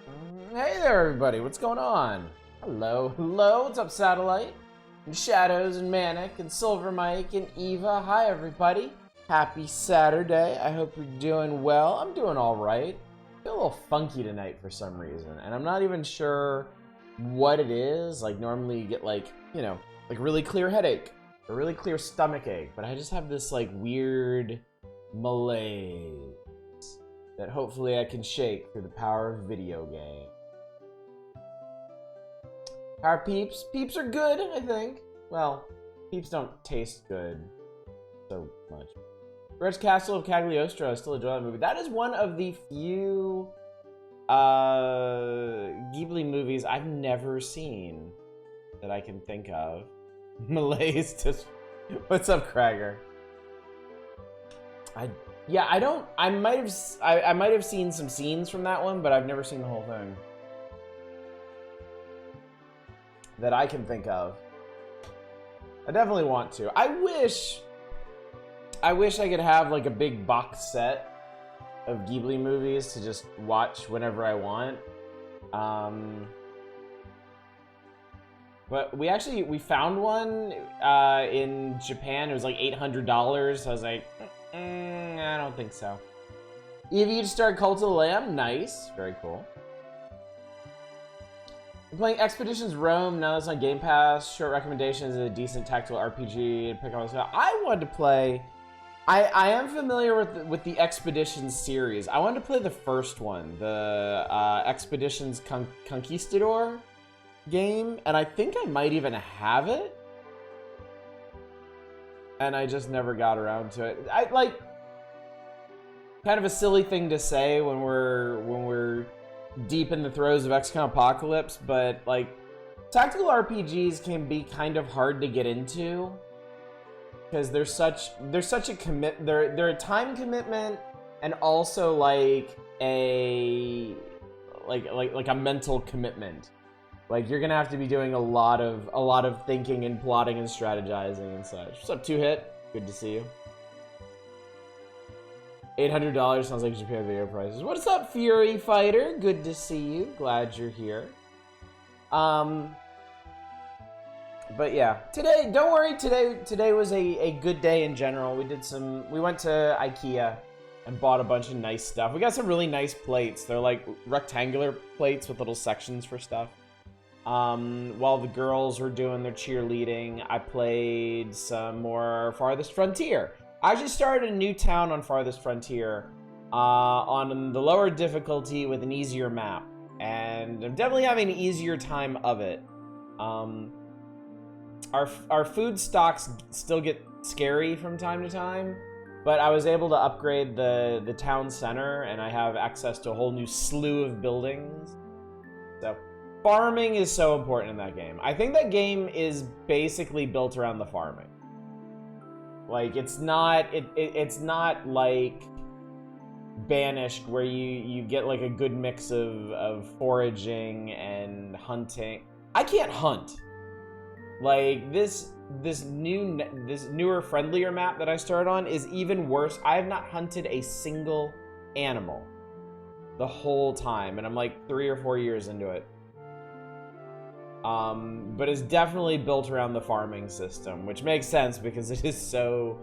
Hey there, everybody. What's going on? Hello. What's up, Satellite? And Shadows and Manic and Silver Mike and Eva. Hi, everybody. Happy Saturday. I hope you're doing well. I'm doing all right. I feel a little funky tonight for some reason, and I'm not even sure what it is. Like, normally you get, like, you know, like really clear headache or really clear stomach ache, but I just have this, like, weird malaise that hopefully I can shake through the power of video game. Our peeps? Peeps are good, I think. Well, peeps don't taste good so much. Red Castle of Cagliostro, I still enjoy that movie. That is one of the few Ghibli movies I've never seen that I can think of. Malaise just... What's up, Cragger? I might have seen some scenes from that one, but I've never seen the whole thing that I can think of. I definitely want to. I wish I could have like a big box set of Ghibli movies to just watch whenever I want. But we found one in Japan. It was like $800. So I was like, I don't think so. Eve, you just started Cult of the Lamb. Nice. Very cool. I'm playing Expeditions Rome. Now that's on Game Pass. Short recommendations. A decent tactical RPG to pick on. I wanted to play... I am familiar with the Expeditions series. I wanted to play the first one. The Expeditions Conquistador game. And I think I might even have it. And I just never got around to it. I like kind of a silly thing to say when we're deep in the throes of XCOM Apocalypse, but like tactical RPGs can be kind of hard to get into because there's such a they're a time commitment and also like a mental commitment. Like, you're gonna have to be doing a lot of thinking and plotting and strategizing and such. What's up, 2-Hit? Good to see you. $800 sounds like Japan video prices. What's up, Fury Fighter? Good to see you. Glad you're here. But yeah, today, don't worry, today was a good day in general. We went to IKEA and bought a bunch of nice stuff. We got some really nice plates. They're like rectangular plates with little sections for stuff. While the girls were doing their cheerleading, I played some more Farthest Frontier. I actually started a new town on Farthest Frontier, on the lower difficulty with an easier map, and I'm definitely having an easier time of it. Our food stocks still get scary from time to time, but I was able to upgrade the town center, and I have access to a whole new slew of buildings. So farming is so important in that game. I think that game is basically built around the farming. Like, it's not like Banished where you get like a good mix of foraging and hunting. I can't hunt. Like, this newer, friendlier map that I started on is even worse. I have not hunted a single animal the whole time, and I'm like 3 or 4 years into it. But it's definitely built around the farming system, which makes sense because it is so...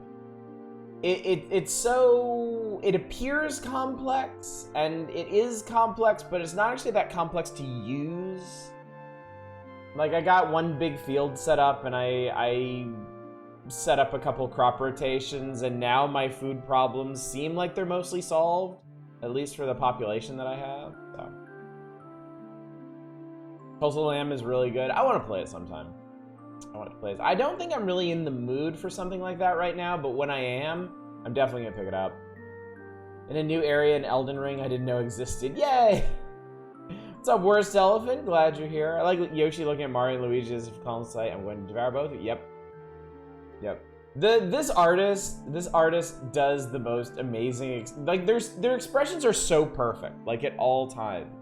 It appears complex, and it is complex, but it's not actually that complex to use. Like, I got one big field set up, and I set up a couple crop rotations, and now my food problems seem like they're mostly solved, at least for the population that I have, so... Cult of the Lamb is really good. I want to play it sometime. I don't think I'm really in the mood for something like that right now, but when I am, I'm definitely going to pick it up. In a new area in Elden Ring I didn't know existed. Yay! What's up, Worst Elephant? Glad you're here. I like Yoshi looking at Mario and Luigi as if calling sight. I'm going to devour both. Yep. This artist does the most amazing... Like, their expressions are so perfect, like, at all times.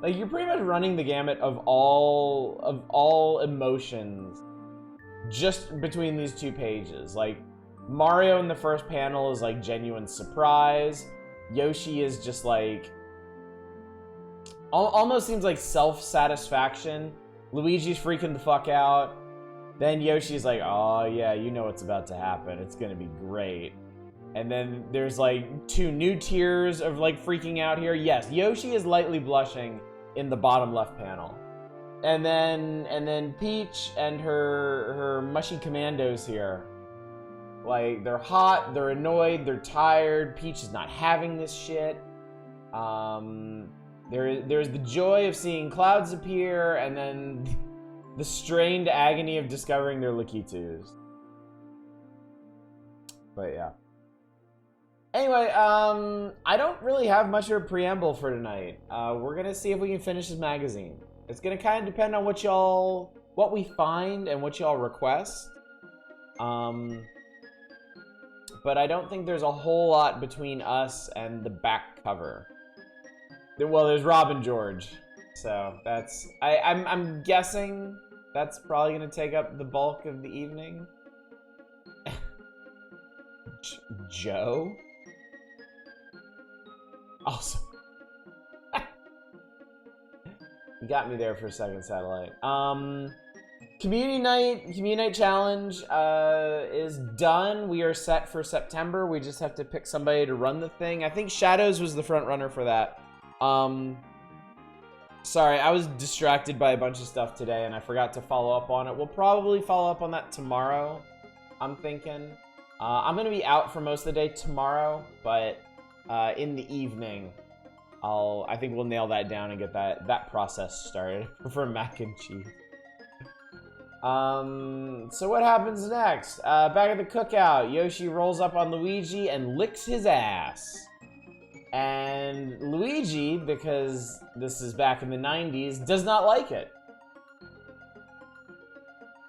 Like, you're pretty much running the gamut of all emotions just between these two pages. Like, Mario in the first panel is like genuine surprise. Yoshi is just like almost seems like self-satisfaction. Luigi's freaking the fuck out. Then Yoshi's like, oh yeah, you know what's about to happen. It's gonna be great. And then there's like 2 new tiers of like freaking out here. Yes, Yoshi is lightly blushing in the bottom left panel. And then Peach and her mushy commandos here. Like, they're hot, they're annoyed, they're tired. Peach is not having this shit. There's the joy of seeing clouds appear, and then the strained agony of discovering their Lakitus. But yeah. Anyway, I don't really have much of a preamble for tonight. We're gonna see if we can finish this magazine. It's gonna kind of depend on what we find and what y'all request. But I don't think there's a whole lot between us and the back cover. Well, there's Robin George, so that's I'm guessing that's probably gonna take up the bulk of the evening. Joe. Awesome. You got me there for a second, Satellite. Community night challenge is done. We are set for September. We just have to pick somebody to run the thing. I think Shadows was the front runner for that. Sorry, I was distracted by a bunch of stuff today and I forgot to follow up on it. We'll probably follow up on that tomorrow, I'm thinking. I'm gonna be out for most of the day tomorrow, but in the evening, I think we'll nail that down and get that process started for mac and cheese. So what happens next? Back at the cookout, Yoshi rolls up on Luigi and licks his ass. And Luigi, because this is back in the 90s, does not like it.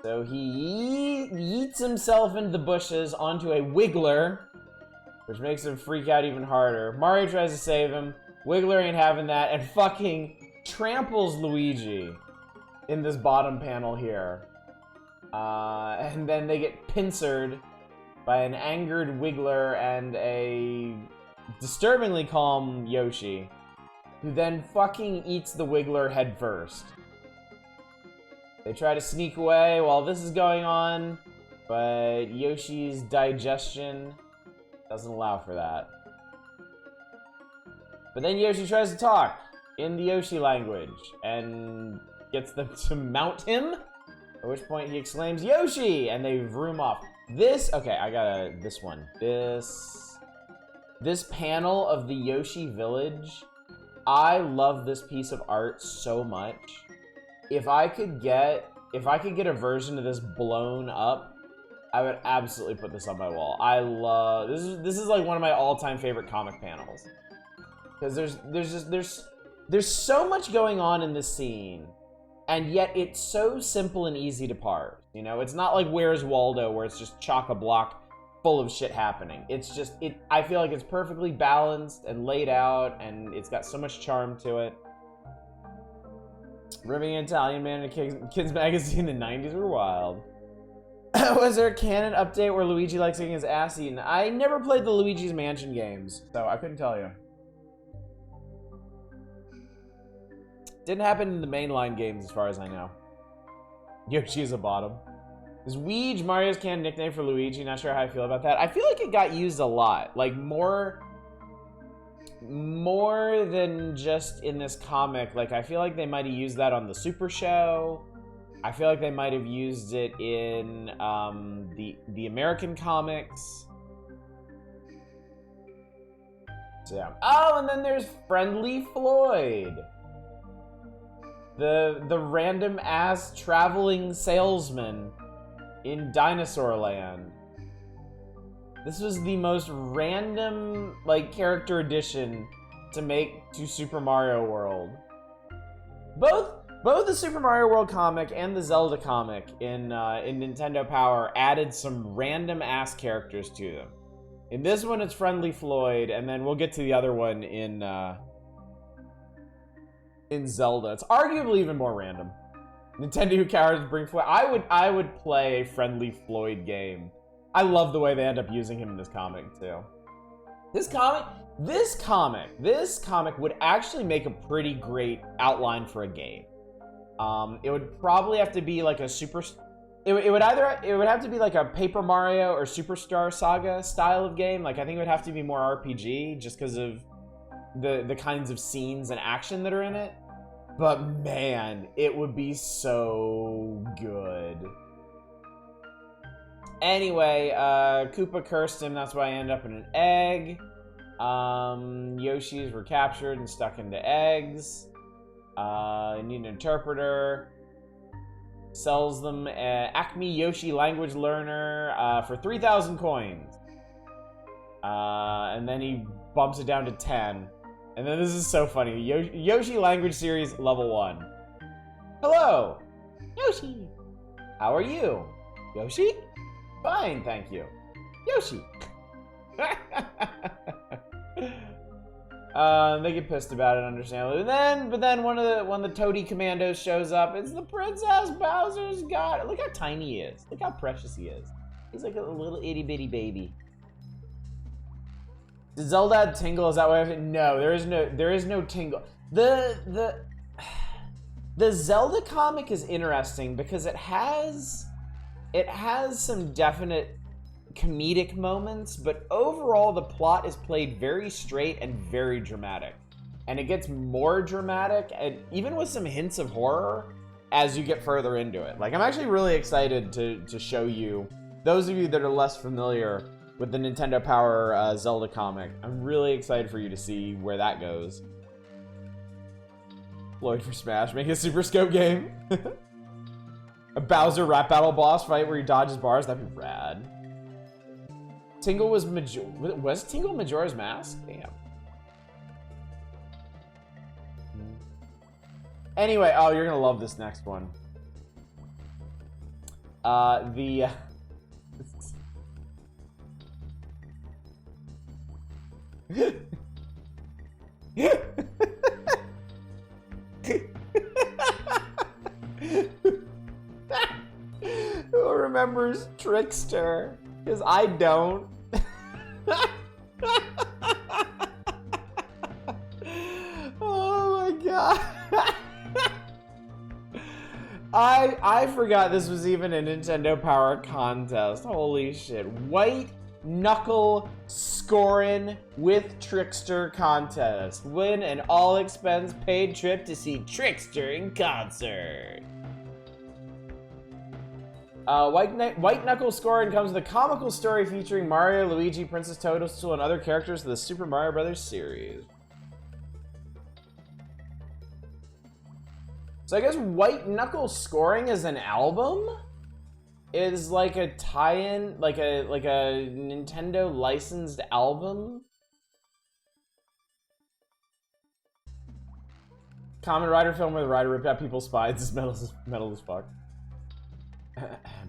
So he yeets himself into the bushes onto a Wiggler, which makes him freak out even harder. Mario tries to save him. Wiggler ain't having that and fucking tramples Luigi in this bottom panel here. And then they get pincered by an angered Wiggler and a disturbingly calm Yoshi, who then fucking eats the Wiggler head first. They try to sneak away while this is going on, but Yoshi's digestion doesn't allow for that. But then Yoshi tries to talk in the Yoshi language and gets them to mount him, at which point he exclaims, Yoshi! And they vroom off. Okay, I gotta, this one. This panel of the Yoshi village, I love this piece of art so much. If I could get a version of this blown up, I would absolutely put this on my wall. I love, this is like one of my all-time favorite comic panels. Because there's so much going on in this scene, and yet it's so simple and easy to parse. You know, it's not like Where's Waldo, where it's just chock-a-block full of shit happening. It's just, I feel like it's perfectly balanced and laid out, and it's got so much charm to it. Ribbing an Italian man in a kids magazine in the 90s were wild. Was there a canon update where Luigi likes getting his ass eaten? I never played the Luigi's Mansion games, so I couldn't tell you. Didn't happen in the mainline games, as far as I know. Yoshi is a bottom. Is Weege Mario's canon nickname for Luigi? Not sure how I feel about that. I feel like it got used a lot. Like, more than just in this comic. Like, I feel like they might have used that on the Super Show. I feel like they might have used it in the American comics. So, yeah. Oh, and then there's Friendly Floyd. The random ass traveling salesman in Dinosaur Land. This was the most random, like, character addition to make to Super Mario World. Both the Super Mario World comic and the Zelda comic in Nintendo Power added some random ass characters to them. In this one, it's Friendly Floyd, and then we'll get to the other one in Zelda. It's arguably even more random. Nintendo Who Cowards bring Floyd. I would play a Friendly Floyd game. I love the way they end up using him in this comic too. This comic would actually make a pretty great outline for a game. It would probably have to be like a it would have to be like a Paper Mario or Superstar Saga style of game. Like I think it would have to be more RPG just because of the kinds of scenes and action that are in it. But man, it would be so good. Anyway, Koopa cursed him, that's why I end up in an egg. Yoshis were captured and stuck into eggs. I need an interpreter. Sells them Acme Yoshi language learner for 3,000 coins. And then he bumps it down to 10. And then this is so funny. Yoshi language series level 1. Hello, Yoshi. How are you? Yoshi? Fine, thank you. Yoshi. They get pissed about it, understandably. But then one of the Toady Commandos shows up. It's the Princess Bowser's god. Look how tiny he is. Look how precious he is. He's like a little itty bitty baby. Did Zelda add Tingle? Is that what I have to? No, there is no Tingle. The Zelda comic is interesting because it has some definite comedic moments, but overall the plot is played very straight and very dramatic. And it gets more dramatic, and even with some hints of horror as you get further into it. Like, I'm actually really excited to show you, those of you that are less familiar with the Nintendo Power Zelda comic, I'm really excited for you to see where that goes. Lloyd for Smash, make a Super Scope game. A Bowser rap battle boss fight where he dodges bars, that'd be rad. Tingle was Tingle Majora's Mask? Damn. Anyway, oh, you're gonna love this next one. Who remembers Trickster? Because I don't. Oh my god. I forgot this was even a Nintendo Power contest. Holy shit. White Knuckle Scorin' with Trickster contest. Win an all-expense paid trip to see Trickster in concert. White Knuckle Scorin' comes with a comical story featuring Mario, Luigi, Princess Toadstool, and other characters of the Super Mario Bros. Series. So I guess White Knuckle Scoring is an album? Is like a tie-in, like a Nintendo licensed album? Kamen Rider film where the rider ripped out people's spines is metal as fuck.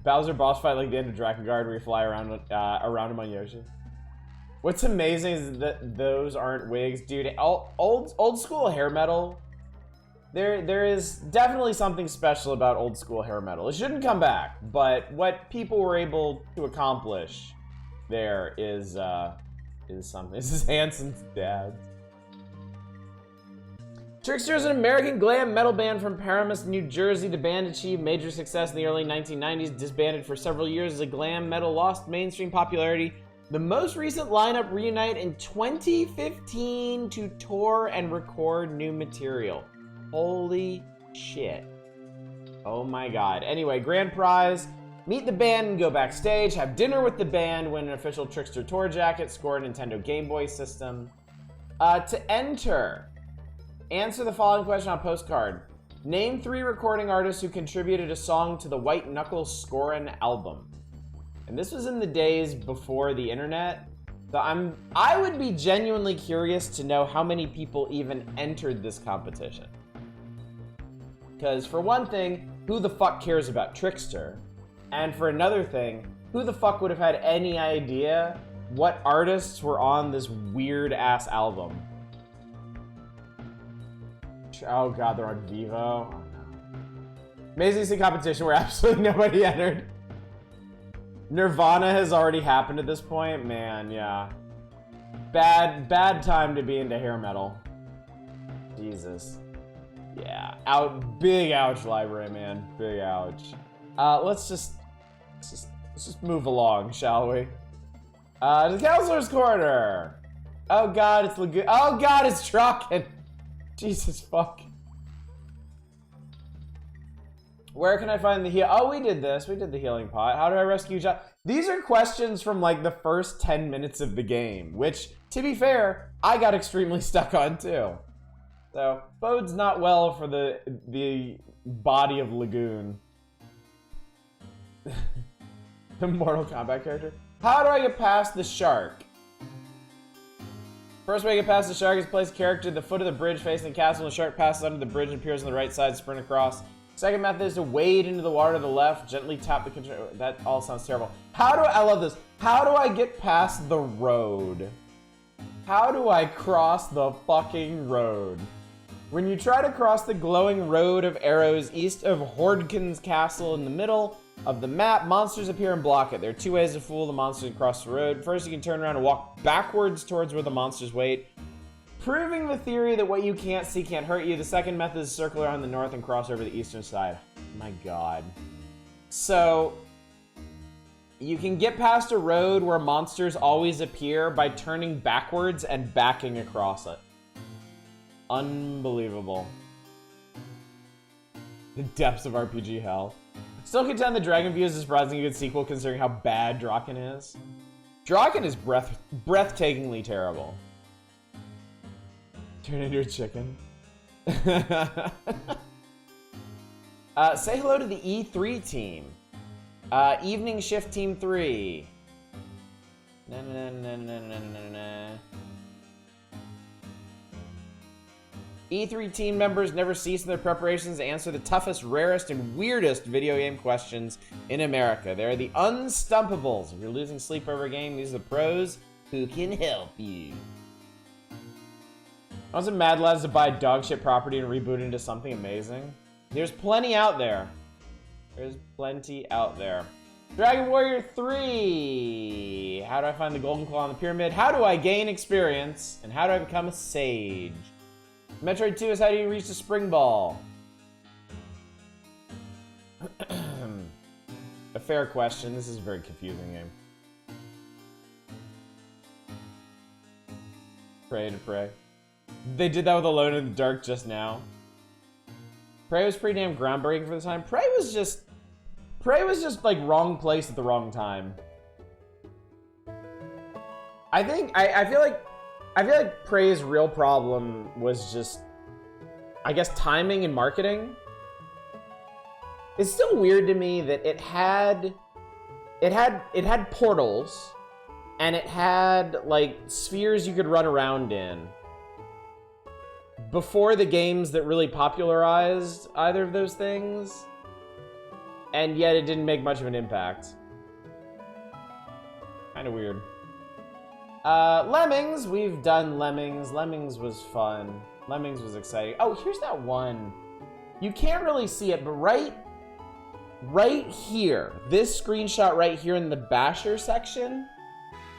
Bowser boss fight like the end of Drakengard where you fly around him on Yoshi. What's amazing is that those aren't wigs, dude. Old school hair metal. There is definitely something special about old school hair metal. It shouldn't come back, but what people were able to accomplish there is something. This is Hanson's dad. Trickster is an American glam metal band from Paramus, New Jersey. The band achieved major success in the early 1990s, disbanded for several years as a glam metal lost mainstream popularity. The most recent lineup reunited in 2015 to tour and record new material. Holy shit. Oh my god. Anyway, grand prize. Meet the band and go backstage. Have dinner with the band. Win an official Trickster tour jacket. Score a Nintendo Game Boy system. To enter, answer the following question on postcard. Name 3 recording artists who contributed a song to the White Knuckle Scorin' album. And this was in the days before the internet. So I would be genuinely curious to know how many people even entered this competition. Because for one thing, who the fuck cares about Trickster? And for another thing, who the fuck would have had any idea what artists were on this weird ass album? Oh god, they're on Vivo. Oh no. Amazing to see competition where absolutely nobody entered. Nirvana has already happened at this point, man, yeah. bad time to be into hair metal. Jesus. Yeah. Big ouch, library man. Big ouch. Let's just move along, shall we? To the counselor's corner. Oh god, it's Lagoon. Oh god, it's Draken. Jesus fuck. Where can I find the heal? Oh, we did this. We did the healing pot. How do I rescue John? These are questions from like the first 10 minutes of the game, which, to be fair, I got extremely stuck on too. So, bodes not well for the body of Lagoon. The Mortal Kombat character. How do I get past the shark? First way to get past the shark is place a character at the foot of the bridge facing the castle, and the shark passes under the bridge and appears on the right side, sprint across. Second method is to wade into the water to the left, gently tap the control. That all sounds terrible. I love this. How do I get past the road? How do I cross the fucking road? When you try to cross the glowing road of arrows east of Hordkin's castle in the middle of the map, monsters appear and block it. There are two ways to fool the monsters across the road. First, you can turn around and walk backwards towards where the monsters wait, proving the theory that what you can't see can't hurt you. The second method is circle around the north and cross over the eastern side. My god. So, you can get past a road where monsters always appear by turning backwards and backing across it. Unbelievable. The depths of RPG hell. Still contend the Dragon View is a surprisingly good sequel considering how bad Draken is. Draken is breathtakingly terrible. Turn into a chicken. Say hello to the E3 team. Evening Shift Team 3. Na, na, na, na, na, na, na. E3 team members never cease in their preparations to answer the toughest, rarest, and weirdest video game questions in America. They're the Unstumpables. If you're losing sleep over a game, these are the pros who can help you. I want some Mad Lads to buy dog shit property and reboot it into something amazing. There's plenty out there. There's plenty out there. Dragon Warrior 3. How do I find the golden claw on the pyramid? How do I gain experience? And how do I become a sage? Metroid 2 is how do you reach the spring ball? A fair question. This is a very confusing game. Pray to pray. They did that with Alone in the Dark just now. Prey was pretty damn groundbreaking for the time. Prey was just like wrong place at the wrong time. I feel like Prey's real problem was just, I guess, timing and marketing. It's still weird to me that it had portals, and it had like spheres you could run around in before the games that really popularized either of those things, and yet it didn't make much of an impact. Kind of weird. Lemmings, we've done Lemmings. Lemmings was fun. Lemmings was exciting. Oh, here's that one. You can't really see it, but right here, this screenshot right here in the Basher section,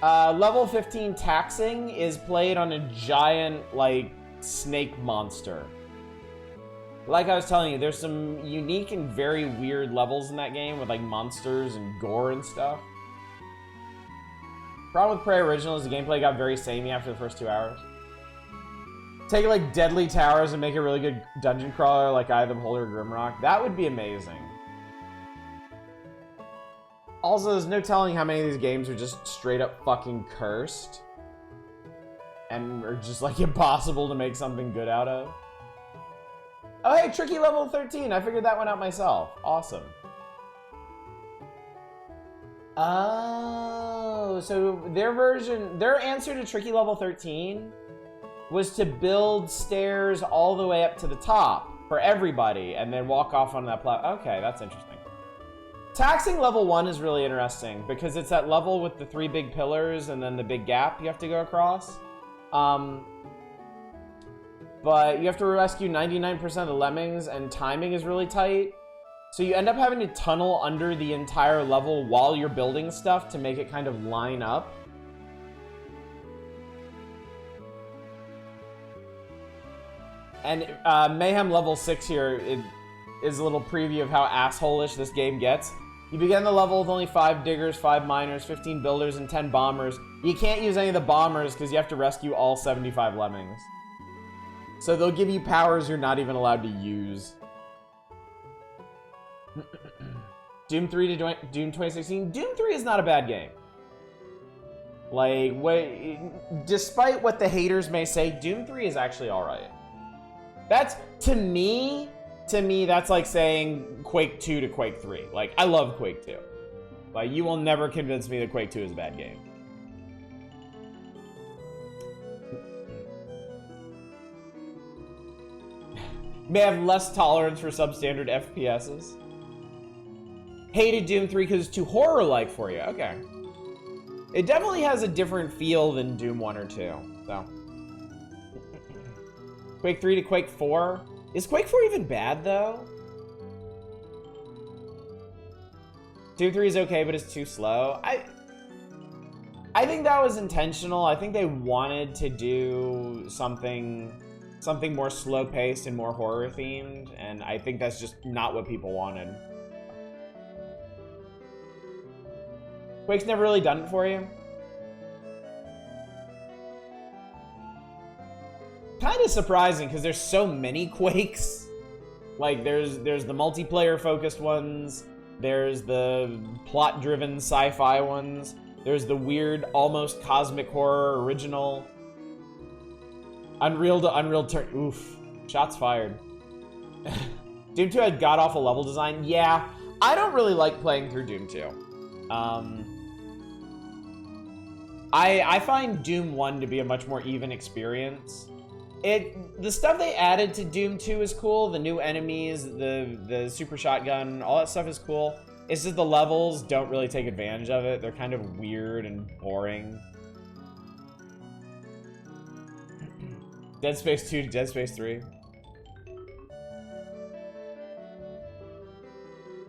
level 15 taxing is played on a giant, like, snake monster. Like I was telling you, there's some unique and very weird levels in that game with, like, monsters and gore and stuff. Problem with Prey Original is the gameplay got very samey after the first 2 hours. Take like Deadly Towers and make a really good dungeon crawler like Eye of the Beholder or Grimrock. That would be amazing. Also, there's no telling how many of these games are just straight up fucking cursed and are just like impossible to make something good out of. Oh hey, Tricky level 13. I figured that one out myself. Awesome. Oh, so their answer to Tricky level 13 was to build stairs all the way up to the top for everybody and then walk off on that platform. Okay, that's interesting. Taxing level 1 is really interesting because it's that level with the 3 big pillars and then the big gap you have to go across. But you have to rescue 99% of the lemmings and timing is really tight. So you end up having to tunnel under the entire level while you're building stuff to make it kind of line up. And Mayhem level 6 here is a little preview of how asshole-ish this game gets. You begin the level with only 5 diggers, 5 miners, 15 builders, and 10 bombers. You can't use any of the bombers because you have to rescue all 75 lemmings. So they'll give you powers you're not even allowed to use. Doom 3 to Doom 2016. Doom 3 is not a bad game. Like, despite what the haters may say, Doom 3 is actually alright. That's, to me, that's like saying Quake 2 to Quake 3. Like, I love Quake 2. Like, you will never convince me that Quake 2 is a bad game. May have less tolerance for substandard FPSs. Hated Doom 3 because it's too horror-like for you. Okay. It definitely has a different feel than Doom 1 or 2, so. Quake 3 to Quake 4. Is Quake 4 even bad, though? Doom 3 is okay, but it's too slow. I think that was intentional. I think they wanted to do something more slow-paced and more horror-themed, and I think that's just not what people wanted. Quake's never really done it for you? Kind of surprising, because there's so many Quakes. Like, there's the multiplayer-focused ones, there's the plot-driven sci-fi ones, there's the weird, almost cosmic horror original. Unreal to Unreal turn. Oof. Shots fired. Doom 2 had god-awful level design. Yeah, I don't really like playing through Doom 2. I find Doom 1 to be a much more even experience. The stuff they added to Doom 2 is cool. The new enemies, the super shotgun, all that stuff is cool. It's just the levels don't really take advantage of it. They're kind of weird and boring. Dead Space 2 to Dead Space 3.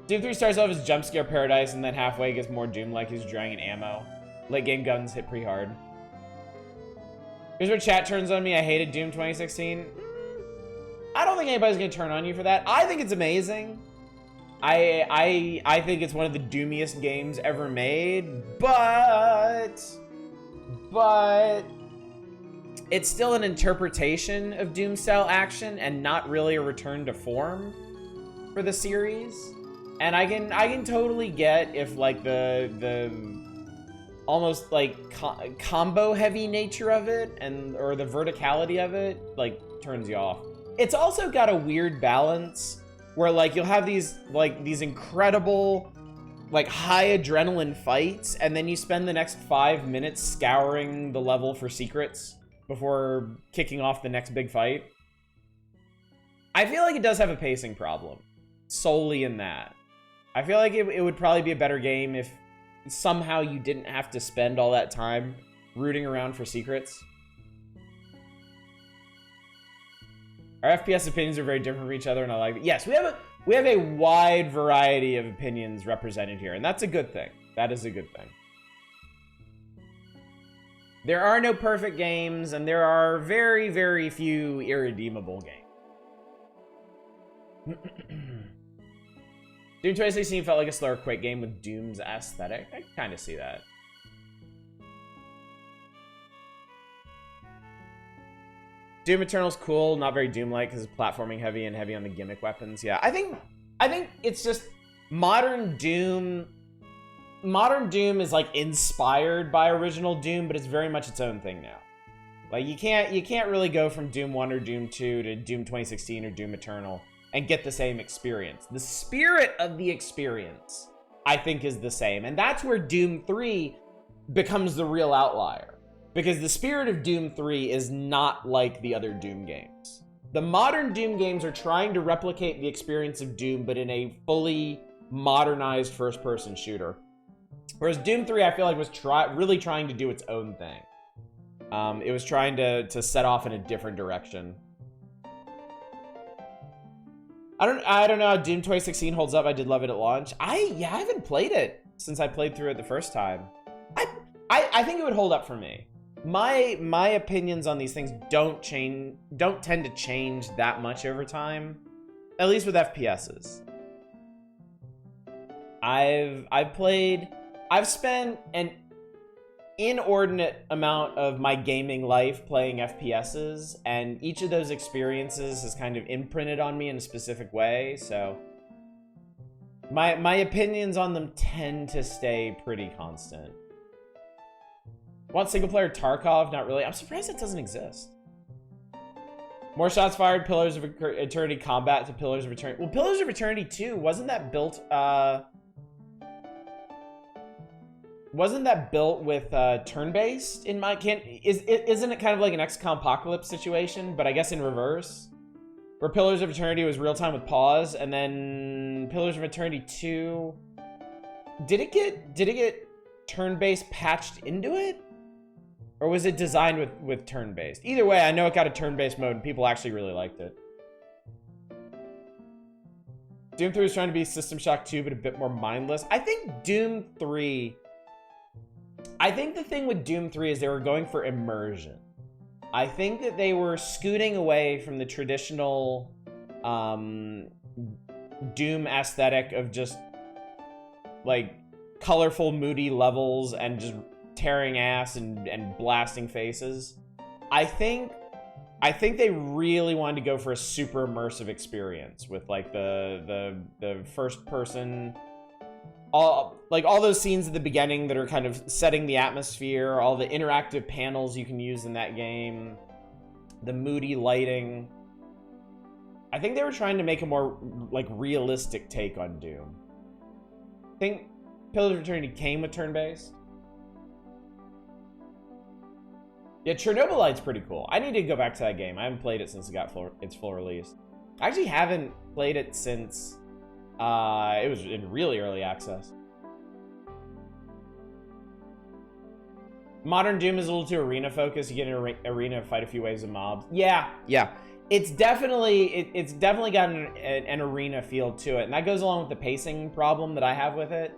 Doom 3 starts off as jump scare paradise, and then halfway gets more Doom-like. He's drowning in ammo. Late game guns hit pretty hard. Here's where chat turns on me. I hated Doom 2016. I don't think anybody's gonna turn on you for that. I think it's amazing. I think it's one of the doomiest games ever made, but it's still an interpretation of Doom-style action and not really a return to form for the series. And I can totally get if like the almost like combo heavy nature of it or the verticality of it like turns you off. It's also got a weird balance where like you'll have these incredible like high adrenaline fights, and then you spend the next 5 minutes scouring the level for secrets before kicking off the next big fight. I feel like it does have a pacing problem solely in that. I feel like it would probably be a better game if somehow you didn't have to spend all that time rooting around for secrets. Our FPS opinions are very different from each other, and I like it. Yes, we have a wide variety of opinions represented here, and that's a good thing. That is a good thing. There are no perfect games, and there are very, very few irredeemable games. Doom 2016 felt like a slower Quake game with Doom's aesthetic. I kind of see that. Doom Eternal's cool, not very Doom-like because it's platforming heavy and heavy on the gimmick weapons. Yeah, I think it's just modern Doom. Modern Doom is like inspired by original Doom, but it's very much its own thing now. Like you can't really go from Doom 1 or Doom 2 to Doom 2016 or Doom Eternal and get the same experience. The spirit of the experience, I think, is the same. And that's where Doom 3 becomes the real outlier. Because the spirit of Doom 3 is not like the other Doom games. The modern Doom games are trying to replicate the experience of Doom, but in a fully modernized first-person shooter. Whereas Doom 3, I feel like, was really trying to do its own thing. It was trying to set off in a different direction. I don't know how Doom 2016 holds up. I did love it at launch. I haven't played it since I played through it the first time. I think it would hold up for me. my opinions on these things don't tend to change that much over time, at least with FPSs. I've spent an inordinate amount of my gaming life playing FPSs, and each of those experiences has kind of imprinted on me in a specific way, so my opinions on them tend to stay pretty constant. Want single-player Tarkov? Not really. I'm surprised it doesn't exist. More shots fired, Pillars of Eternity combat to Pillars of Eternity. Well, Pillars of Eternity 2, wasn't that built with turn-based in my isn't it kind of like an XCOM Apocalypse situation, but I guess in reverse? Where Pillars of Eternity was real-time with pause, and then Pillars of Eternity 2, did it get turn-based patched into it? Or was it designed with turn-based? Either way, I know it got a turn-based mode and people actually really liked it. Doom 3 was trying to be System Shock 2, but a bit more mindless. I think the thing with Doom 3 is they were going for immersion. I think that they were scooting away from the traditional Doom aesthetic of just like colorful, moody levels and just tearing ass and blasting faces. I think they really wanted to go for a super immersive experience with like the first person, all those scenes at the beginning that are kind of setting the atmosphere, all the interactive panels you can use in that game, the moody lighting. I think they were trying to make a more like realistic take on Doom. I think Pillars of Eternity came with turn-based. Yeah, Chernobylite's pretty cool. I need to go back to that game. I haven't played it since it got its full release. I actually haven't played it since it was in really early access. Modern Doom is a little too arena focused. You get an arena, fight a few waves of mobs. Yeah. It's definitely got an arena feel to it, and that goes along with the pacing problem that I have with it,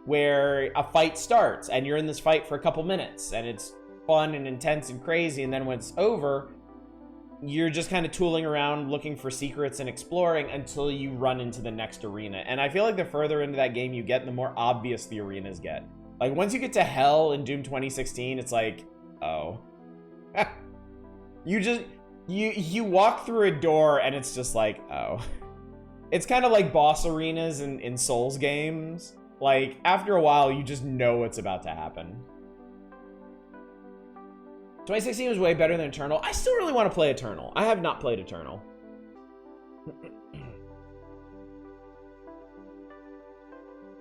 where a fight starts and you're in this fight for a couple minutes and it's fun and intense and crazy, and then when it's over, you're just kind of tooling around looking for secrets and exploring until you run into the next arena. And I feel like the further into that game you get, the more obvious the arenas get. Like once you get to Hell in Doom 2016, it's like, oh. you walk through a door and it's just like, oh. It's kind of like boss arenas in Souls games. Like after a while you just know what's about to happen. 2016 was way better than Eternal. I still really want to play Eternal. I have not played Eternal.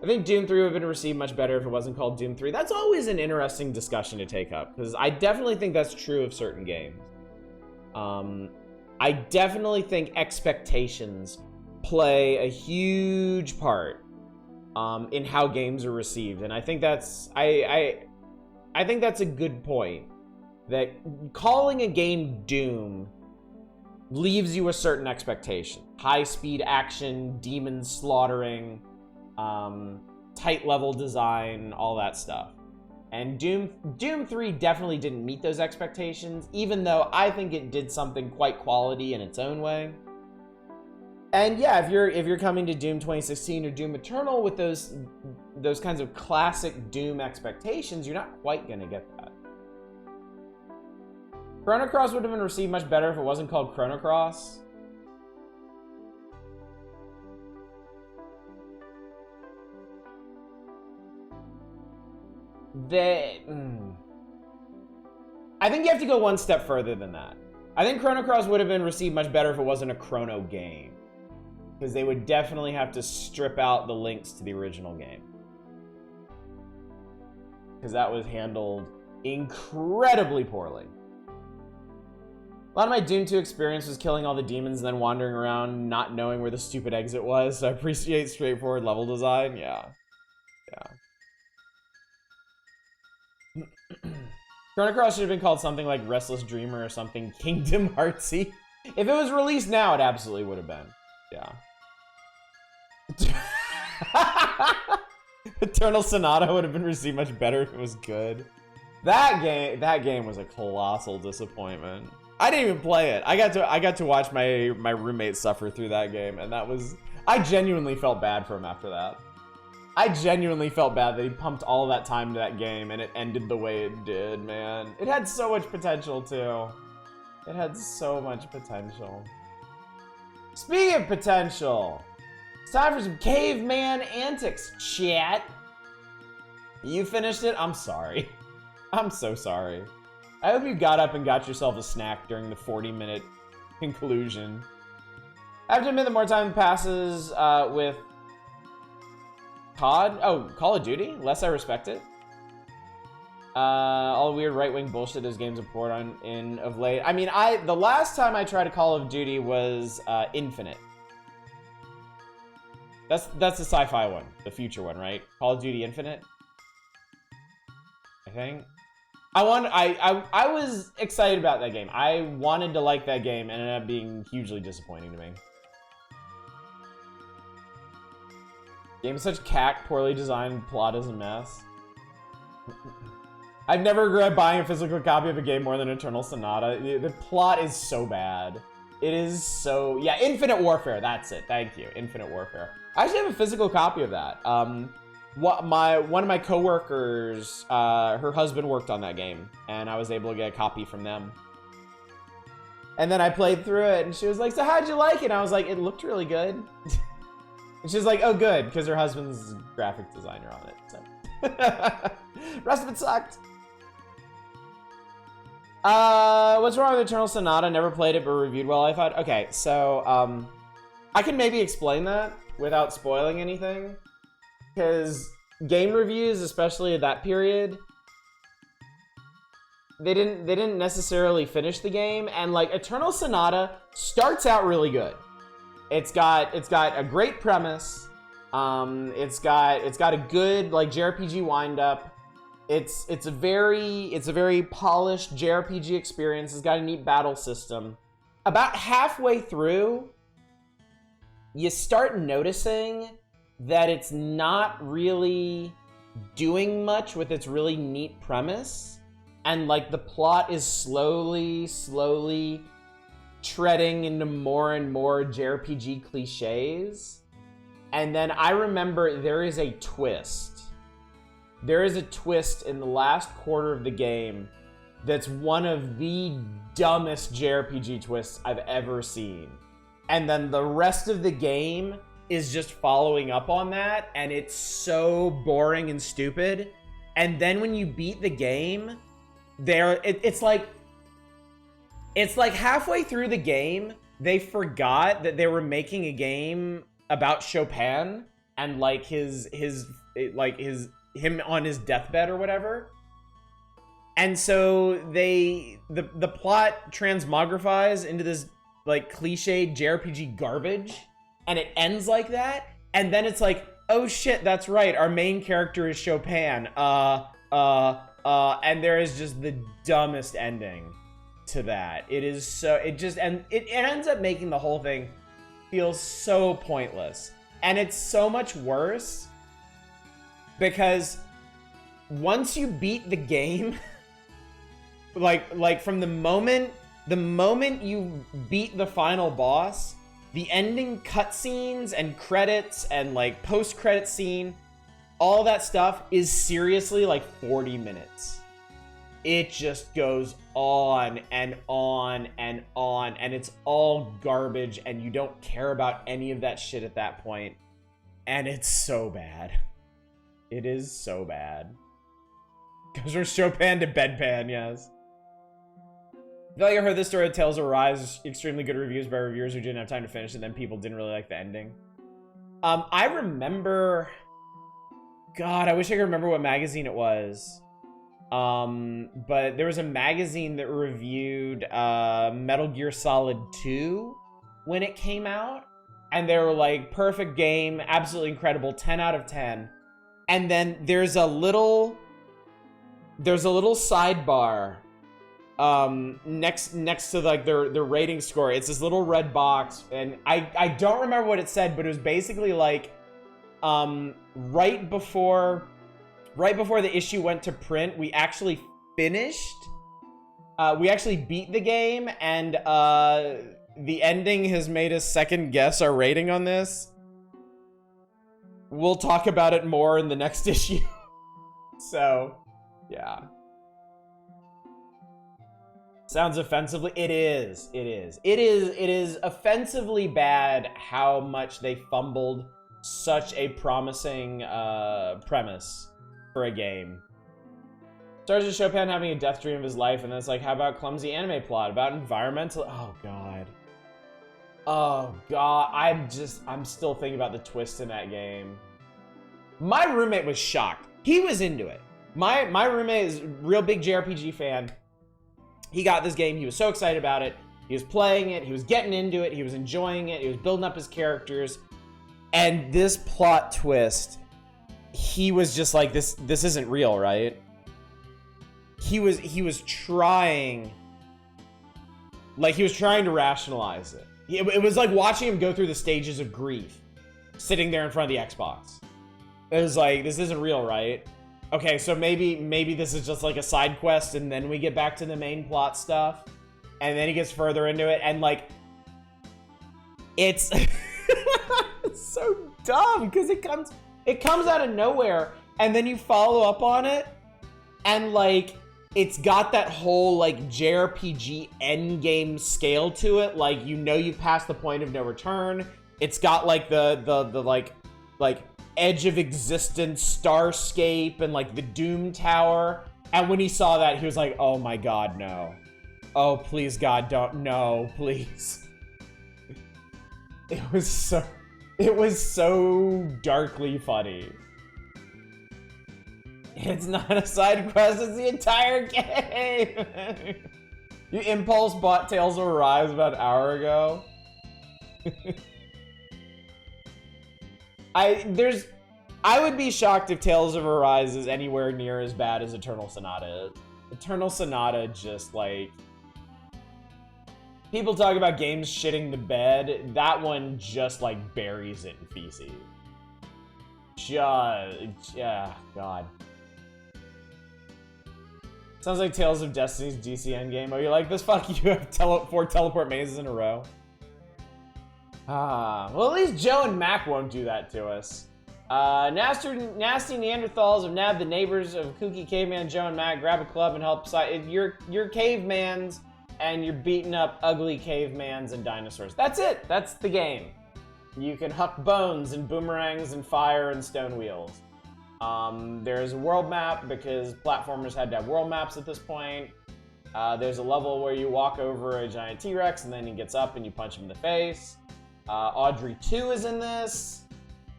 I think Doom 3 would have been received much better if it wasn't called Doom 3. That's always an interesting discussion to take up, because I definitely think that's true of certain games. I definitely think expectations play a huge part in how games are received, and I think that's I think that's a good point. That calling a game Doom leaves you a certain expectation. High-speed action, demons slaughtering, tight level design, all that stuff. And Doom 3 definitely didn't meet those expectations, even though I think it did something quite quality in its own way. And yeah, if you're coming to Doom 2016 or Doom Eternal with those kinds of classic Doom expectations, you're not quite gonna get that. Chrono Cross would have been received much better if it wasn't called Chrono Cross. I think you have to go one step further than that. I think Chrono Cross would have been received much better if it wasn't a Chrono game. Because they would definitely have to strip out the links to the original game. Because that was handled incredibly poorly. A lot of my Doom 2 experience was killing all the demons and then wandering around not knowing where the stupid exit was, so I appreciate straightforward level design. Yeah. Chrono Cross should have been called something like Restless Dreamer or something Kingdom Heartsy. If it was released now, it absolutely would have been. Yeah. Eternal Sonata would have been received much better if it was good. That game was a colossal disappointment. I didn't even play it. I got to watch my roommate suffer through that game, and I genuinely felt bad for him after that. I genuinely felt bad that he pumped all that time into that game and it ended the way it did, man. It had so much potential, too. It had so much potential. Speaking of potential, it's time for some caveman antics, chat. You finished it? I'm sorry. I'm so sorry. I hope you got up and got yourself a snack during the 40-minute conclusion. I have to admit, the more time passes with COD? Oh, Call of Duty? Less I respect it. All the weird right-wing bullshit those games have poured on in of late. I mean, the last time I tried a Call of Duty was Infinite. That's the sci-fi one, the future one, right? Call of Duty Infinite, I think. I was excited about that game. I wanted to like that game, and it ended up being hugely disappointing to me. Game is such cack, poorly designed, plot is a mess. I've never regretted buying a physical copy of a game more than Eternal Sonata. The plot is so bad. It is so... Yeah, Infinite Warfare, that's it. Thank you, Infinite Warfare. I actually have a physical copy of that. One of my coworkers, her husband worked on that game, and I was able to get a copy from them. And then I played through it, and she was like, so how'd you like it? And I was like, it looked really good. And she's like, oh, good, because her husband's a graphic designer on it, so. Rest of it sucked. What's wrong with Eternal Sonata? Never played it, but reviewed well, I thought. Okay, so, I can maybe explain that without spoiling anything. Because game reviews, especially at that period, they didn't necessarily finish the game, and like Eternal Sonata starts out really good. It's got a great premise. It's got a good like JRPG wind up. It's a very polished JRPG experience. It's got a neat battle system. About halfway through, you start noticing that it's not really doing much with its really neat premise, and like the plot is slowly treading into more and more JRPG cliches. And then I remember there is a twist. There is a twist in the last quarter of the game that's one of the dumbest JRPG twists I've ever seen. And then the rest of the game is just following up on that, and it's so boring and stupid. And then when you beat the game, it's like halfway through the game, they forgot that they were making a game about Chopin and like him on his deathbed or whatever. And so the plot transmogrifies into this like cliched JRPG garbage, and it ends like that. And then it's like, oh shit, that's right, our main character is Chopin. And there is just the dumbest ending to that. It ends up making the whole thing feel so pointless. And it's so much worse because once you beat the game, like from the moment you beat the final boss, the ending cutscenes and credits and like post-credit scene, all that stuff is seriously like 40 minutes. It just goes on and on and on, and it's all garbage, and you don't care about any of that shit at that point. And it's so bad. It is so bad. Goes from Chopin to bedpan, yes. I feel like I heard this story of Tales of Arise, extremely good reviews by reviewers who didn't have time to finish it, and then people didn't really like the ending. I remember... God, I wish I could remember what magazine it was. But there was a magazine that reviewed Metal Gear Solid 2 when it came out. And they were like, perfect game, absolutely incredible, 10 out of 10. And then there's a little sidebar next to like their rating score. It's this little red box, and I don't remember what it said, but it was basically like right before the issue went to print, we actually finished. We actually beat the game, and the ending has made us second guess our rating on this. We'll talk about it more in the next issue. So, yeah. Sounds offensively. It is. It is offensively bad how much they fumbled such a promising premise for a game. Starts with Chopin having a death dream of his life, and then it's like, how about clumsy anime plot? About environmental... Oh, God. Oh, God. I'm still thinking about the twist in that game. My roommate was shocked. He was into it. My roommate is a real big JRPG fan. He got this game. He was so excited about it. He was playing it. He was getting into it. He was enjoying it. He was building up his characters. And this plot twist, he was just like, this isn't real, right? He was trying, like, he was trying to rationalize it. It was like watching him go through the stages of grief, sitting there in front of the Xbox. It was like, this isn't real, right? Okay, so maybe this is just like a side quest, and then we get back to the main plot stuff, and then he gets further into it, and like, it's it's so dumb because it comes out of nowhere, and then you follow up on it, and like, it's got that whole like JRPG endgame scale to it. Like, you know, you've passed the point of no return. It's got like the like edge of existence starscape and like the Doom Tower. And when he saw that, he was like, oh my God, no. Oh, please, God, don't. No, please. It was so darkly funny. It's not a side quest, it's the entire game! You impulse bought Tales of Arise about an hour ago. I would be shocked if Tales of Arise is anywhere near as bad as Eternal Sonata is. Eternal Sonata just like... People talk about games shitting the bed. That one just like buries it in feces. Yeah, God. Sounds like Tales of Destiny's DC Endgame. Oh, you like this? Fuck, you have 4 teleport mazes in a row. Well, at least Joe and Mac won't do that to us. Nasty Neanderthals have nabbed the neighbors of kooky caveman Joe and Mac. Grab a club and help side. You're cavemans, and you're beating up ugly cavemans and dinosaurs. That's it. That's the game. You can huck bones and boomerangs and fire and stone wheels. There's a world map because platformers had to have world maps at this point. There's a level where you walk over a giant T-Rex and then he gets up and you punch him in the face. Audrey 2 is in this.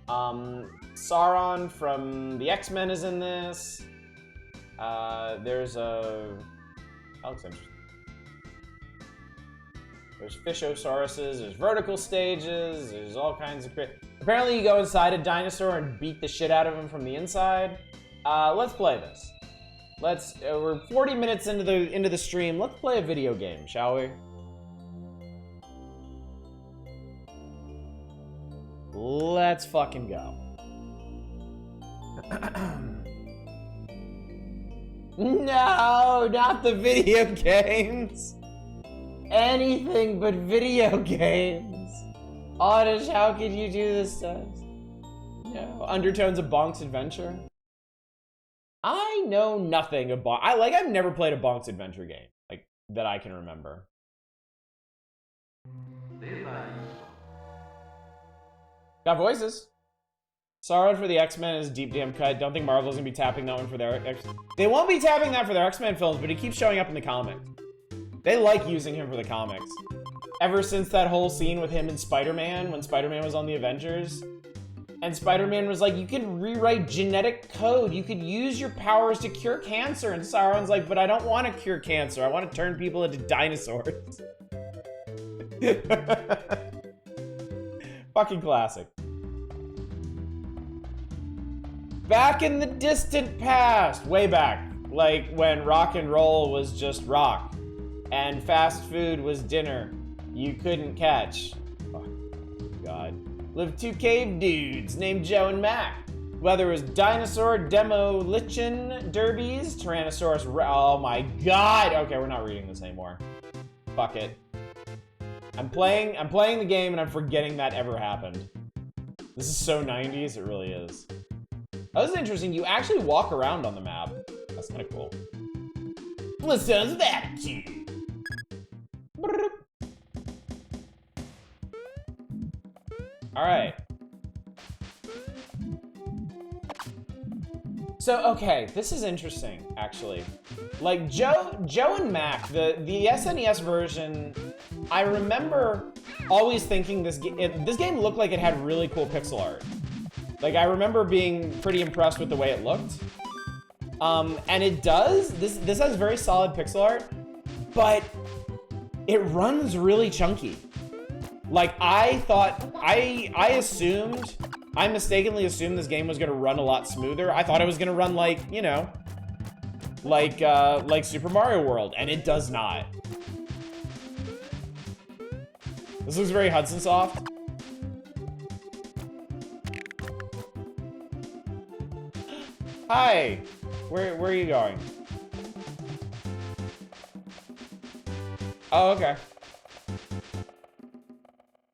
Sauron from the X-Men is in this. There's a... That looks interesting. There's Fishosauruses, there's vertical stages, there's all kinds of... Apparently you go inside a dinosaur and beat the shit out of him from the inside. Let's play this. We're 40 minutes into the stream. Let's play a video game, shall we? Let's fucking go. No, not the video games. Anything but video games. Oddish, how could you do this to us? No. Undertones of Bonk's Adventure? I know nothing about... I've never played a Bonk's Adventure game, like, that I can remember. Got voices. Sauron for the X-Men is deep damn cut. Don't think Marvel's gonna be tapping that one for their... They won't be tapping that for their X-Men films, but he keeps showing up in the comics. They like using him for the comics. Ever since that whole scene with him and Spider-Man, when Spider-Man was on the Avengers, and Spider-Man was like, you can rewrite genetic code. You could use your powers to cure cancer. And Sauron's like, but I don't want to cure cancer. I want to turn people into dinosaurs. Fucking classic. Back in the distant past, way back, like when rock and roll was just rock and fast food was dinner you couldn't catch. Oh, God. Lived 2 cave dudes named Joe and Mac. Whether it was dinosaur demolition derbies, Tyrannosaurus. Oh my god! Okay, we're not reading this anymore. Fuck it. I'm playing the game and I'm forgetting that ever happened. This is so 90s, it really is. That was interesting. You actually walk around on the map. That's kind of cool. Listen to that. All right. So, okay, this is interesting, actually. Like, Joe and Mac, the SNES version, I remember always thinking this game looked like it had really cool pixel art. Like, I remember being pretty impressed with the way it looked. And it does. This has very solid pixel art, but it runs really chunky. Like, I thought, I mistakenly assumed this game was gonna run a lot smoother. I thought it was gonna run like, you know, like Super Mario World, and it does not. This looks very Hudson Soft. Hi, where are you going? Oh, okay.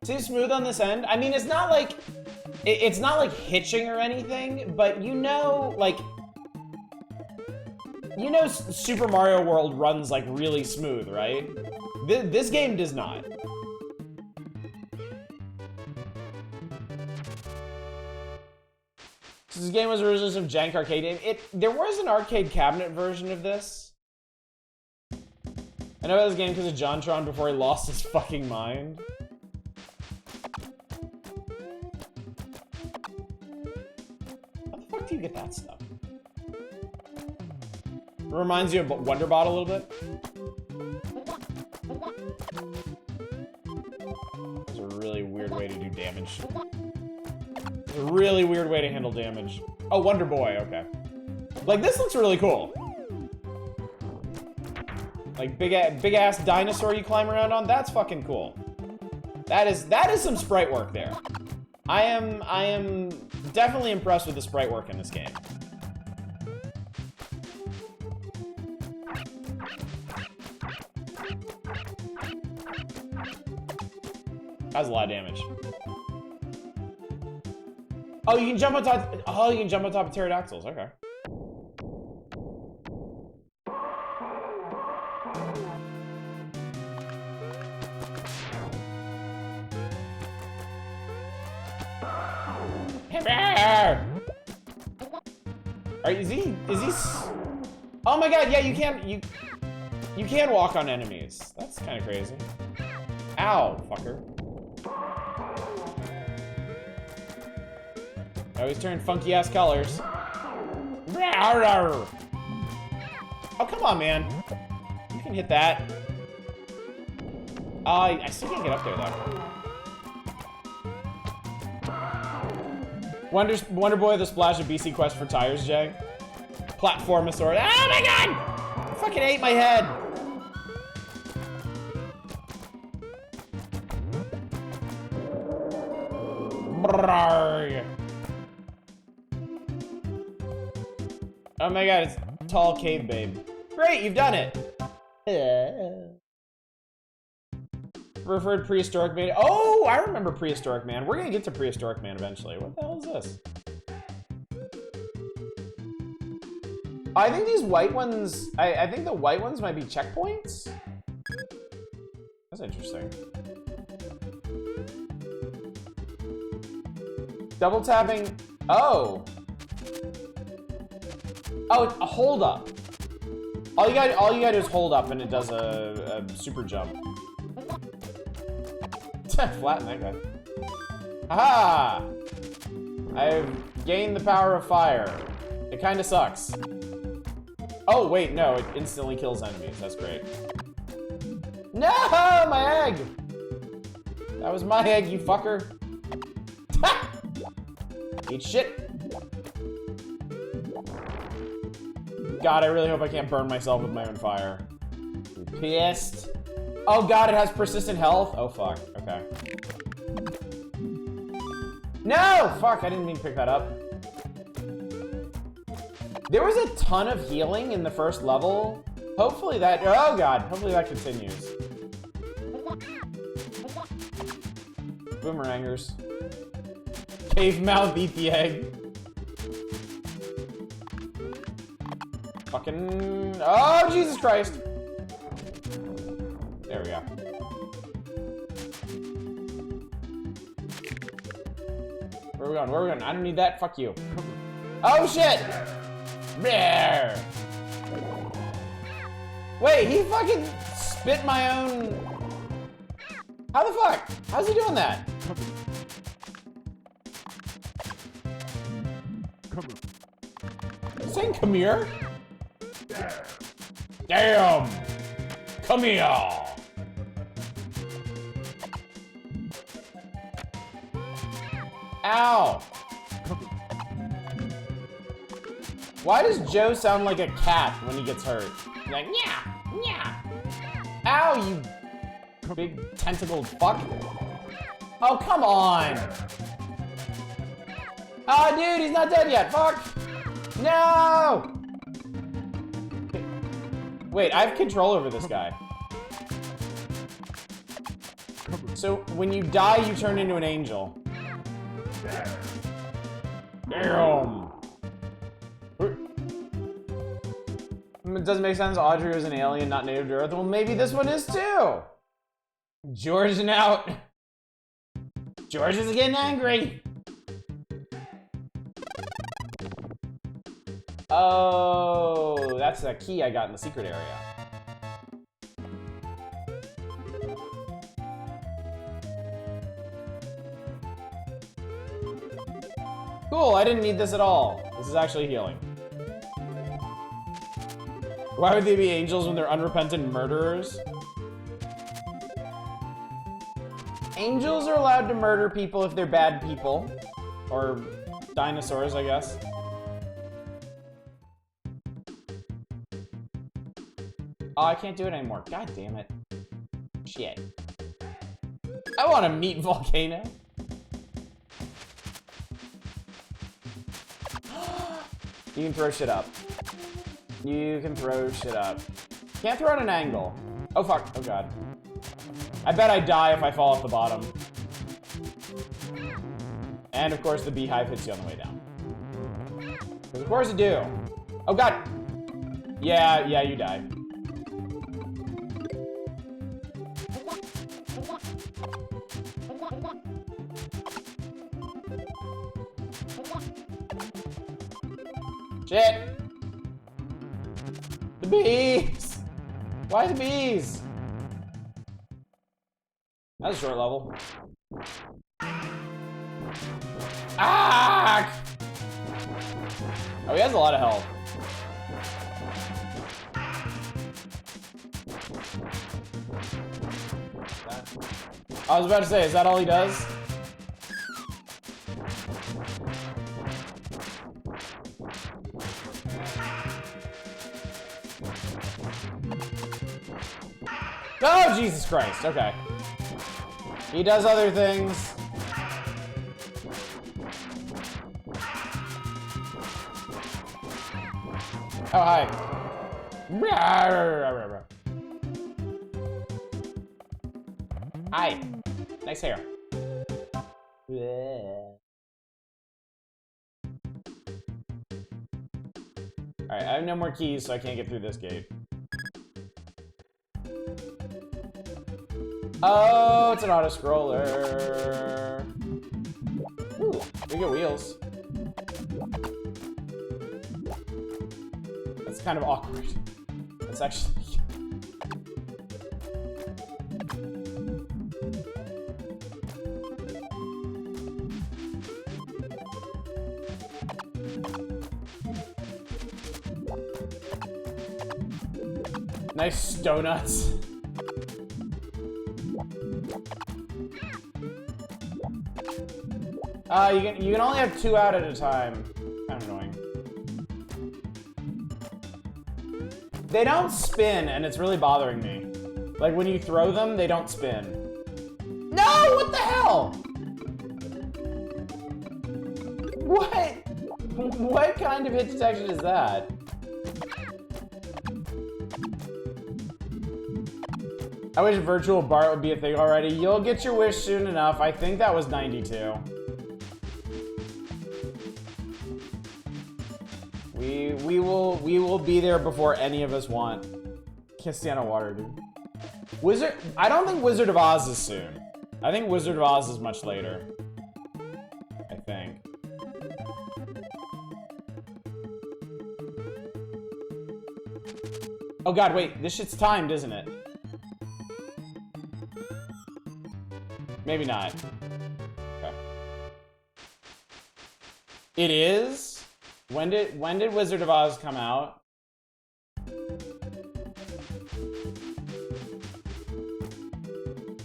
Seems smooth on this end. I mean, it's not like hitching or anything, but you know, like, you know, Super Mario World runs like really smooth, right? This game does not. So this game was originally some jank arcade game. There was an arcade cabinet version of this. I know about this game because of JonTron before he lost his fucking mind. How the fuck do you get that stuff? It reminds you of Wonder Bot a little bit. That's a really weird way to do damage. It's a really weird way to handle damage. Oh, Wonder Boy, okay. Like, this looks really cool. Like, big ass dinosaur you climb around on, that's fucking cool. That is some sprite work there. I am definitely impressed with the sprite work in this game. That was a lot of damage. Oh, you can jump on top. Oh, you can jump on top of pterodactyls. Okay. Is he? Oh my god! Yeah, you can walk on enemies. That's kind of crazy. Ow, fucker. I always turn funky ass colors. Oh, come on, man. You can hit that. I still can't get up there, though. Wonder Boy, the splash of BC Quest for tires, Jay. Platformosaurus. Oh my god! I fucking ate my head. Oh my god, it's Tall Cave Babe. Great, you've done it! Preferred Prehistoric Man. Oh, I remember Prehistoric Man. We're gonna get to Prehistoric Man eventually. What the hell is this? I think these white ones, I think the white ones might be checkpoints? That's interesting. Double tapping, oh. Oh, it's a hold up. All you gotta do is hold up and it does a super jump. Flatten that guy. Aha! I've gained the power of fire. It kinda sucks. Oh, wait, no, it instantly kills enemies. That's great. No, my egg! That was my egg, you fucker. Eat shit. God, I really hope I can't burn myself with my own fire. I'm pissed. Oh god, it has persistent health? Oh fuck, okay. No! Fuck, I didn't mean to pick that up. There was a ton of healing in the first level. Hopefully that, oh god, hopefully that continues. Boomerangers. Cave mouth, eat the egg. Fucking, oh Jesus Christ. There we go. Where are we going? Where are we going? I don't need that. Fuck you. Oh shit! There. Wait, he fucking spit my own. How the fuck? How's he doing that? He's saying come here? Damn! Come here! Ow! Why does Joe sound like a cat when he gets hurt? Like, yeah, yeah. Ow, you big tentacled fuck. Oh, come on. Oh, dude, he's not dead yet. Fuck. No. Wait, I have control over this guy. So when you die, you turn into an angel. Damn. It doesn't make sense. Audrey was an alien, not native to Earth. Well, maybe this one is too. George and out. George is getting angry. Oh, that's the key I got in the secret area. Cool, I didn't need this at all. This is actually healing. Why would they be angels when they're unrepentant murderers? Angels are allowed to murder people if they're bad people. Or dinosaurs, I guess. Oh, I can't do it anymore. God damn it. Shit. I want to meet Volcano. You can throw shit up. You can throw shit up. Can't throw at an angle. Oh fuck, oh god. I bet I die if I fall off the bottom. And of course the beehive hits you on the way down. Because of course you do. Oh god. Yeah, you die. Shit! The bees! Why the bees? That's a short level. Ah! Oh, he has a lot of health. I was about to say, is that all he does? Oh, Jesus Christ. Okay. He does other things. Oh, hi. Hi. Nice hair. Alright, I have no more keys, so I can't get through this gate. Oh, it's an auto-scroller. Ooh, we get wheels. That's kind of awkward. That's actually... Nice donuts. You can only have 2 out at a time. Kind of annoying. They don't spin, and it's really bothering me. Like when you throw them, they don't spin. No! What the hell? What? What kind of hit detection is that? I wish virtual Bart would be a thing already. You'll get your wish soon enough. I think that was 92. We will be there before any of us want. Can't stand on water, dude. I don't think Wizard of Oz is soon. I think Wizard of Oz is much later. I think. Oh god, wait, this shit's timed, isn't it? Maybe not. Okay. It is? When did Wizard of Oz come out?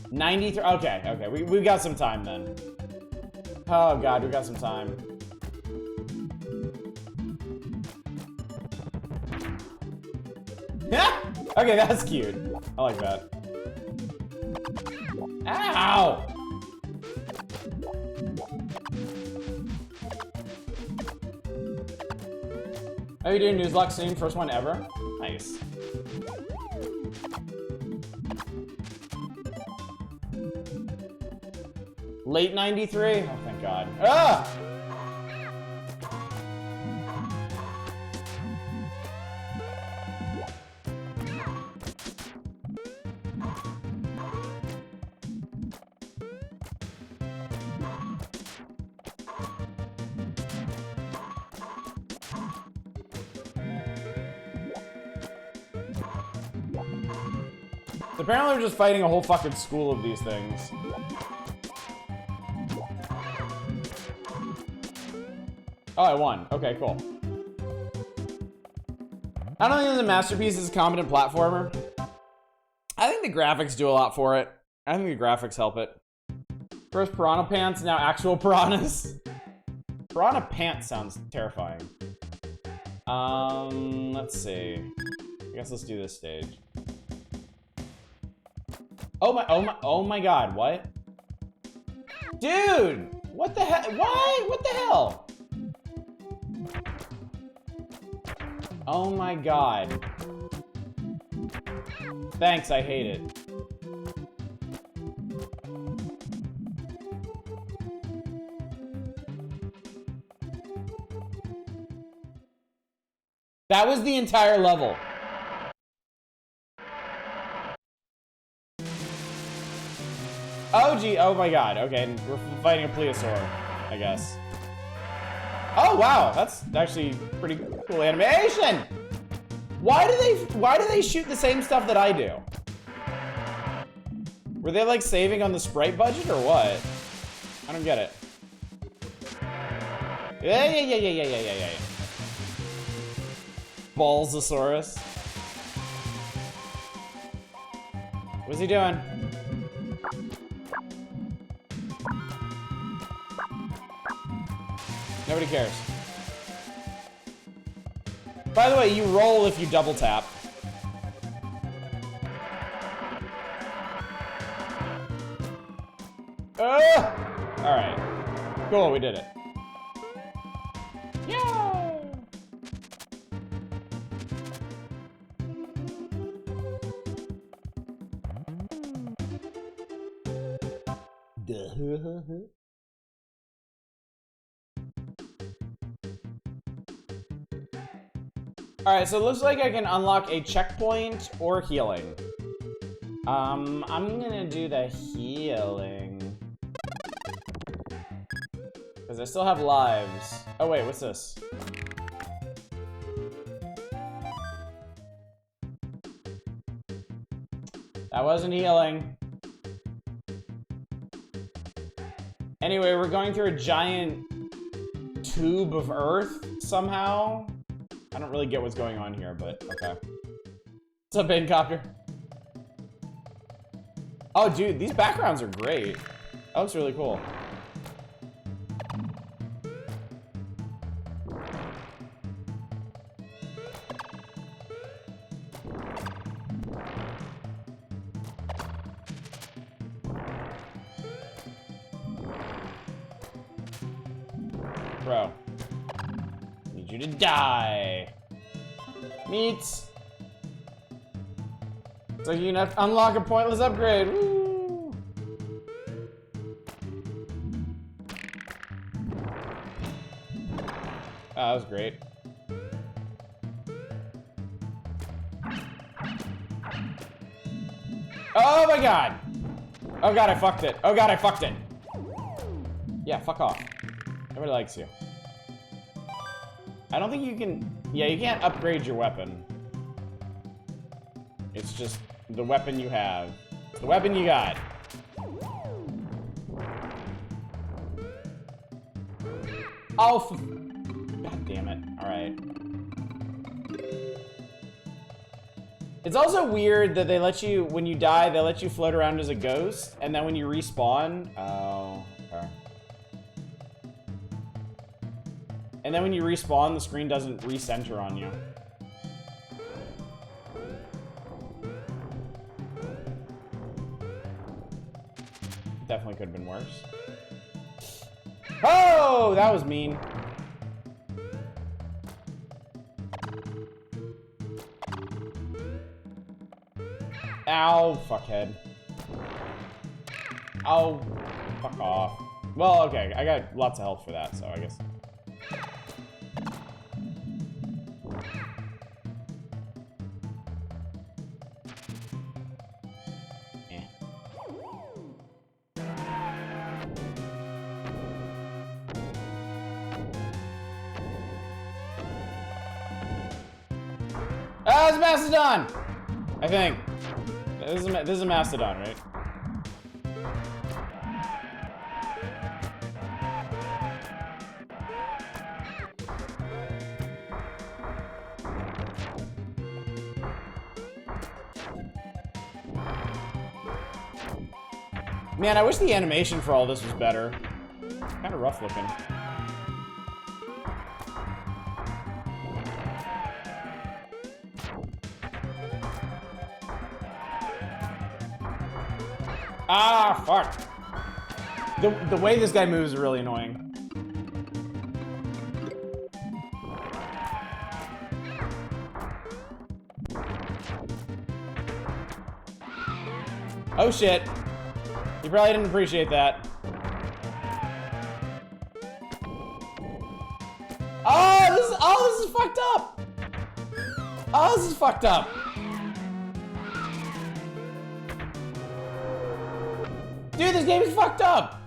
'93. Okay. We got some time then. Oh god, we got some time. Okay, that's cute. I like that. Ow! How are you doing, Nuzlocke soon? First one ever? Nice. Late 93? Oh, thank God. Ah! Apparently we're just fighting a whole fucking school of these things. Oh, I won. Okay, cool. I don't think the masterpiece is a competent platformer. I think the graphics do a lot for it. I think the graphics help it. First Piranha Pants, now actual piranhas. Piranha Pants sounds terrifying. Let's see. I guess let's do this stage. Oh my god, what? Dude! What the hell? Why? What the hell? Oh my god. Thanks, I hate it. That was the entire level. Oh gee, oh my god, okay, we're fighting a plesiosaur, I guess. Oh wow, that's actually pretty cool animation! Why do they shoot the same stuff that I do? Were they like saving on the sprite budget or what? I don't get it. Yeah. Ballsosaurus. What's he doing? Nobody cares. By the way, you roll if you double tap. Alright. Cool, we did it. Yay! Alright, so it looks like I can unlock a checkpoint or healing. I'm gonna do the healing. Because I still have lives. Oh wait, what's this? That wasn't healing. Anyway, we're going through a giant tube of earth somehow. I don't really get what's going on here, but okay. What's up, Bancopter? Oh, dude, these backgrounds are great. That looks really cool. Bro. need you to die. Meats. So you can unlock a pointless upgrade. Woo. Oh, that was great. Oh my god! Oh god, I fucked it. Oh god, I fucked it. Yeah, fuck off. Nobody likes you. I don't think you can... Yeah, you can't upgrade your weapon. It's just the weapon you have. It's the weapon you got. Oh, god damn it. Alright. It's also weird that they let you, when you die, they let you float around as a ghost, and then when you respawn... Oh, okay. And then when you respawn, the screen doesn't recenter on you. Definitely could have been worse. Oh, that was mean. Ow, fuckhead. Oh, fuck off. Well, okay, I got lots of health for that, so I guess. Oh, it's Mastodon! I think. This is a Mastodon, right? Man, I wish the animation for all this was better. Kind of rough looking. Ah, fuck. The way this guy moves is really annoying. Oh shit. You probably didn't appreciate that. Oh, this is fucked up. Oh, this is fucked up. Dude, this game is fucked up!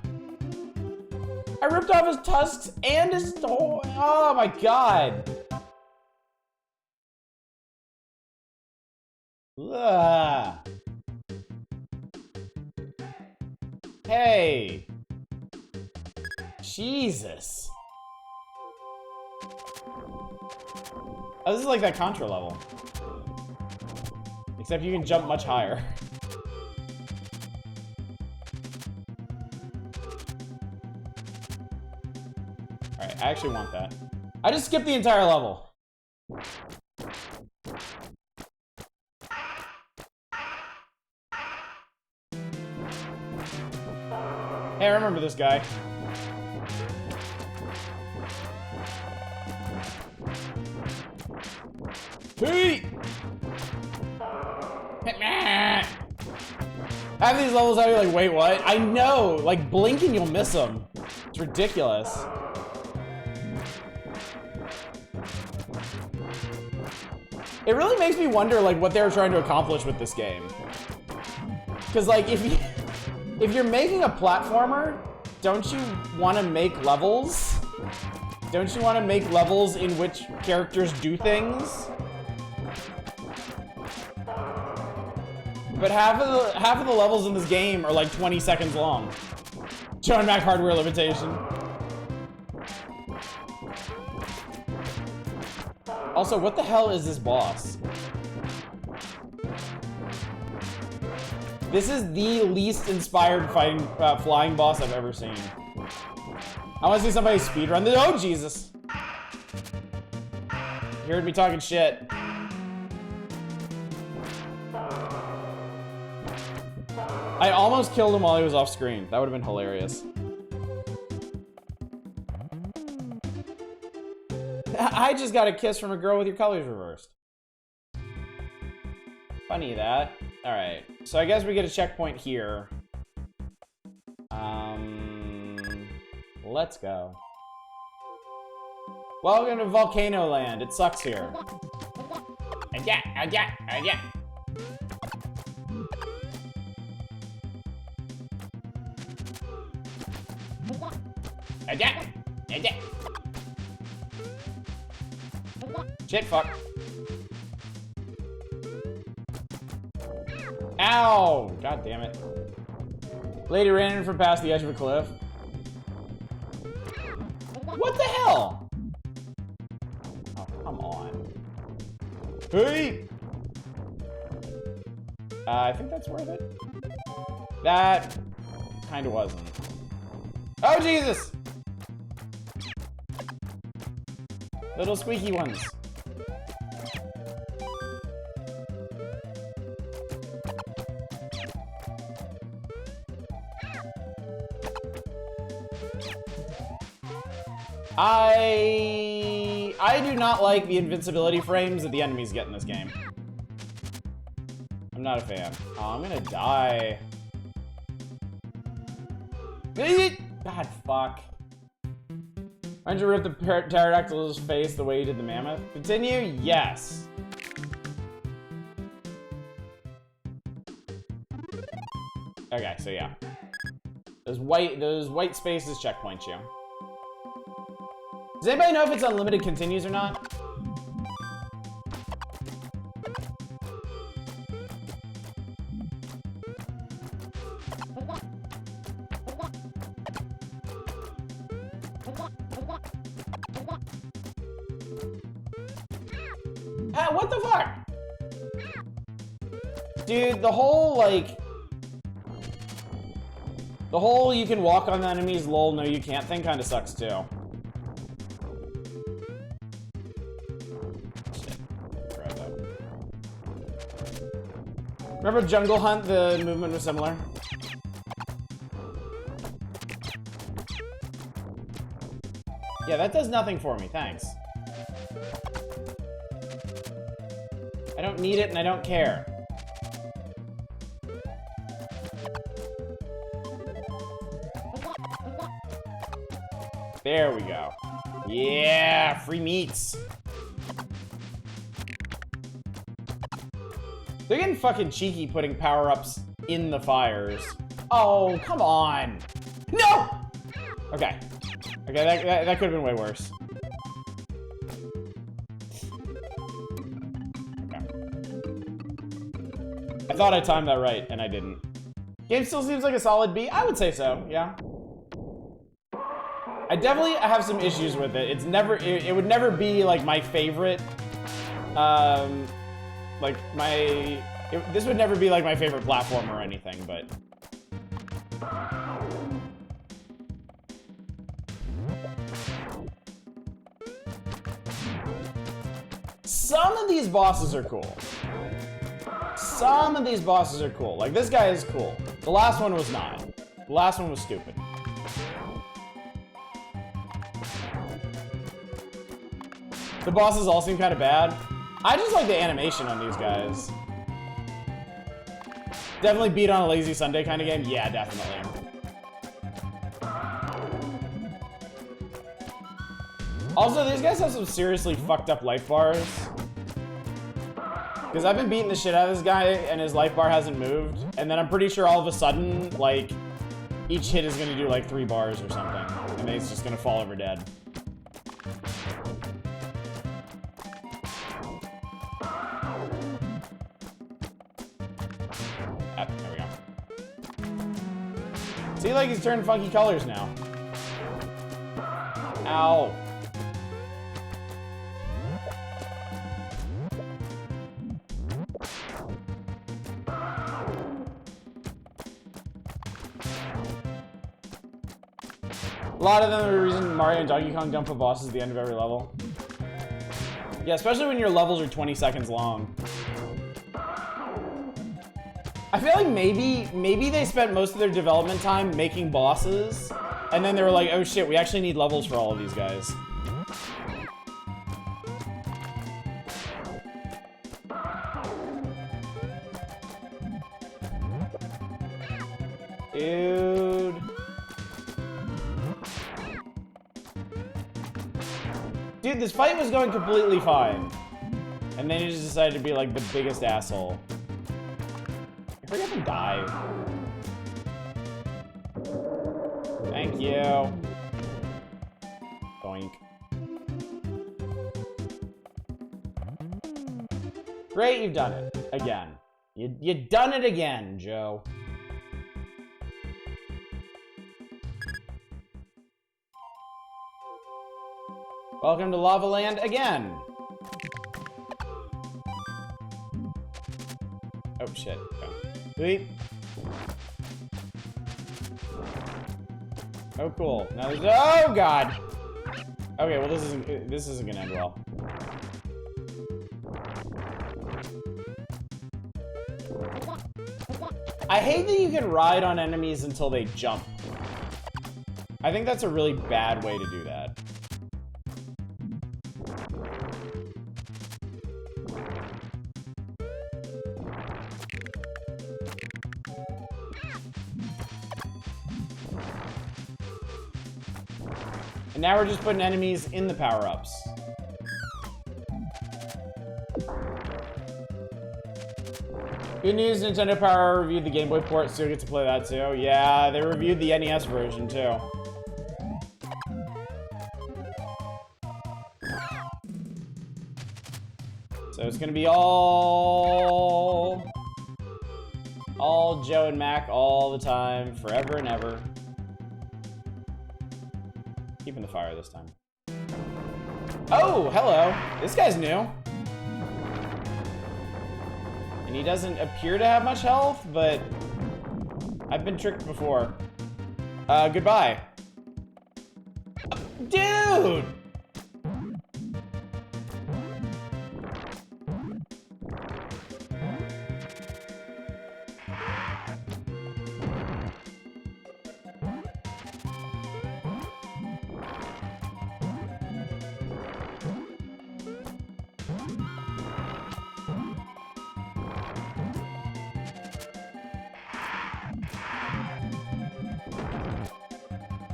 I ripped off his tusks and his... Oh my god! Ugh. Hey! Jesus! Oh, this is like that Contra level. Except you can jump much higher. Alright, I actually want that. I just skipped the entire level. Hey, I remember this guy. Hey! Half these levels I'll be like, wait, what? I know! Like, blink and you'll miss them. It's ridiculous. It really makes me wonder, like, what they were trying to accomplish with this game. Because, like, if you're making a platformer, don't you want to make levels? Don't you want to make levels in which characters do things? But half of the levels in this game are like 20 seconds long. Showing back hardware limitation. Also, what the hell is this boss? This is the least inspired flying boss I've ever seen. I want to see somebody speedrun this. Oh, Jesus. You heard me talking shit. I almost killed him while he was off screen. That would have been hilarious. I just got a kiss from a girl with your colors reversed. Funny that. Alright, so I guess we get a checkpoint here. Let's go. Welcome to Volcano Land. It sucks here. Shit, fuck. Ow! God damn it. Lady ran in from past the edge of a cliff. What the hell? Oh, come on. Hey! I think that's worth it. That kind of wasn't. Oh, Jesus! Little squeaky ones. I do not like the invincibility frames that the enemies get in this game. I'm not a fan. Oh, I'm gonna die. God, fuck. Why don't you rip the pterodactyl's face the way you did the mammoth? Continue? Yes. Okay, so yeah. Those white spaces checkpoint you. Does anybody know if it's unlimited continues or not? What the fuck? Dude, the whole, like... The whole you can walk on the enemies, lol, no you can't thing kinda sucks too. Remember Jungle Hunt? The movement was similar. Yeah, that does nothing for me, thanks. I don't need it and I don't care. There we go. Yeah, free meats. They're getting fucking cheeky putting power-ups in the fires. Oh, come on. No! Okay. Okay, that could have been way worse. Okay. I thought I timed that right, and I didn't. Game still seems like a solid B. I would say so, yeah. I definitely have some issues with it. It's never, it would never be like my favorite, like this would never be like my favorite platform or anything, but. Some of these bosses are cool. Some of these bosses are cool. Like this guy is cool. The last one was not. The last one was stupid. The bosses all seem kind of bad. I just like the animation on these guys. Definitely beat on a lazy Sunday kind of game? Yeah, definitely. Also, these guys have some seriously fucked up life bars. Because I've been beating the shit out of this guy and his life bar hasn't moved. And then I'm pretty sure all of a sudden, like, each hit is gonna do like 3 bars or something. And then he's just gonna fall over dead. There we go. See, like he's turning funky colors now. Ow. A lot of them are the reason Mario and Donkey Kong don't put bosses at the end of every level. Yeah, especially when your levels are 20 seconds long. I feel like maybe they spent most of their development time making bosses, and then they were like, oh shit, we actually need levels for all of these guys. Dude. Dude, this fight was going completely fine. And then he just decided to be like the biggest asshole. Hurry up and die. Thank you. Boink. Great, you've done it. Again. You done it again, Joe. Welcome to Lava Land again. Oh shit. Sweet. Oh cool. Now there's oh god. Okay, well this isn't gonna end well. I hate that you can ride on enemies until they jump. I think that's a really bad way to do that. And now we're just putting enemies in the power-ups. Good news, Nintendo Power reviewed the Game Boy port, so you get to play that too. Yeah, they reviewed the NES version too. So it's gonna be all Joe and Mac all the time, forever and ever. Keeping the fire this time. Oh, hello. This guy's new. And he doesn't appear to have much health, but I've been tricked before. Goodbye. Dude!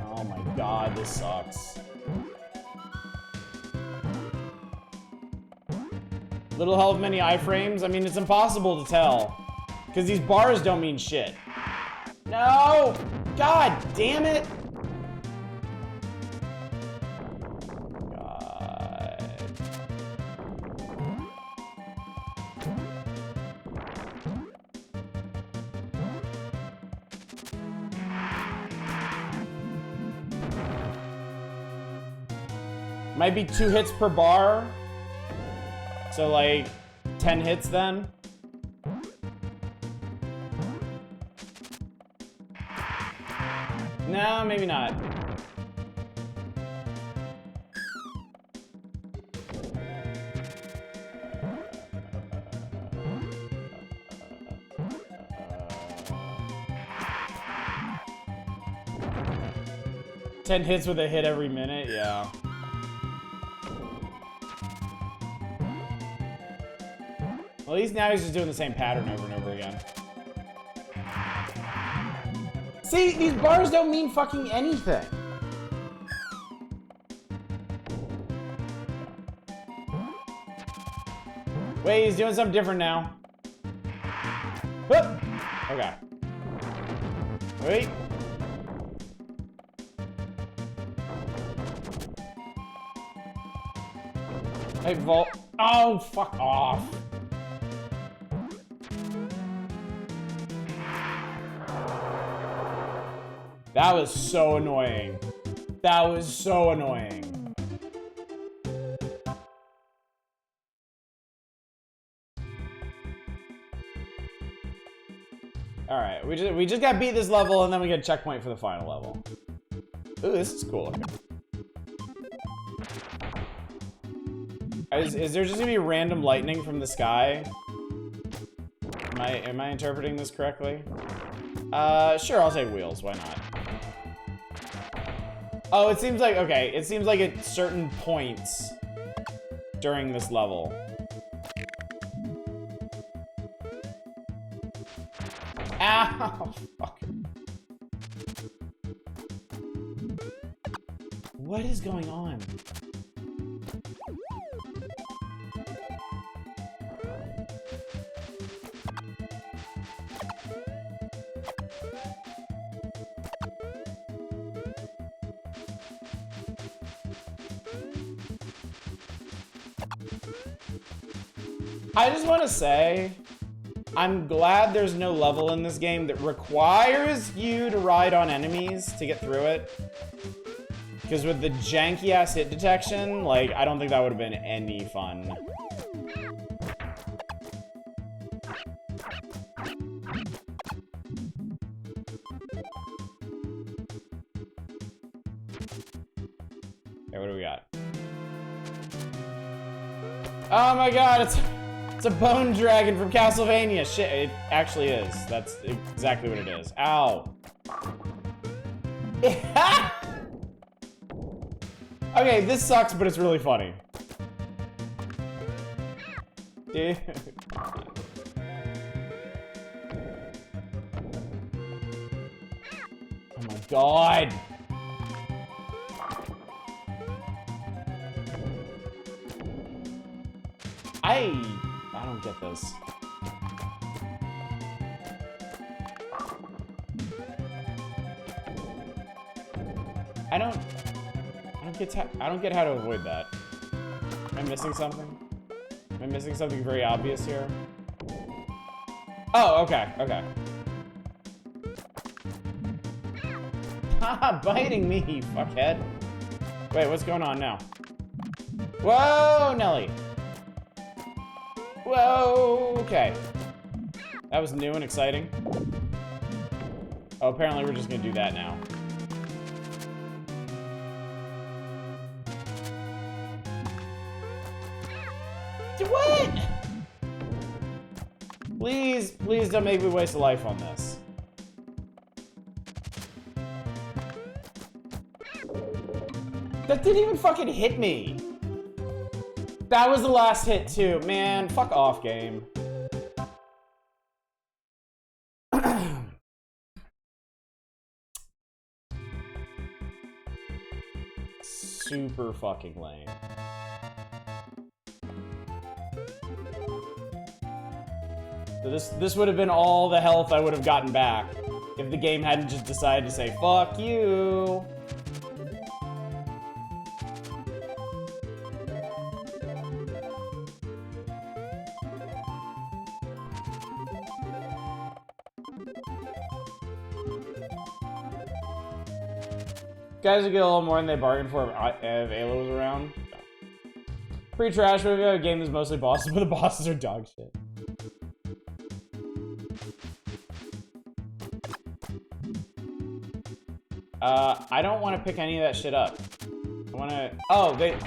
Oh my god, this sucks. Little health, many iframes? I mean, it's impossible to tell. Because these bars don't mean shit. No! God damn it! God. Might be 2 hits per bar. So like 10 hits then. No, maybe not. Ten hits with a hit every minute, yeah. Well, at least now he's just doing the same pattern over and over again. See, these bars don't mean fucking anything. Wait, he's doing something different now. Whoop. Okay. Wait. Hey, Vault. Oh, fuck off. That was so annoying. That was so annoying. All right, we just got to beat this level, and then we get a checkpoint for the final level. Ooh, this is cool. Is there just gonna be random lightning from the sky? Am I interpreting this correctly? Sure, I'll take wheels. Why not? Oh, it seems like, okay, it seems like at certain points during this level. Ow! Fuck. What is going on? I just want to say, I'm glad there's no level in this game that requires you to ride on enemies to get through it. Because with the janky-ass hit detection, like, I don't think that would have been any fun. Okay, what do we got? Oh my god, it's a bone dragon from Castlevania. Shit, it actually is. That's exactly what it is. Ow. Okay, this sucks, but it's really funny. Dude. Oh my god. I don't get this. I don't get how to avoid that. Am I missing something? Am I missing something very obvious here? Oh, okay, okay. Haha, biting me, fuckhead. Wait, what's going on now? Whoa, Nelly. Whoa, okay. That was new and exciting. Oh, apparently we're just gonna do that now. What? Please, please don't make me waste a life on this. That didn't even fucking hit me. That was the last hit too. Man, fuck off, game. Super fucking lame. So this would have been all the health I would have gotten back if the game hadn't just decided to say, fuck you. Guys would get a little more than they bargained for if Ayla was around. Pretty trash movie. A game is mostly bosses, but the bosses are dog shit. I don't want to pick any of that shit up. I want to... Oh, they...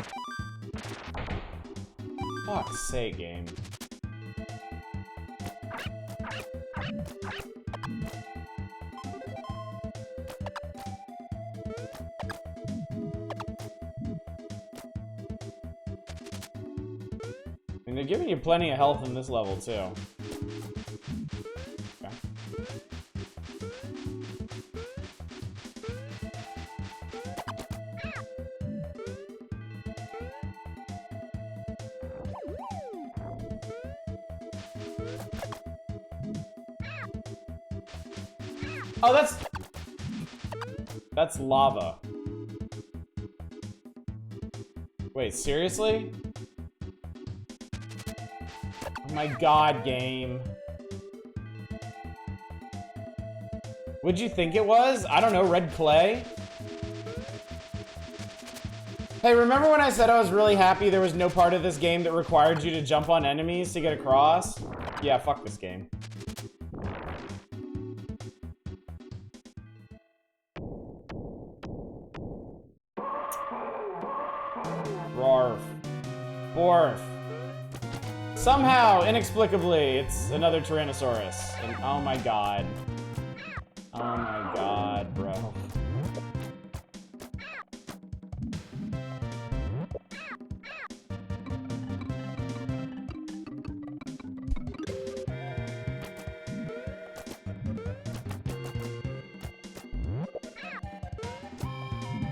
Fuck's sake, game. And they're giving you plenty of health in this level, too. Okay. Oh, that's lava. Wait, seriously? Oh my god, game. What'd you think it was? I don't know, red clay? Hey, remember when I said I was really happy there was no part of this game that required you to jump on enemies to get across? Yeah, fuck this game. Rarf. Borf. Somehow, inexplicably, it's another Tyrannosaurus. And oh my god. Oh my god, bro.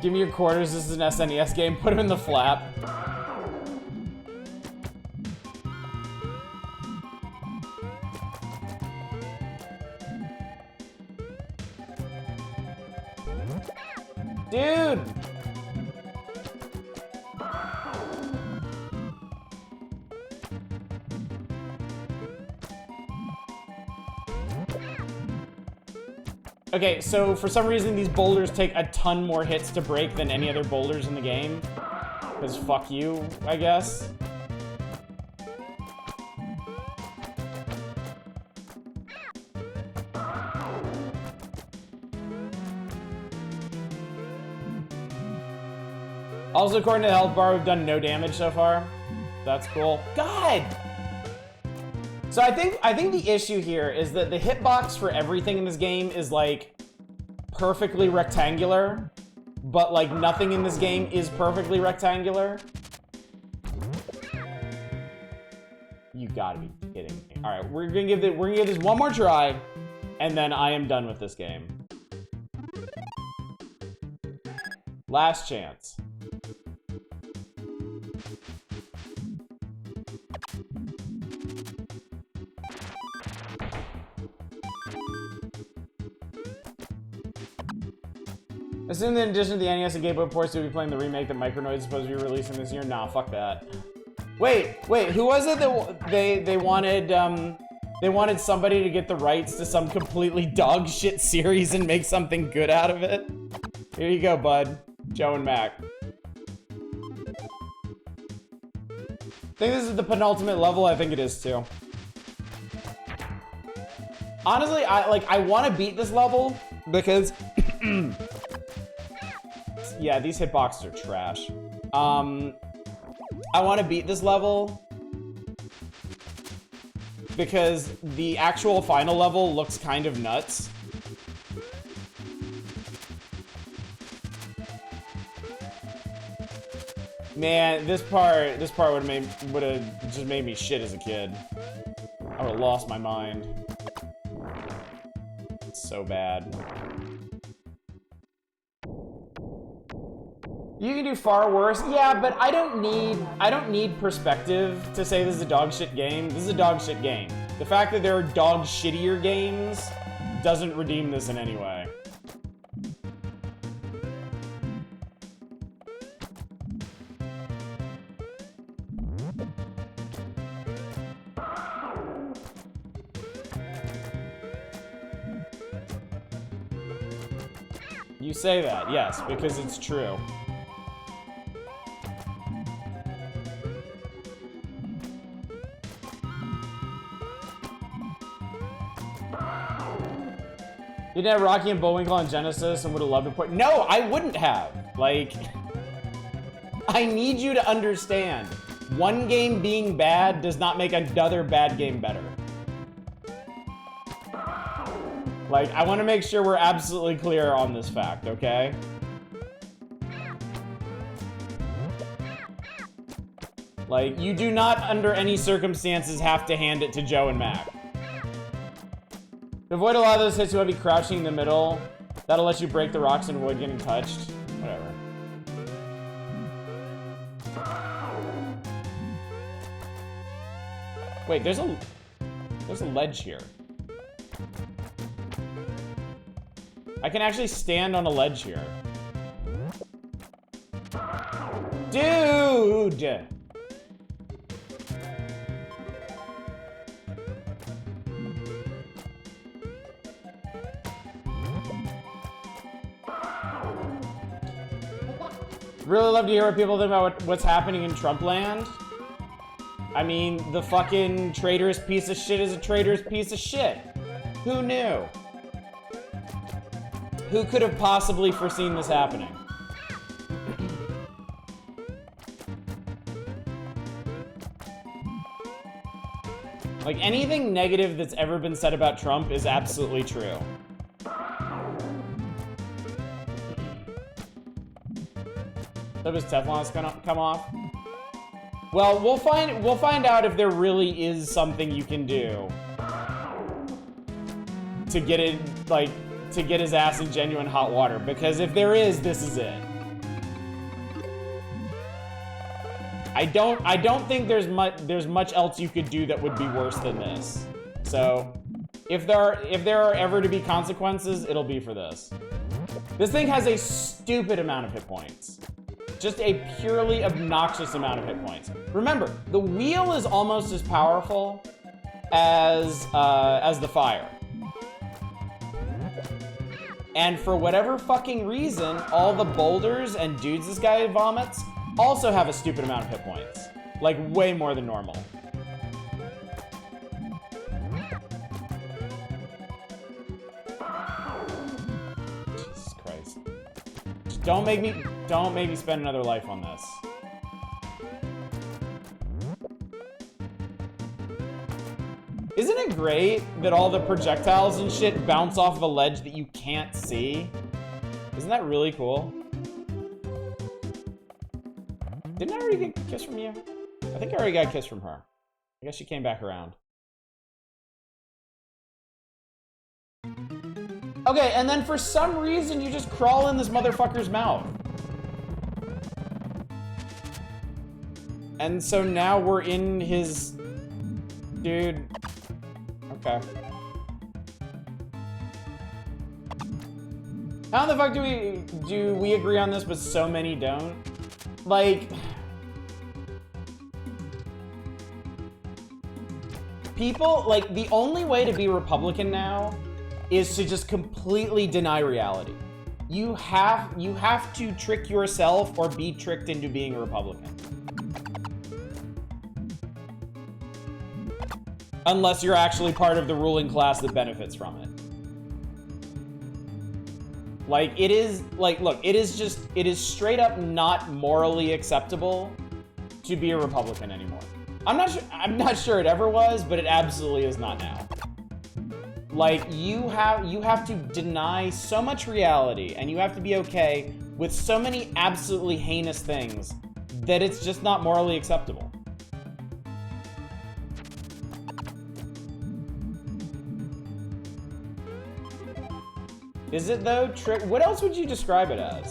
Give me your quarters, this is an SNES game. Put him in the flap. Dude! Okay, so for some reason these boulders take a ton more hits to break than any other boulders in the game. Because fuck you, I guess. Also, according to the health bar, we've done no damage so far. That's cool. God! So I think the issue here is that the hitbox for everything in this game is like perfectly rectangular, but like nothing in this game is perfectly rectangular. You gotta be kidding me. All right, we're gonna give this one more try, and then I am done with this game. Last chance. Assume that in addition to the NES and Game Boy ports, you'll be playing the remake that Micronoid is supposed to be releasing this year? Nah, fuck that. Wait, who was it that they wanted somebody to get the rights to some completely dog shit series and make something good out of it? Here you go, bud. Joe and Mac. I think this is the penultimate level. I think it is too. Honestly, I want to beat this level because yeah, these hitboxes are trash. I want to beat this level because the actual final level looks kind of nuts. Man, this part would have just made me shit as a kid. I would have lost my mind. It's so bad. You can do far worse. Yeah, but I don't need perspective to say this is a dog shit game. This is a dog shit game. The fact that there are dog shittier games doesn't redeem this in any way. You say that, yes, because it's true. You didn't have Rocky and Bullwinkle on Genesis and would have loved to put. No, I wouldn't have. Like, I need you to understand. One game being bad does not make another bad game better. Like, I want to make sure we're absolutely clear on this fact, okay? Like, you do not, under any circumstances, have to hand it to Joe and Mac. To avoid a lot of those hits, you want to be crouching in the middle. That'll let you break the rocks and avoid getting touched. Whatever. Wait, there's a ledge here. I can actually stand on a ledge here. Dude! Really love to hear what people think about what's happening in Trumpland. I mean, the fucking traitorous piece of shit is a traitorous piece of shit. Who knew? Who could have possibly foreseen this happening? Like, anything negative that's ever been said about Trump is absolutely true. So does Teflon's gonna come off? Well, we'll find out if there really is something you can do to get it, like, to get his ass in genuine hot water. Because if there is, this is it. I don't think there's much else you could do that would be worse than this. So, if there are ever to be consequences, it'll be for this. This thing has a stupid amount of hit points. Just a purely obnoxious amount of hit points. Remember, the wheel is almost as powerful as the fire. And for whatever fucking reason, all the boulders and dudes this guy vomits also have a stupid amount of hit points. Like, way more than normal. Jesus Christ. Just don't make me spend another life on this. Isn't it great that all the projectiles and shit bounce off of a ledge that you can't see? Isn't that really cool? Didn't I already get a kiss from you? I think I already got a kiss from her. I guess she came back around. Okay, and then for some reason you just crawl in this motherfucker's mouth. And so now we're in his... Dude... Okay. How the fuck do we agree on this, but so many don't? Like, people, like, the only way to be Republican now is to just completely deny reality. You have to trick yourself or be tricked into being a Republican. Unless you're actually part of the ruling class that benefits from it. Like, it is, like, look, it is straight up not morally acceptable to be a Republican anymore. I'm not sure it ever was, but it absolutely is not now. Like, you have to deny so much reality, and you have to be okay with so many absolutely heinous things that it's just not morally acceptable. Is it though? What else would you describe it as?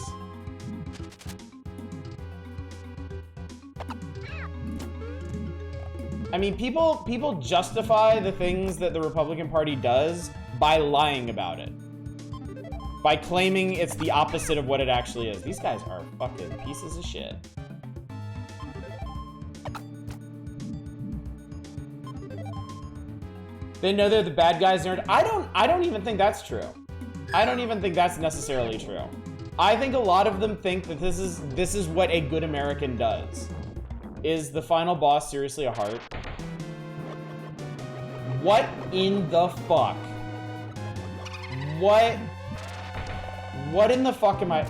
I mean, people justify the things that the Republican Party does by lying about it. By claiming it's the opposite of what it actually is. These guys are fucking pieces of shit. They know they're the bad guys, nerd. I don't even think that's true. I don't even think that's necessarily true. I think a lot of them think that this is what a good American does. Is the final boss seriously a heart? What in the fuck? What in the fuck am I?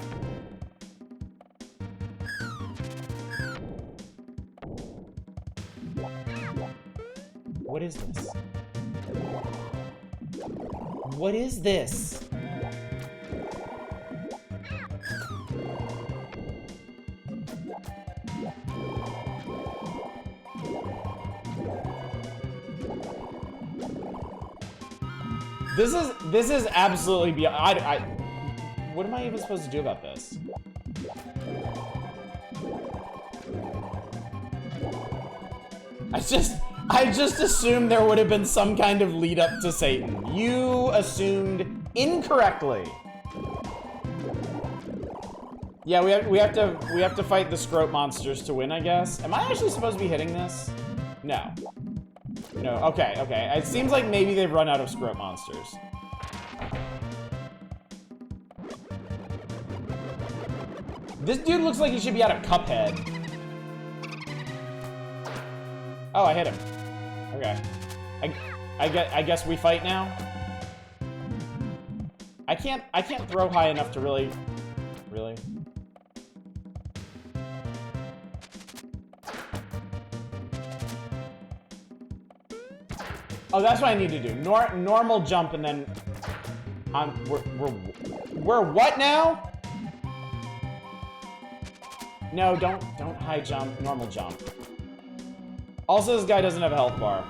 What is this? What is this? This is absolutely beyond. What am I even supposed to do about this? I just assumed there would have been some kind of lead up to Satan. You assumed incorrectly. Yeah, we have to fight the scrote monsters to win, I guess. Am I actually supposed to be hitting this? No. No, okay. It seems like maybe they've run out of scrote monsters. This dude looks like he should be out of Cuphead. Oh, I hit him. Okay. I guess we fight now. I can't throw high enough to really. Oh, that's what I need to do. Normal jump and then we're what now? No, don't high jump, normal jump. Also, this guy doesn't have a health bar.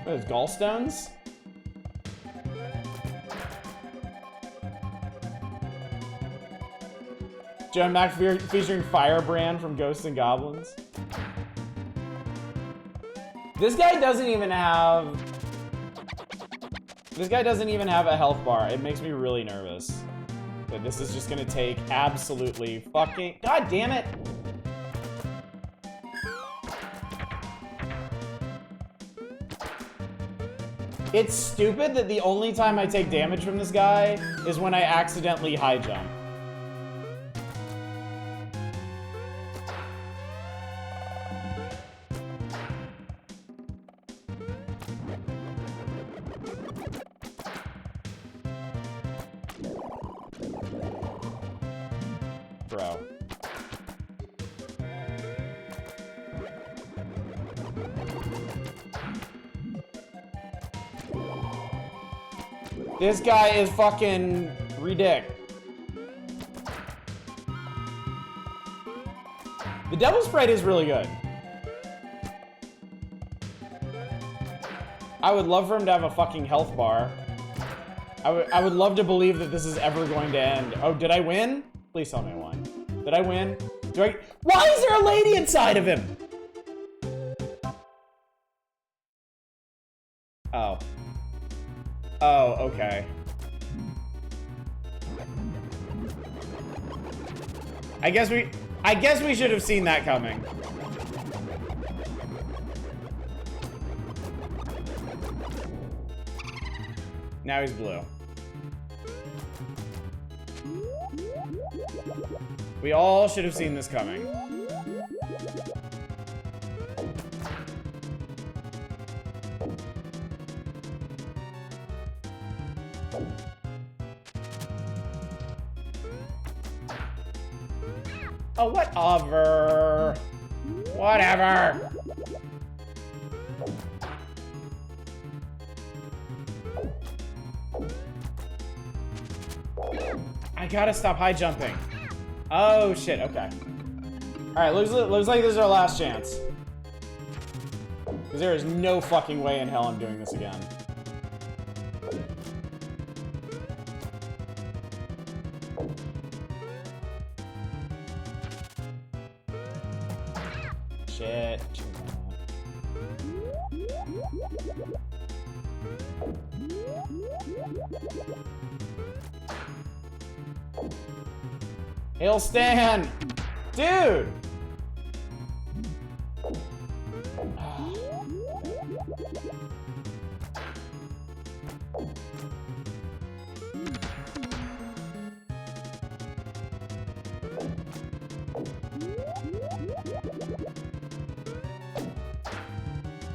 What is gallstones? John Mac featuring Firebrand from Ghosts and Goblins. This guy doesn't even have... This guy doesn't even have a health bar. It makes me really nervous. That this is just gonna take absolutely fucking... God damn it! It's stupid that the only time I take damage from this guy is when I accidentally high jump. Bro. This guy is fucking ridic. The Devil Sprite is really good. I would love for him to have a fucking health bar. I would love to believe that this is ever going to end. Oh, did I win? Please tell me I won. Did I win? Do I? Why is there a lady inside of him? Oh. Oh, okay. I guess we should have seen that coming. Now he's blue. We all should have seen this coming. Oh, whatever. Whatever. I gotta stop high jumping. Oh shit, okay. Alright, looks like this is our last chance. Because there is no fucking way in hell I'm doing this again. Shit. Hail Stan! Dude!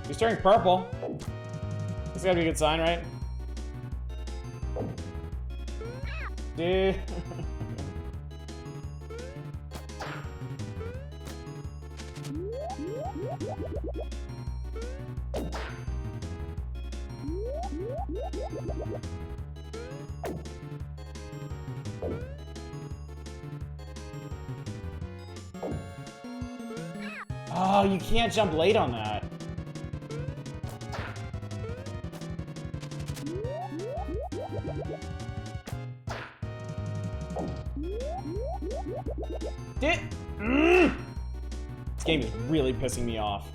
He's turning purple. This gotta be a good sign, right? Dude. Oh, you can't jump late on that. This game is really pissing me off.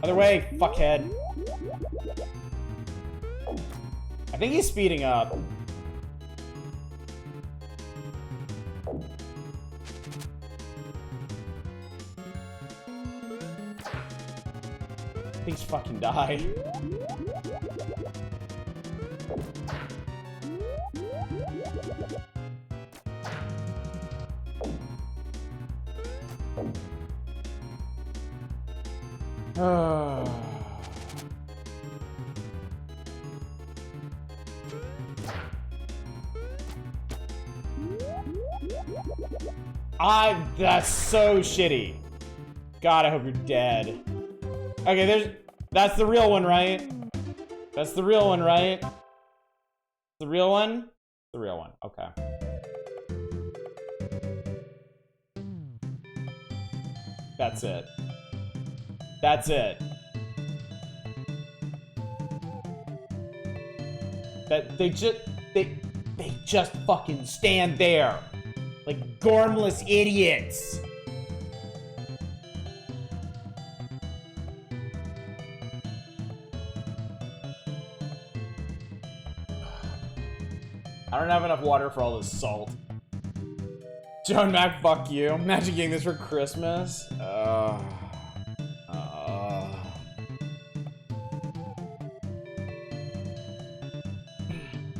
Other way, fuckhead. I think he's speeding up. Please fucking die. That's so shitty. God, I hope you're dead. Okay, that's the real one, right? That's the real one, right? The real one? The real one, okay. That's it. That's it. That they They just fucking stand there. Like gormless idiots. I don't have enough water for all this salt. Joan Mac, fuck you. Imagine getting this for Christmas.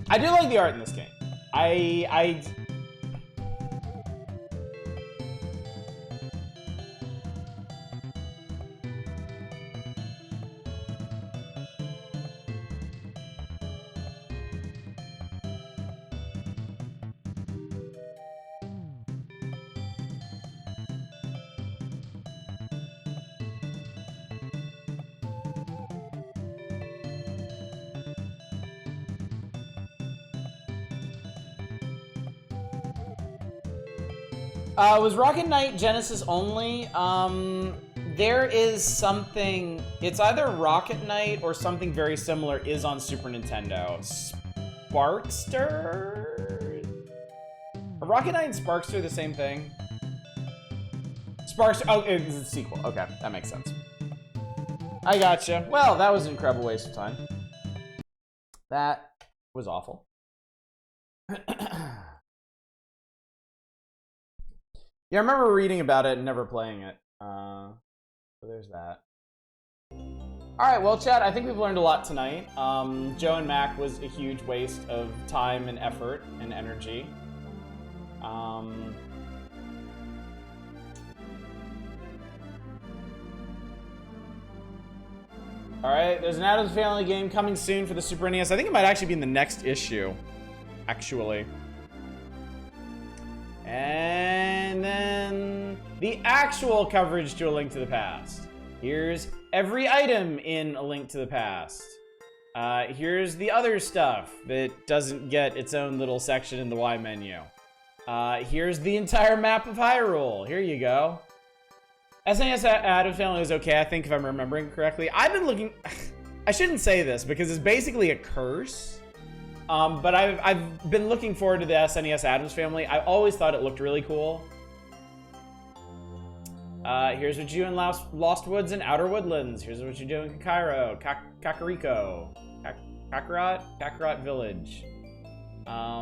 I do like the art in this game. I was Rocket Knight Genesis only? There is something, it's either Rocket Knight or something very similar is on Super Nintendo. Sparkster? Are Rocket Knight and Sparkster the same thing? Sparkster, oh, it's a sequel. Okay, that makes sense. I gotcha. Well, that was an incredible waste of time. That was awful. Yeah, I remember reading about it and never playing it. So there's that. Alright, well, chat, I think we've learned a lot tonight. Joe and Mac was a huge waste of time and effort and energy. Alright, there's an Addams Family game coming soon for the Super NES. I think it might actually be in the next issue, actually. And then the actual coverage to A Link to the Past. Here's every item in A Link to the Past. Here's the other stuff that doesn't get its own little section in the Y menu. Here's the entire map of Hyrule. Here you go. SNES Addams Family is okay, I think, if I'm remembering correctly. I've been looking... I shouldn't say this because it's basically a curse. But I've been looking forward to the SNES Addams Family. I always thought it looked really cool. Here's what you do in Lost Woods and Outer Woodlands. Here's what you do in Cairo, Kakariko, Kakarot Village.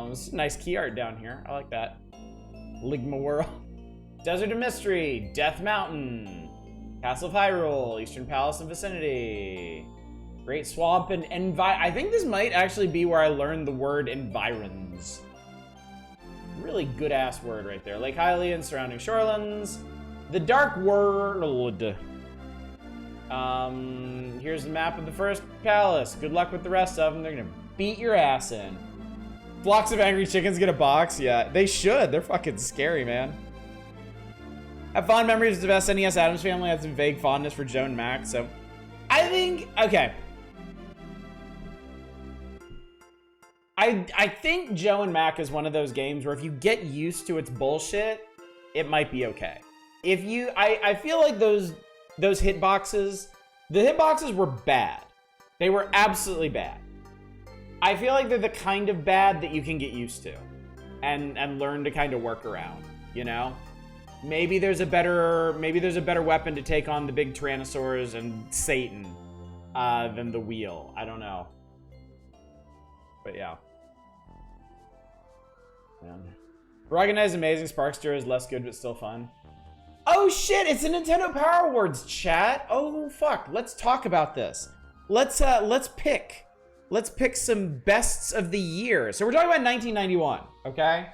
This is nice key art down here. I like that. Ligma World. Desert of Mystery, Death Mountain, Castle of Hyrule, Eastern Palace and Vicinity. Great Swamp and I think this might actually be where I learned the word environs. Really good ass word right there. Lake Hylia and surrounding shorelands. The Dark World. Here's the map of the first palace. Good luck with the rest of them. They're gonna beat your ass in. Flocks of angry chickens get a box. Yeah, they should. They're fucking scary, man. Have fond memories of SNES Addams Family. I had some vague fondness for Joe and Mac, so I think, okay. I think Joe and Mac is one of those games where if you get used to its bullshit, it might be okay. If you, I feel like those hitboxes, the hitboxes were bad. They were absolutely bad. I feel like they're the kind of bad that you can get used to and learn to kind of work around, you know? Maybe there's a better weapon to take on the big Tyrannosaurs and Satan than the wheel. I don't know. But yeah. Rocket Knight is amazing. Sparkster is less good but still fun. Oh shit, it's a Nintendo Power Awards, chat. Oh fuck, let's talk about this. Let's pick some bests of the year. So we're talking about 1991, okay?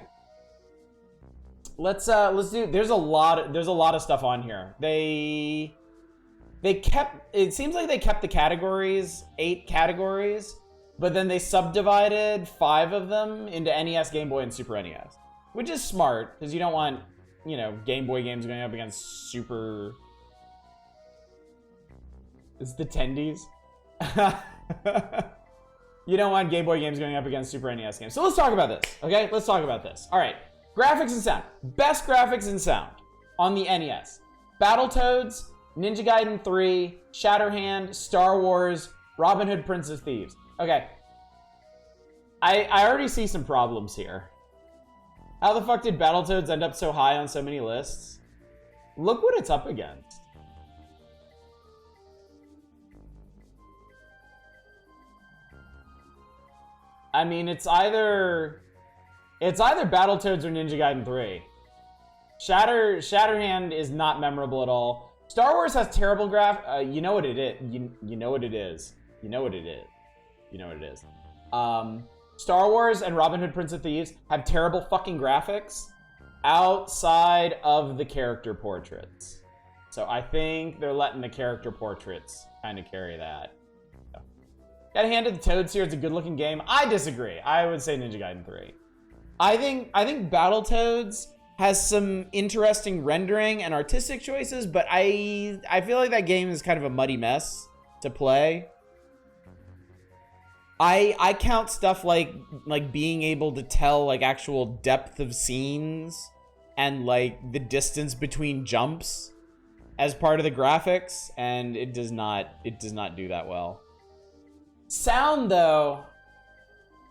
Let's do, there's a lot of stuff on here. They kept, it seems like they kept the categories, 8 categories, but then they subdivided 5 of them into NES, Game Boy, and Super NES, which is smart because you don't want, you know, Game Boy games going up against Super. It's the Tendies. You don't want Game Boy games going up against Super NES games. So let's talk about this, okay? Let's talk about this. All right, graphics and sound. Best graphics and sound on the NES. Battletoads, Ninja Gaiden 3, Shatterhand, Star Wars, Robin Hood, Prince of Thieves. Okay. I already see some problems here. How the fuck did Battletoads end up so high on so many lists? Look what it's up against. I mean, it's either Battletoads or Ninja Gaiden 3. Shatterhand is not memorable at all. Star Wars has terrible you know what it is. You know what it is. You know what it is. You know what it is. Star Wars and Robin Hood Prince of Thieves have terrible fucking graphics outside of the character portraits. So I think they're letting the character portraits kind of carry that. So. Gotta hand it to Toads here. It's a good looking game. I disagree. I would say Ninja Gaiden 3. I think Battletoads has some interesting rendering and artistic choices, but I feel like that game is kind of a muddy mess to play. I count stuff like being able to tell like actual depth of scenes and like the distance between jumps as part of the graphics, and it does not do that well. Sound though,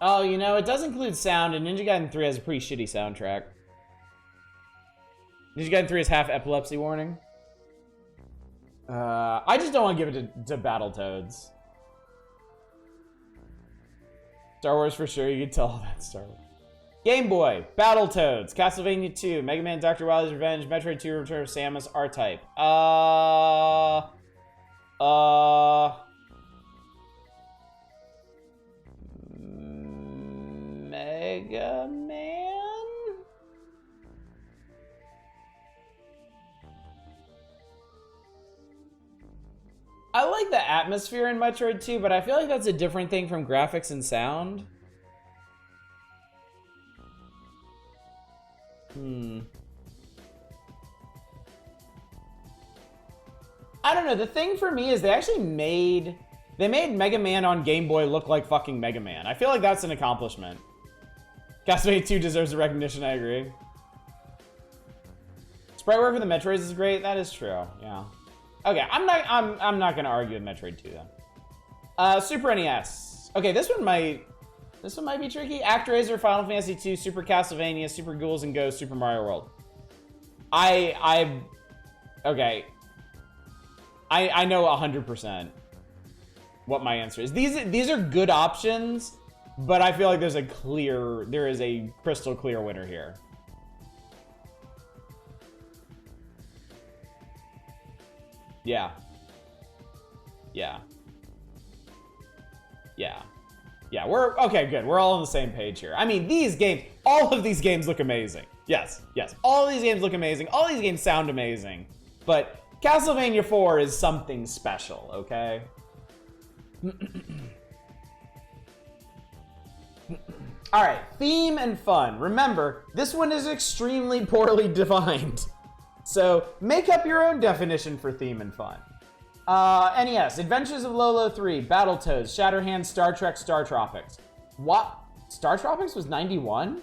oh, you know, it does include sound, and Ninja Gaiden 3 has a pretty shitty soundtrack. Ninja Gaiden 3 is half epilepsy warning. I just don't want to give it to Battletoads. Star Wars for sure, you can tell that's Star Wars. Game Boy, Battletoads, Castlevania 2, Mega Man Dr. Wily's Revenge, Metroid 2, Return of Samus, R-Type. Mega Man? I like the atmosphere in Metroid 2, but I feel like that's a different thing from graphics and sound. I don't know. The thing for me is they made Mega Man on Game Boy look like fucking Mega Man. I feel like that's an accomplishment. Castlevania 2 deserves the recognition, I agree. Sprite work for the Metroids is great. That is true. Yeah. Okay, I'm not gonna argue with Metroid 2 then. Super NES. Okay, this one might be tricky. ActRaiser, Final Fantasy 2, Super Castlevania, Super Ghouls and Ghosts, Super Mario World. Okay. I know 100% what my answer is. These are good options, but I feel like there is a crystal clear winner here. Yeah. We're okay, good. We're all on the same page here. I mean, all of these games look amazing. Yes. All of these games look amazing. All these games sound amazing. But Castlevania 4 is something special, okay? All right, theme and fun. Remember, this one is extremely poorly defined. So make up your own definition for theme and fun. NES, Adventures of Lolo 3, Battletoads, Shatterhand, Star Trek, Star Tropics. What? Star Tropics was 91?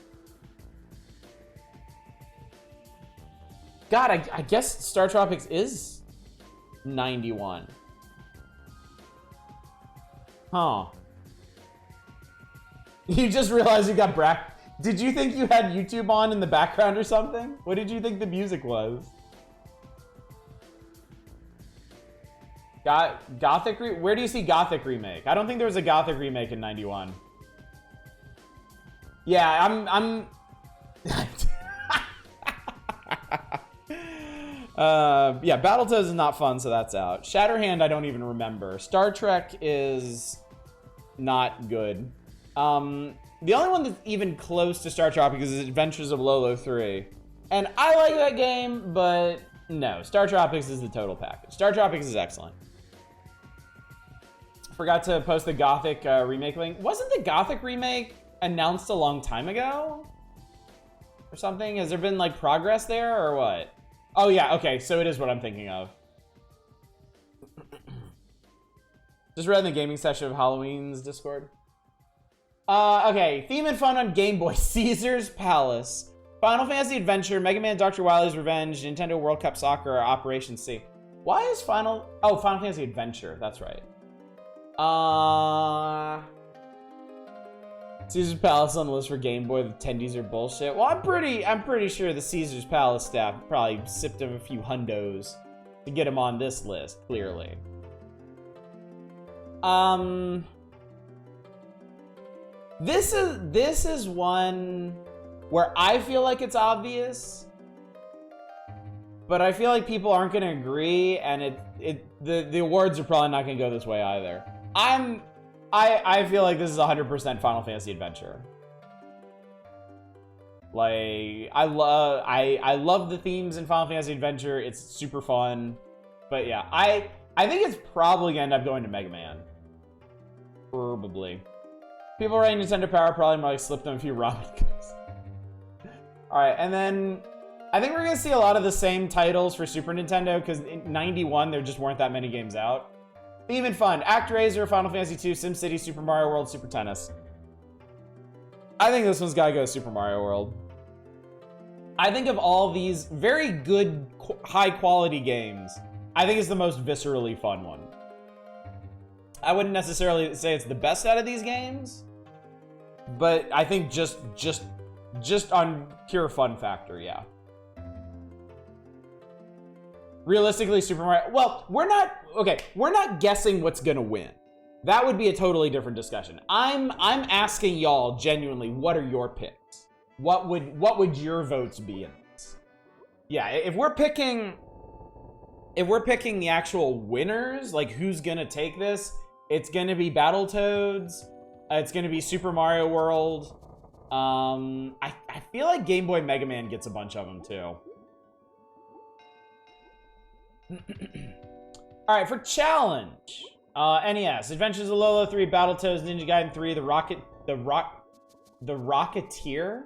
God, I guess Star Tropics is 91. Huh. You just realized you got Did you think you had YouTube on in the background or something? What did you think the music was? Gothic where do you see Gothic remake? I don't think there was a Gothic remake in 91. Yeah, I'm yeah, Battletoads is not fun, so that's out. Shatterhand, I don't even remember. Star Trek is not good. The only one that's even close to Star Tropics is Adventures of Lolo 3. And I like that game, but no, Star Tropics is the total package. Star Tropics is excellent. Forgot to post the Gothic remake link. Wasn't the Gothic remake announced a long time ago? Or something? Has there been like progress there or what? Oh yeah, okay, so it is what I'm thinking of. Just read in the gaming session of Halloween's Discord. Okay, theme and fun on Game Boy. Caesar's Palace, Final Fantasy Adventure, Mega Man Dr. Wily's Revenge, Nintendo World Cup Soccer, or Operation C. Why is Final Fantasy Adventure, that's right. Caesar's Palace on the list for Game Boy. The attendees are bullshit. Well, I'm pretty sure the Caesar's Palace staff probably sipped him a few hundos to get him on this list, clearly. This is one where I feel like it's obvious, but I feel like people aren't going to agree, and the awards are probably not going to go this way either. I feel like this is 100% Final Fantasy Adventure. Like, I love the themes in Final Fantasy Adventure. It's super fun. But yeah, I think it's probably gonna end up going to Mega Man. Probably. People writing Nintendo Power probably might slip them a few ramen cups. Alright, and then I think we're gonna see a lot of the same titles for Super Nintendo, because in 91 there just weren't that many games out. Theme and fun: ActRaiser, Final Fantasy II, SimCity, Super Mario World, Super Tennis. I think this one's gotta go Super Mario World. I think of all these very good, high-quality games, I think it's the most viscerally fun one. I wouldn't necessarily say it's the best out of these games, but I think just on pure fun factor, yeah. Realistically, Super Mario... Well, we're not guessing what's gonna win. That would be a totally different discussion. I'm asking y'all genuinely, what are your picks? What would your votes be in this? Yeah, if we're picking the actual winners, like who's gonna take this, it's gonna be Battletoads. It's gonna be Super Mario World. I feel like Game Boy Mega Man gets a bunch of them too. All right, for challenge, NES: Adventures of Lolo 3, Battletoads, Ninja Gaiden 3, the Rocketeer.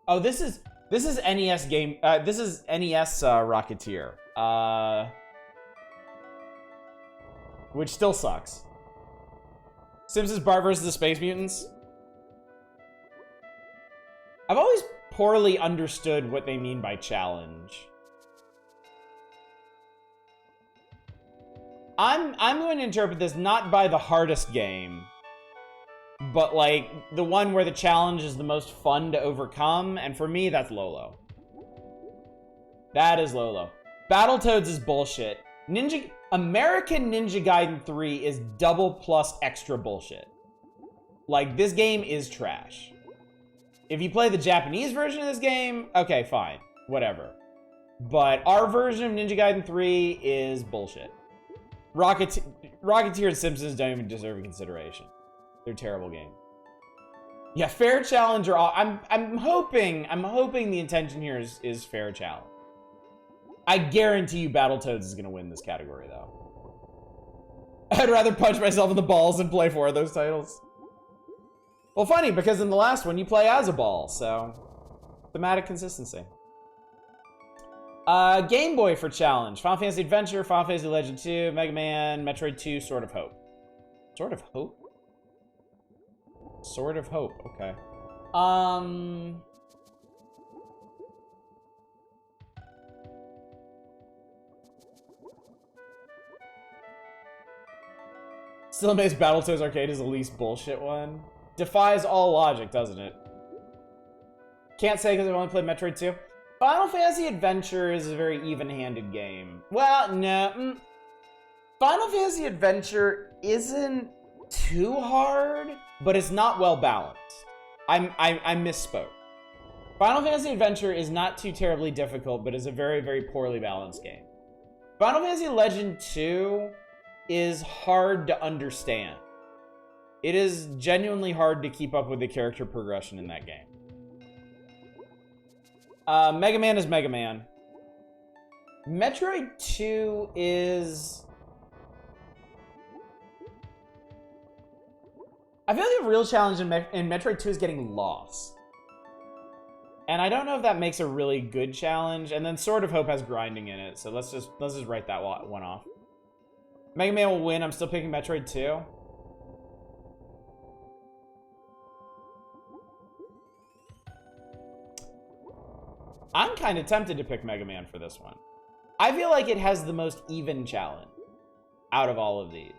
Oh, this is NES game. This is NES Rocketeer. Which still sucks. Simpsons Bart vs. the Space Mutants. I've always poorly understood what they mean by challenge. I'm going to interpret this not by the hardest game, but like the one where the challenge is the most fun to overcome, and for me, that's Lolo. That is Lolo. Battletoads is bullshit. American Ninja Gaiden 3 is double plus extra bullshit. Like, this game is trash. If you play the Japanese version of this game, okay, fine. Whatever. But our version of Ninja Gaiden 3 is bullshit. Rocketeer and Simpsons don't even deserve a consideration. They're terrible games. Yeah, fair challenge or I'm hoping the intention here is fair challenge. I guarantee you Battletoads is gonna win this category though. I'd rather punch myself in the balls than play 4 of those titles. Well, funny, because in the last one you play as a ball, so thematic consistency. Game Boy for challenge: Final Fantasy Adventure, Final Fantasy Legend 2, Mega Man, Metroid 2, Sword of Hope. Sword of Hope? Sword of Hope, okay. Still amazed Battletoads Arcade is the least bullshit one. Defies all logic, doesn't it? Can't say because I've only played Metroid 2. Final Fantasy Adventure is a very even-handed game. Well, no. Final Fantasy Adventure isn't too hard, but it's not well balanced. I misspoke. Final Fantasy Adventure is not too terribly difficult, but is a very, very poorly balanced game. Final Fantasy Legend 2 is hard to understand. It is genuinely hard to keep up with the character progression in that game. Mega Man is Mega Man. Metroid 2 is... I feel like the real challenge in Metroid 2 is getting lost. And I don't know if that makes a really good challenge. And then Sword of Hope has grinding in it, so let's just write that one off. Mega Man will win. I'm still picking Metroid 2. I'm kind of tempted to pick Mega Man for this one. I feel like it has the most even challenge out of all of these.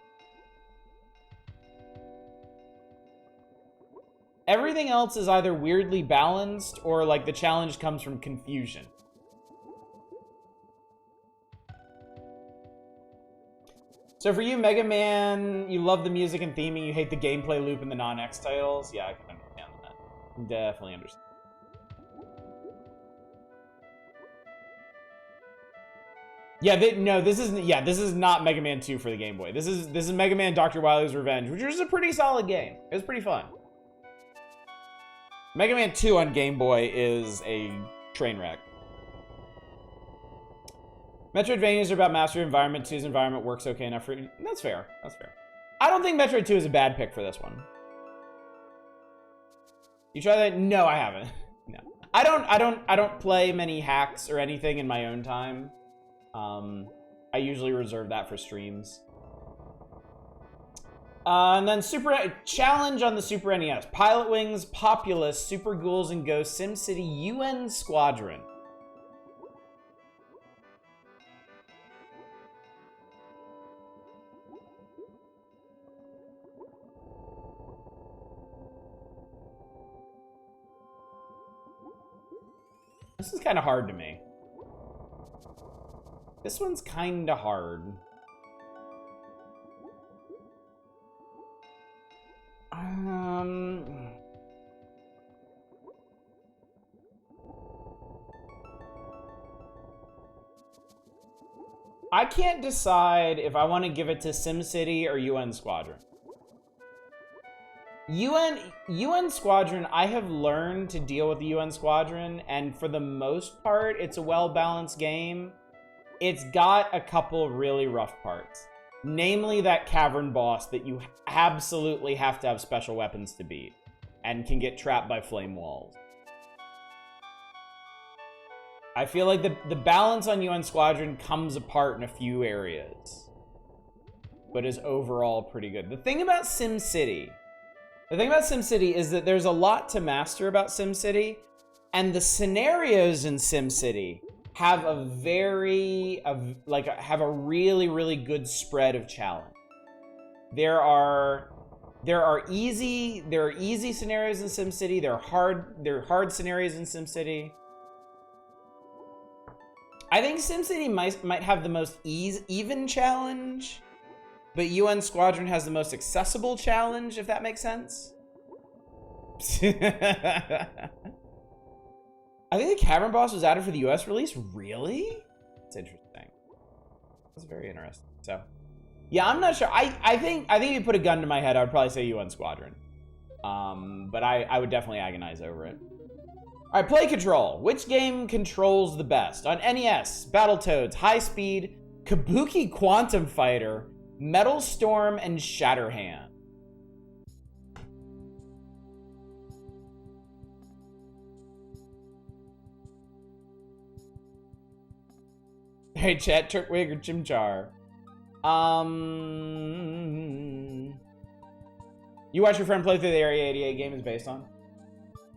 Everything else is either weirdly balanced or like the challenge comes from confusion. So for you, Mega Man, you love the music and theming, you hate the gameplay loop in the non-X titles. Yeah, I can understand that. Definitely understand. Yeah, this is not Mega Man 2 for the Game Boy. This is Mega Man Dr. Wily's Revenge, which was a pretty solid game. It was pretty fun. Mega Man 2 on Game Boy is a train wreck. Metroidvanias are about mastery. Environment 2's environment works okay enough for you. That's fair. That's fair. I don't think Metroid 2 is a bad pick for this one. You try that? No, I haven't. No. I don't play many hacks or anything in my own time. I usually reserve that for streams. And then challenge on the Super NES. Pilot Wings, Populous, Super Ghouls and Ghosts, SimCity, UN Squadron. This is kind of hard to me. This one's kind of hard. I can't decide if I want to give it to SimCity or UN Squadron. UN Squadron, I have learned to deal with the UN Squadron, and for the most part, it's a well-balanced game. It's got a couple really rough parts. Namely that cavern boss that you absolutely have to have special weapons to beat, and can get trapped by flame walls. I feel like the balance on UN Squadron comes apart in a few areas, but is overall pretty good. The thing about SimCity is that there's a lot to master about SimCity, and the scenarios in SimCity have a really good spread of challenge. There are easy scenarios in SimCity. There are hard scenarios in SimCity. I think SimCity might have the most even challenge, but UN Squadron has the most accessible challenge, if that makes sense. I think the cavern boss was added for the US release. Really? That's interesting. That's very interesting. So, yeah, I'm not sure. I think if you put a gun to my head, I would probably say UN Squadron. But I would definitely agonize over it. All right, play control. Which game controls the best? On NES, Battletoads, High Speed, Kabuki Quantum Fighter, Metal Storm, and Shatterhand. Hey, chat, Turtwig or Chimchar. You watch your friend play through the Area 88 game is based on?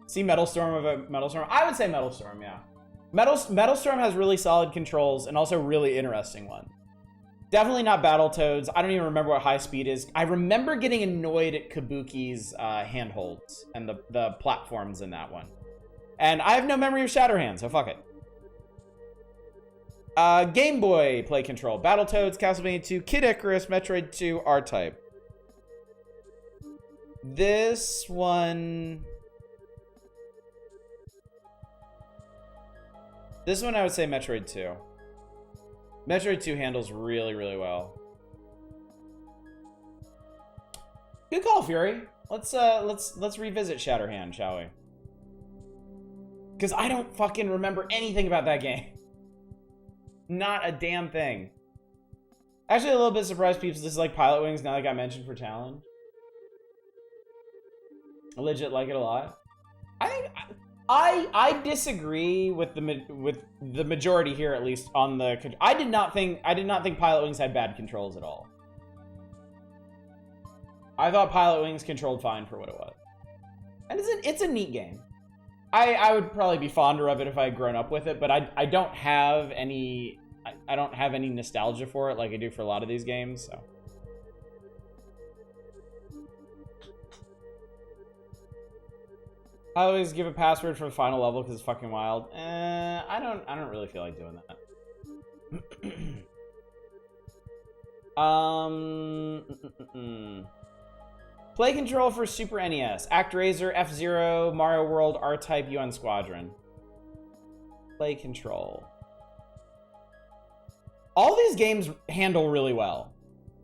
See Metal Storm of a Metal Storm? I would say Metal Storm, yeah. Metal Storm has really solid controls and also really interesting ones. Definitely not Battletoads. I don't even remember what High Speed is. I remember getting annoyed at Kabuki's handholds and the platforms in that one. And I have no memory of Shatterhand, so fuck it. Game Boy play control. Battletoads, Castlevania 2, Kid Icarus, Metroid 2, R-Type. This one I would say Metroid 2. Metroid 2 handles really, really well. Good call, Fury. Let's revisit Shatterhand, shall we? Because I don't fucking remember anything about that game. Not a damn thing. Actually, a little bit surprised people dislike Pilot Wings now that got mentioned for challenge. I legit like it a lot. I disagree with the majority here, at least on the. I did not think Pilot Wings had bad controls at all. I thought Pilot Wings controlled fine for what it was, and it's a neat game. I would probably be fonder of it if I had grown up with it, but I don't have any nostalgia for it like I do for a lot of these games. So. I always give a password for the final level because it's fucking wild. I don't really feel like doing that. Play control for Super NES. ActRaiser, F-Zero, Mario World, R-Type, UN Squadron. Play control. All these games handle really well,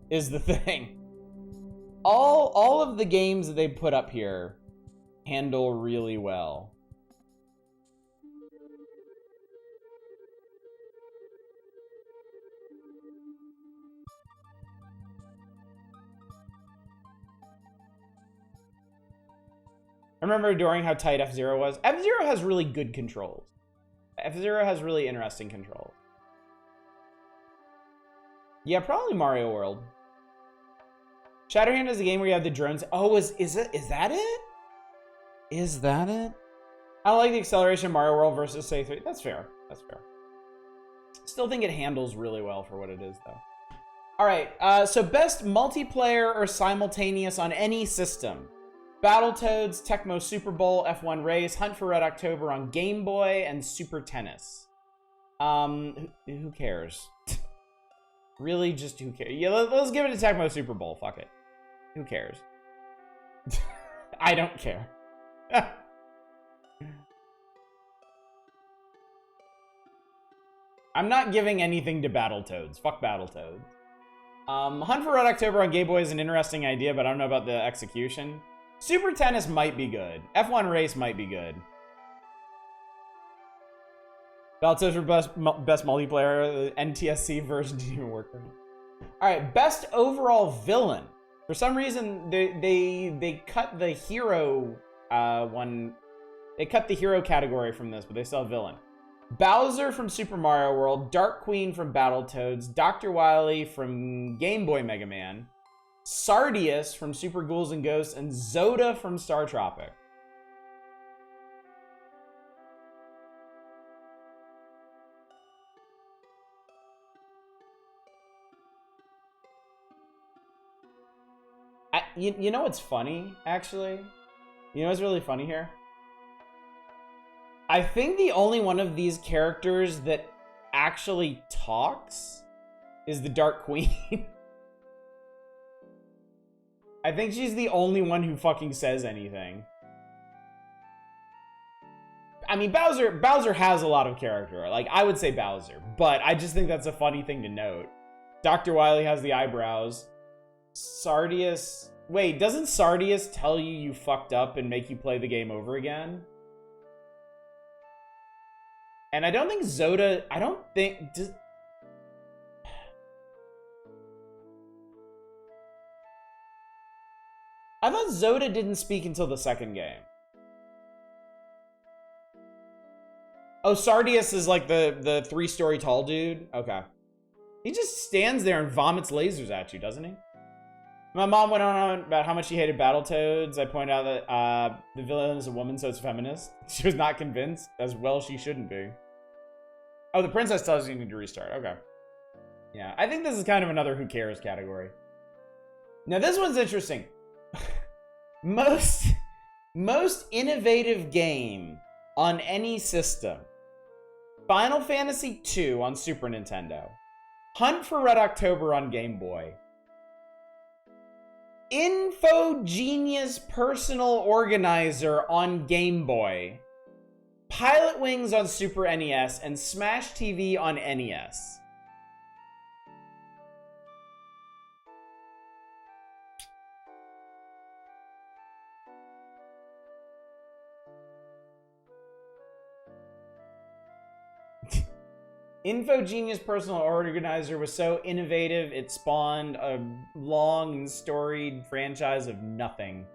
is the thing. All of the games that they put up here handle really well. I remember adoring how tight F-Zero was. F-Zero has really good controls. F-Zero has really interesting controls. Yeah, probably Mario World. Shatterhand is a game where you have the drones. Oh, is that it? Is that it? I don't like the acceleration of Mario World versus Say 3. That's fair. That's fair. Still think it handles really well for what it is, though. All right, so best multiplayer or simultaneous on any system. Battletoads, Tecmo Super Bowl, F1 Race, Hunt for Red October on Game Boy, and Super Tennis. Who cares? Really, just who cares? Yeah, let's give it to Tecmo Super Bowl. Fuck it. Who cares? I don't care. I'm not giving anything to Battletoads. Fuck Battletoads. Hunt for Red October on Game Boy is an interesting idea, but I don't know about the execution. Super Tennis might be good. F1 Race might be good. Battletoads for best multiplayer. The NTSC version didn't even work for me. All right, best overall villain. For some reason, they cut the hero one. They cut the hero category from this, but they still have villain. Bowser from Super Mario World, Dark Queen from Battletoads, Dr. Wily from Game Boy Mega Man, Sardius from Super Ghouls and Ghosts, and Zoda from Star Tropic. You know what's funny, actually? You know what's really funny here? I think the only one of these characters that actually talks is the Dark Queen. I think she's the only one who fucking says anything. I mean, Bowser has a lot of character. Like, I would say Bowser, but I just think that's a funny thing to note. Dr. Wily has the eyebrows. Sardius... Wait, doesn't Sardius tell you fucked up and make you play the game over again? And I don't think Zoda... I don't think... I thought Zoda didn't speak until the second game. Oh, Sardius is like the 3-story tall dude? Okay. He just stands there and vomits lasers at you, doesn't he? My mom went on about how much she hated Battletoads. I pointed out that the villain is a woman, so it's feminist. She was not convinced, as well she shouldn't be. Oh, the princess tells you need to restart. Okay. Yeah, I think this is kind of another who cares category. Now, this one's interesting. Most innovative game on any system. Final Fantasy II on Super Nintendo. Hunt for Red October on Game Boy. Infogenius Personal Organizer on Game Boy. Pilot Wings on Super NES, and Smash TV on NES. Infogenius Personal Organizer was so innovative, it spawned a long and storied franchise of nothing.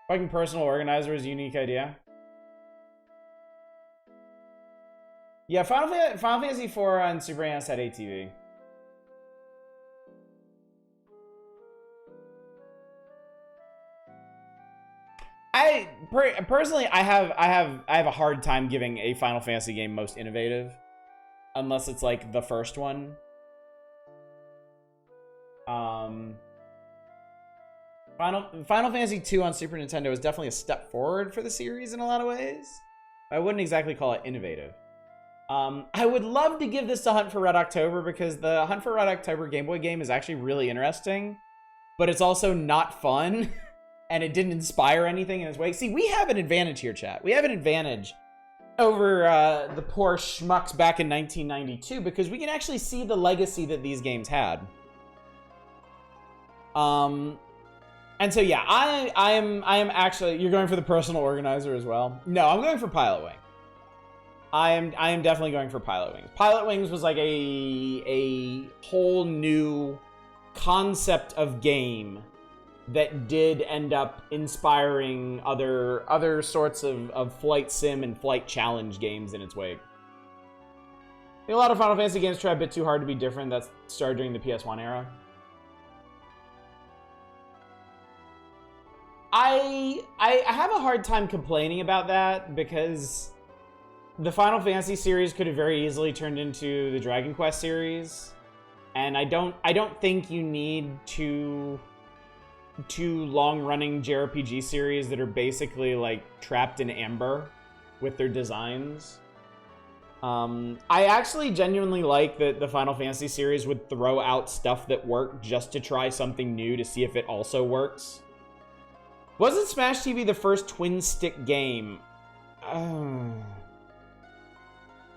Fucking Personal Organizer is a unique idea. Yeah, Final Fantasy IV on Super NES had ATV. Personally, I have a hard time giving a Final Fantasy game most innovative, unless it's like the first one. Final Fantasy II on Super Nintendo is definitely a step forward for the series in a lot of ways. I wouldn't exactly call it innovative. I would love to give this to Hunt for Red October because the Hunt for Red October Game Boy game is actually really interesting, but it's also not fun, and it didn't inspire anything in its way. See, we have an advantage here, chat. We have an advantage over the poor schmucks back in 1992 because we can actually see the legacy that these games had. And so yeah, I am actually, you're going for the personal organizer as well? No, I'm going for Pilot Wing. I am definitely going for Pilot Wings. Pilot Wings was like a whole new concept of game that did end up inspiring other sorts of flight sim and flight challenge games in its wake. I think a lot of Final Fantasy games try a bit too hard to be different. That started during the PS1 era. I have a hard time complaining about that because the Final Fantasy series could have very easily turned into the Dragon Quest series, and I don't think you need two long-running JRPG series that are basically like trapped in amber with their designs. I actually genuinely like that the Final Fantasy series would throw out stuff that worked just to try something new to see if it also works. Wasn't Smash TV the first twin-stick game?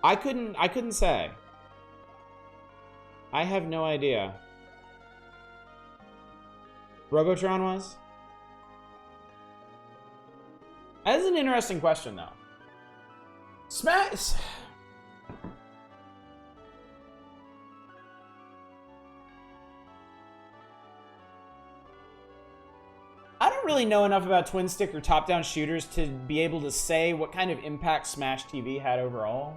I couldn't say. I have no idea. Robotron was? That is an interesting question, though. Smash... I don't really know enough about twin stick or top-down shooters to be able to say what kind of impact Smash TV had overall.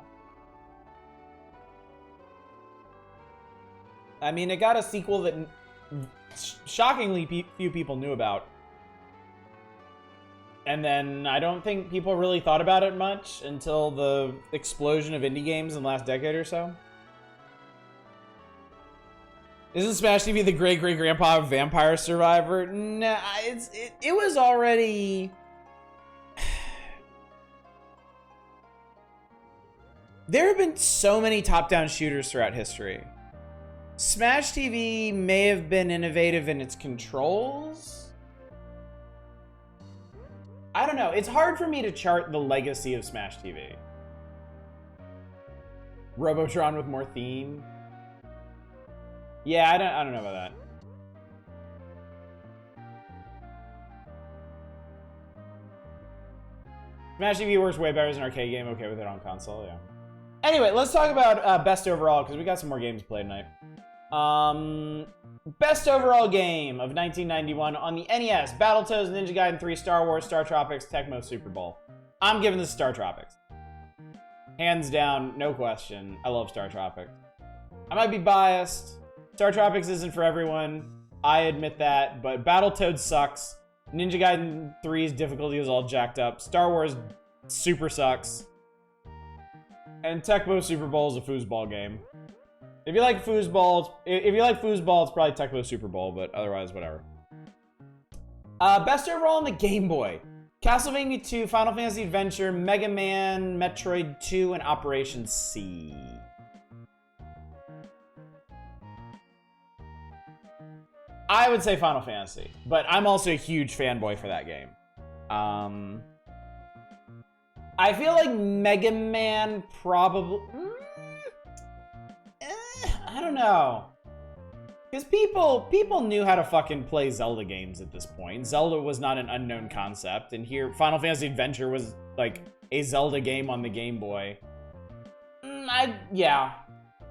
I mean, it got a sequel that shockingly few people knew about. And then I don't think people really thought about it much until the explosion of indie games in the last decade or so. Isn't Smash TV the great-great-grandpa of Vampire Survivor? Nah, it was already... There have been so many top-down shooters throughout history. Smash TV may have been innovative in its controls. I don't know. It's hard for me to chart the legacy of Smash TV. Robotron with more theme. Yeah, I don't know about that. Smash TV works way better as an arcade game. Okay with it on console, yeah. Anyway, let's talk about best overall, because we got some more games to play tonight. Best overall game of 1991 on the NES. Battletoads, Ninja Gaiden 3, Star Wars, Star Tropics, Tecmo Super Bowl. I'm giving this Star Tropics. Hands down, no question. I love Star Tropics. I might be biased. Star Tropics isn't for everyone. I admit that, but Battletoads sucks. Ninja Gaiden 3's difficulty is all jacked up. Star Wars super sucks. And Tecmo Super Bowl is a foosball game. If you like foosball, it's probably Tecmo Super Bowl, but otherwise, whatever. Best overall on the Game Boy. Castlevania 2, Final Fantasy Adventure, Mega Man, Metroid 2, and Operation C. I would say Final Fantasy, but I'm also a huge fanboy for that game. I feel like Mega Man probably... I don't know. Because people knew how to fucking play Zelda games at this point. Zelda was not an unknown concept, and here Final Fantasy Adventure was like a Zelda game on the Game Boy. Yeah.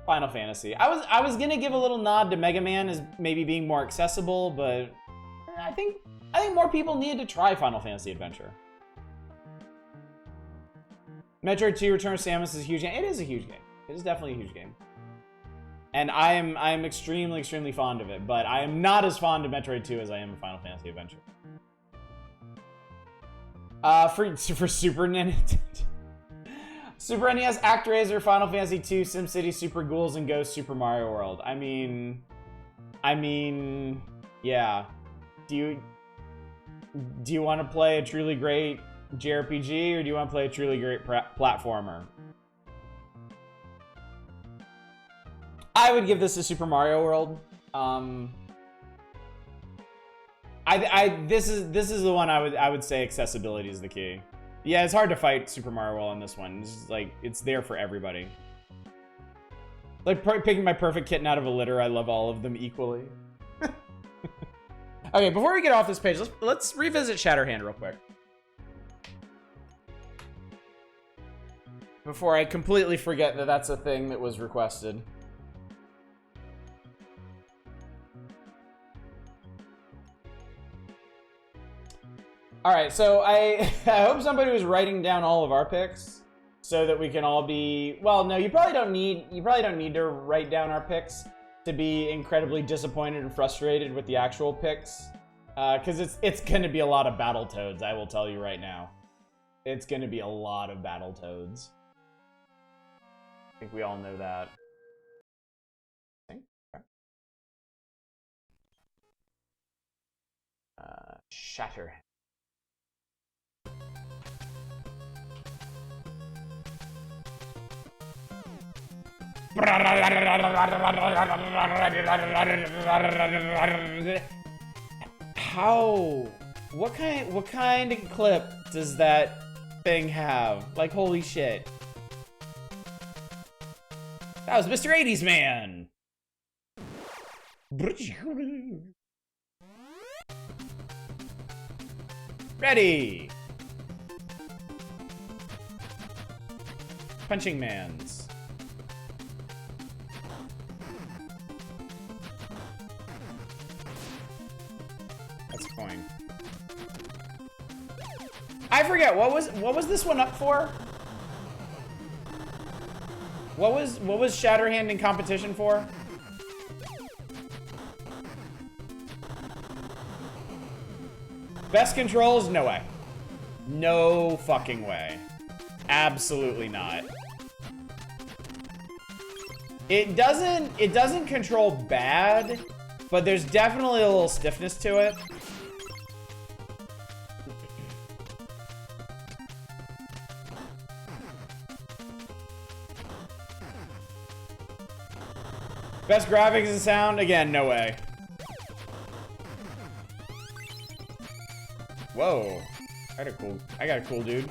Final Fantasy. I was gonna give a little nod to Mega Man as maybe being more accessible, but I think more people needed to try Final Fantasy Adventure. Metroid 2 Return of Samus is a huge game. It is a huge game. It is definitely a huge game. And I am extremely, extremely fond of it, but I am not as fond of Metroid 2 as I am of Final Fantasy Adventure. For Super Nintendo. Super NES, ActRaiser, Final Fantasy II, SimCity, Super Ghouls, and Ghost Super Mario World. I mean, yeah. Do you want to play a truly great JRPG or do you want to play a truly great platformer? I would give this to Super Mario World. This is the one I would say accessibility is the key. Yeah, it's hard to fight Super Mario World on this one. It's just, like, it's there for everybody. Like picking my perfect kitten out of a litter, I love all of them equally. Okay, before we get off this page, let's revisit Shatterhand real quick. Before I completely forget that that's a thing that was requested. Alright, so I hope somebody was writing down all of our picks so that we can all be... Well, no, you probably don't need to write down our picks to be incredibly disappointed and frustrated with the actual picks. Because it's going to be a lot of Battletoads, I will tell you right now. It's going to be a lot of Battletoads. I think we all know that. Shatter. How? What kind of clip does that thing have? Like, holy shit. That was Mr. 80s Man. Ready. Punching Mans. That's a coin. I forget what was this one up for? What was Shatterhand in competition for? Best controls? No way. No fucking way. Absolutely not. It doesn't control bad, but there's definitely a little stiffness to it. Best graphics and sound? Again, no way. Whoa. I got a cool dude.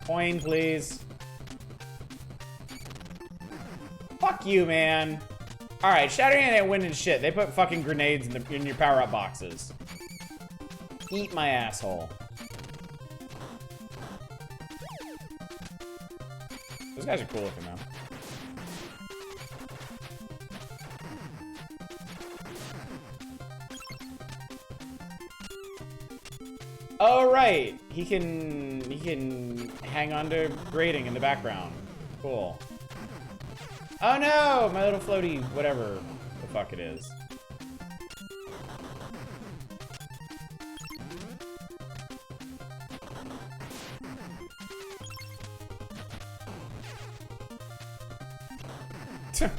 Coin, please. Fuck you, man. Alright, Shatterhand ain't winning shit. They put fucking grenades in your power-up boxes. Eat my asshole. Those guys are cool looking, though. Oh, right. He can hang on to grating in the background. Cool. Oh no, my little floaty, whatever the fuck it is.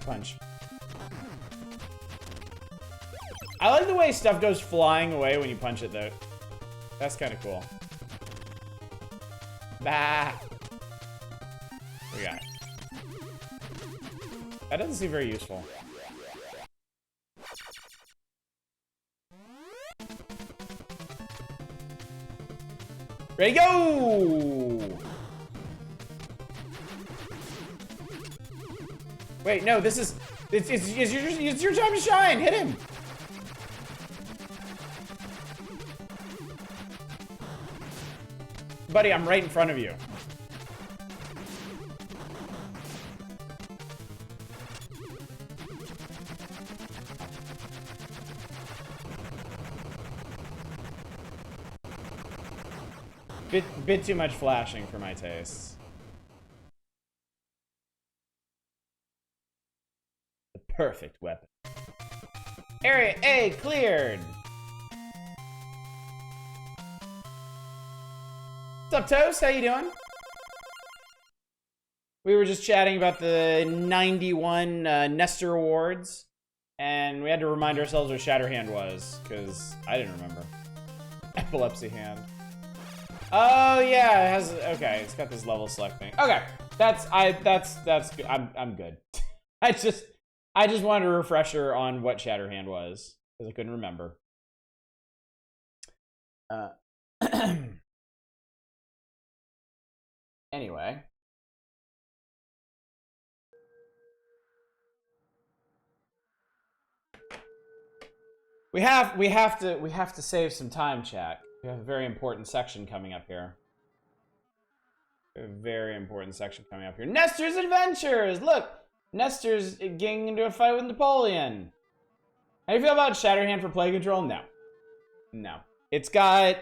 Punch. I like the way stuff goes flying away when you punch it, though. That's kind of cool. Bah. What we got? That doesn't seem very useful. Ready, go! Wait, no, this is... It's your time to shine! Hit him! Buddy, I'm right in front of you. Bit too much flashing for my tastes. The perfect weapon. Area A cleared. What's up, Toast? How you doing? We were just chatting about the 91 Nestor Awards, and we had to remind ourselves what Shatterhand was, because I didn't remember. Epilepsy Hand. Oh yeah, it has. Okay, it's got this level select thing. Okay, that's good. I'm good. I just wanted a refresher on what Shatterhand was because I couldn't remember. Anyway. We have to save some time, chat. We have a very important section coming up here. A very important section coming up here. Nestor's Adventures! Look! Nestor's getting into a fight with Napoleon. How do you feel about Shatterhand for play control? No. No. It's got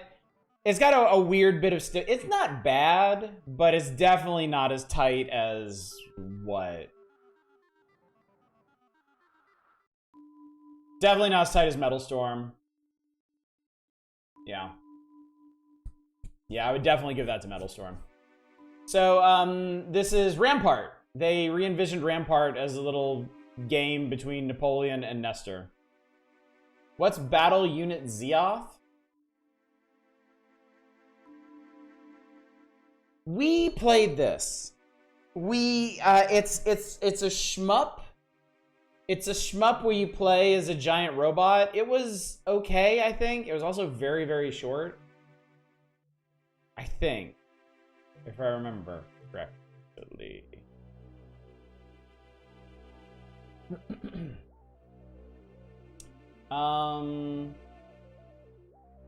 a weird bit of it's not bad, but it's definitely not as tight as what? Definitely not as tight as Metal Storm. Yeah. Yeah, I would definitely give that to Metal Storm. So, this is Rampart. They re-envisioned Rampart as a little game between Napoleon and Nestor. What's Battle Unit Zeoth? We played this. It's a shmup. It's a shmup where you play as a giant robot. It was okay, I think. It was also very, very short. I think. If I remember correctly. Oh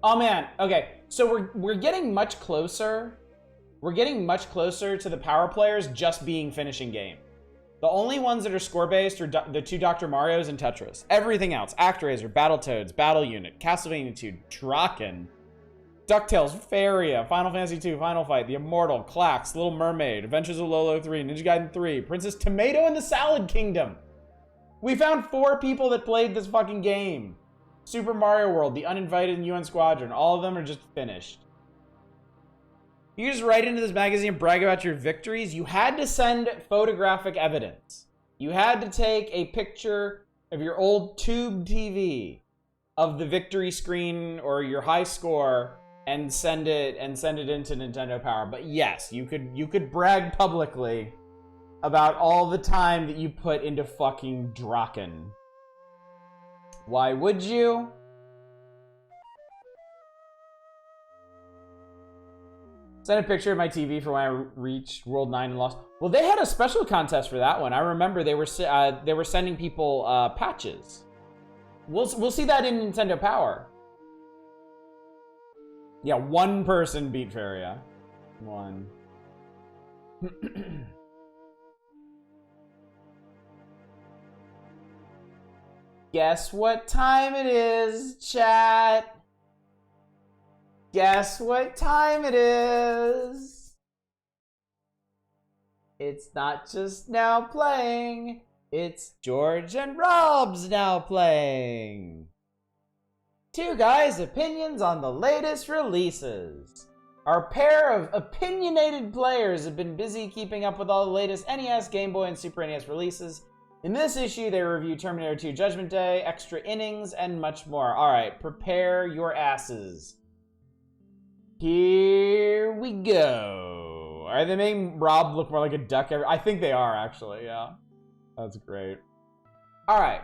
man, okay. So we're getting much closer. We're getting much closer to the power players just being finishing game. The only ones that are score-based are the two Dr. Marios and Tetris. Everything else, ActRaiser, Battletoads, Battle Unit, Castlevania 2, Draken, DuckTales, Faria, Final Fantasy 2, Final Fight, The Immortal, Clax, Little Mermaid, Adventures of Lolo 3, Ninja Gaiden 3, Princess Tomato and the Salad Kingdom. We found 4 people that played this fucking game. Super Mario World, The Uninvited, and UN Squadron. All of them are just finished. You just write into this magazine and brag about your victories. You had to send photographic evidence. You had to take a picture of your old tube TV of the victory screen or your high score and send it into Nintendo Power. But yes, you could brag publicly about all the time that you put into fucking Draken. Why would you? Send a picture of my TV for when I reached World 9 and lost. Well, they had a special contest for that one. I remember they were sending people patches. We'll see that in Nintendo Power. Yeah, 1 person beat Faria. 1. Guess what time it is, chat? Guess what time it is? It's not just now playing, it's George and Rob's now playing. 2 guys' opinions on the latest releases. Our pair of opinionated players have been busy keeping up with all the latest NES, Game Boy, and Super NES releases. In this issue, they review Terminator 2 Judgment Day, Extra Innings, and much more. Alright, prepare your asses. Here we go. Are they making Rob look more like a duck? I think they are, actually, yeah. That's great. Alright.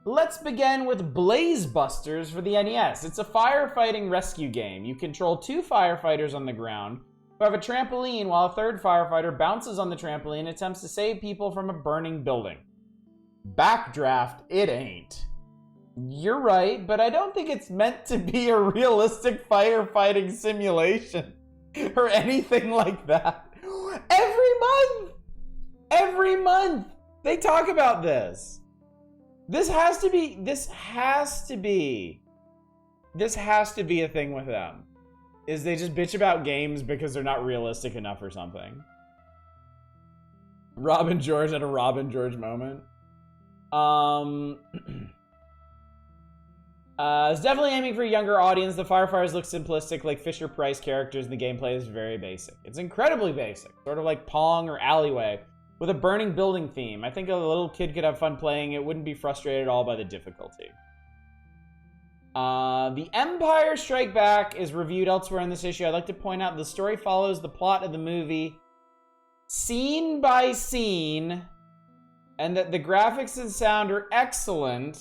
Let's begin with Blaze Busters for the NES. It's a firefighting rescue game. You control 2 firefighters on the ground who have a trampoline while a 3rd firefighter bounces on the trampoline and attempts to save people from a burning building. Backdraft, it ain't. You're right, but I don't think it's meant to be a realistic firefighting simulation or anything like that. Every month, they talk about this. This has to be a thing with them. Is they just bitch about games because they're not realistic enough or something. Robin George had a Robin George moment. It's definitely aiming for a younger audience. The Firefighters look simplistic, like Fisher-Price characters, and the gameplay is very basic. It's incredibly basic, sort of like Pong or Alleyway, with a burning building theme. I think a little kid could have fun playing it, wouldn't be frustrated at all by the difficulty. The Empire Strike Back is reviewed elsewhere in this issue. I'd like to point out the story follows the plot of the movie scene by scene, and that the graphics and sound are excellent.